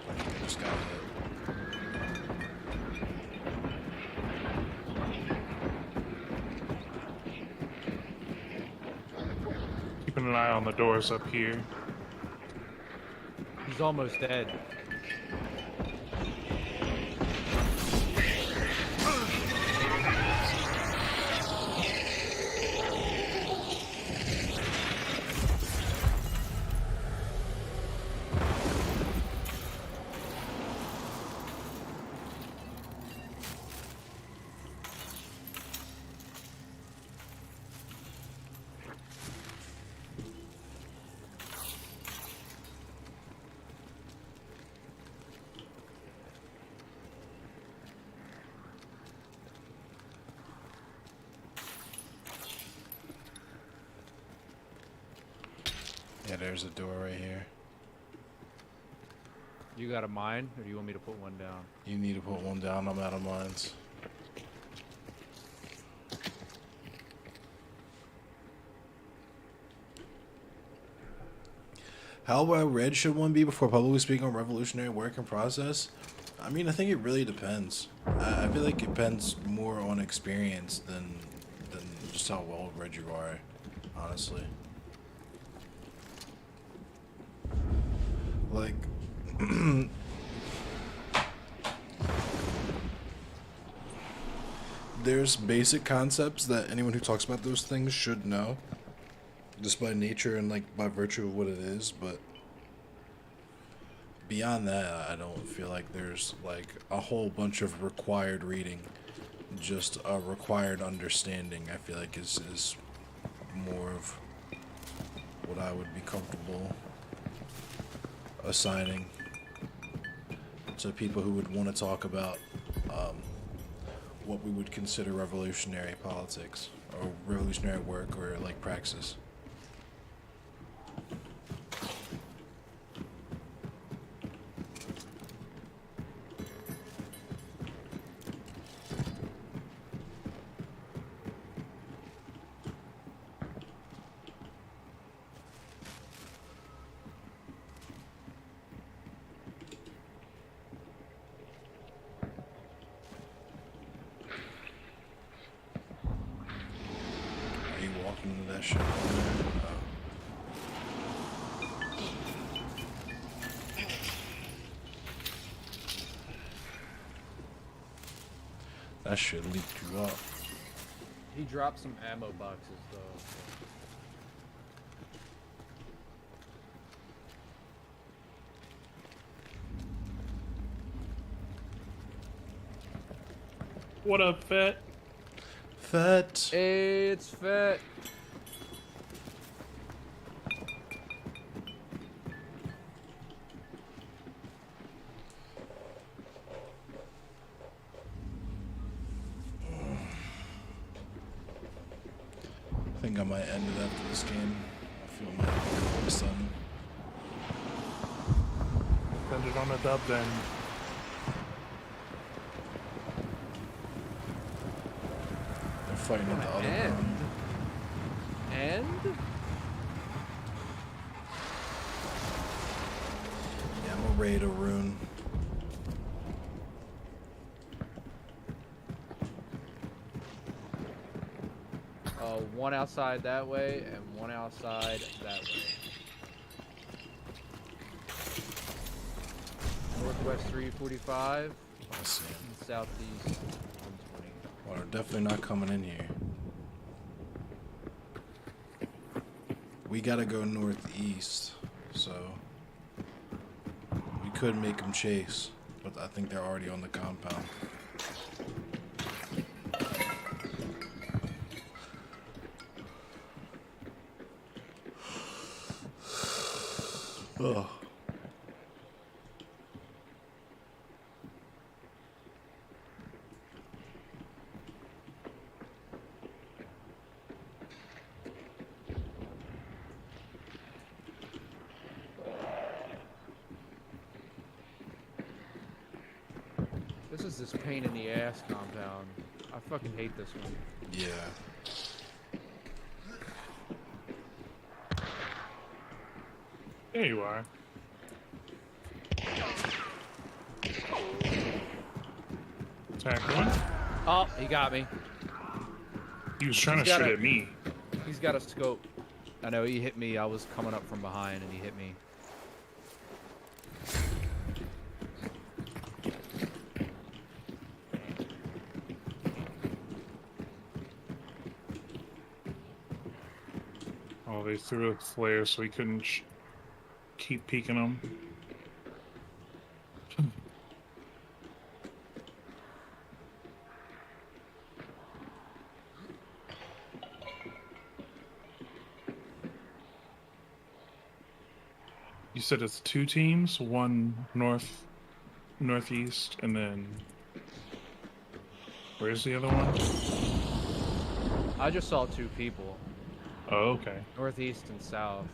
I think I just got hit. Keeping an eye on the doors up here. He's almost dead. Yeah, there's a door right here. You got a mine, or do you want me to put one down? You need to put one down. I'm out of mines. How well read should one be before publicly speaking on revolutionary work and process? I mean, I think it really depends. I feel like it depends more on experience than just how well read you are, honestly. Like, there's basic concepts that anyone who talks about those things should know, just by nature and like by virtue of what it is, but beyond that, I don't feel like there's like a whole bunch of required reading. Just a required understanding, I feel like is more of what I would be comfortable assigning to people who would want to talk about what we would consider revolutionary politics or revolutionary work or like praxis. Are you walking into that shit? That shit leaked you up. He dropped some ammo boxes though. What up, Fett? Fat. Hey, it's Fett. I think I might end it after this game. I feel my all of a sudden. Send it on a dub then. They're fighting at the other And? room. And? Yeah, I'm gonna raid a rune. One outside that way and one outside that way. Northwest 345 I see 'em. and southeast 120. Well, they're definitely not coming in here. We gotta go northeast, so we could make them chase, but I think they're already on the compound. Ugh. This is this pain in the ass compound. I fucking hate this one. Yeah. There you are. Attack one. Oh, he got me. He was trying He's to got shoot a- at me. He's got a scope. I know, he hit me. I was coming up from behind and he hit me. Oh, they threw a flare so he couldn't keep peeking him. You said it's two teams, one northeast, and then where's the other one? I just saw two people. Oh, okay. Northeast and south.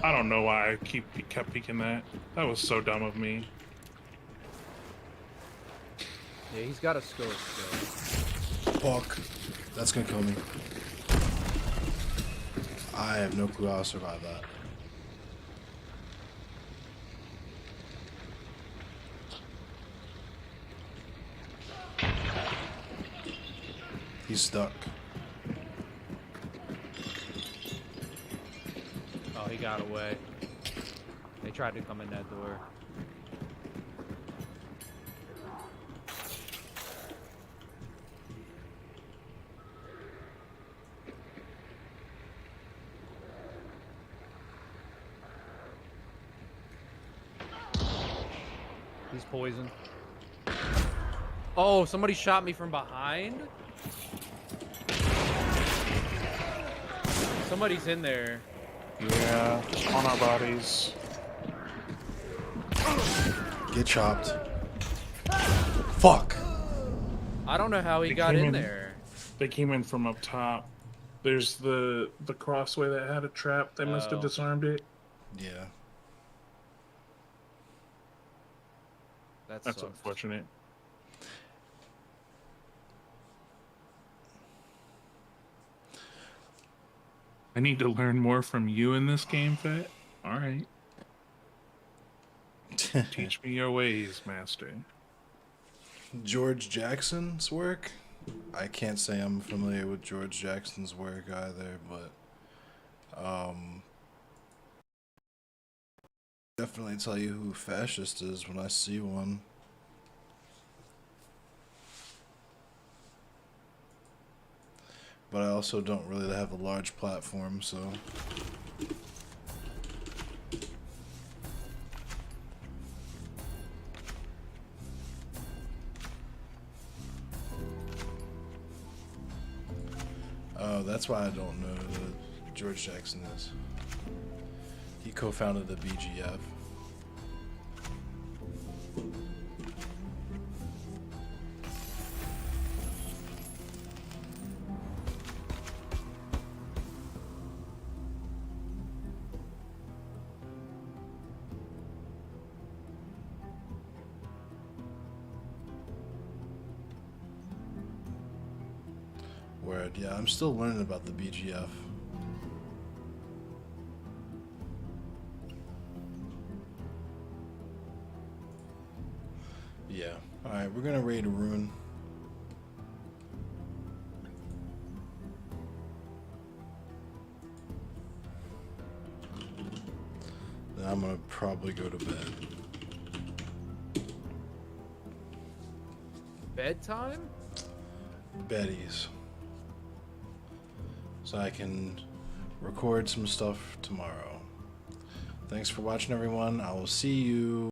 I don't know why I kept peeking that. That was so dumb of me. Yeah, he's got a scope still. Fuck. That's gonna kill me. I have no clue how I'll survive that. He's stuck. Oh, he got away. They tried to come in that door. He's poisoned. Oh, somebody shot me from behind? Somebody's in there. Yeah, on our bodies. Get chopped. Fuck. I don't know how he They got came in in- there. They came in from up top. There's the crossway that had a trap. They must have Oh. disarmed it. Yeah. That That's sucks. unfortunate. I need to learn more from you in this game, Fett. All right. Teach me your ways, master. George Jackson's work? I can't say I'm familiar with George Jackson's work either, but definitely tell you who fascist is when I see one. But I also don't really have a large platform, so oh, that's why I don't know who George Jackson is. He co-founded the BGF. Word, yeah, I'm still learning about the BGF. Yeah. Alright, we're gonna raid a rune. Then I'm gonna probably go to bed. Bedtime? Betty's. So I can record some stuff tomorrow. Thanks for watching, everyone. I will see you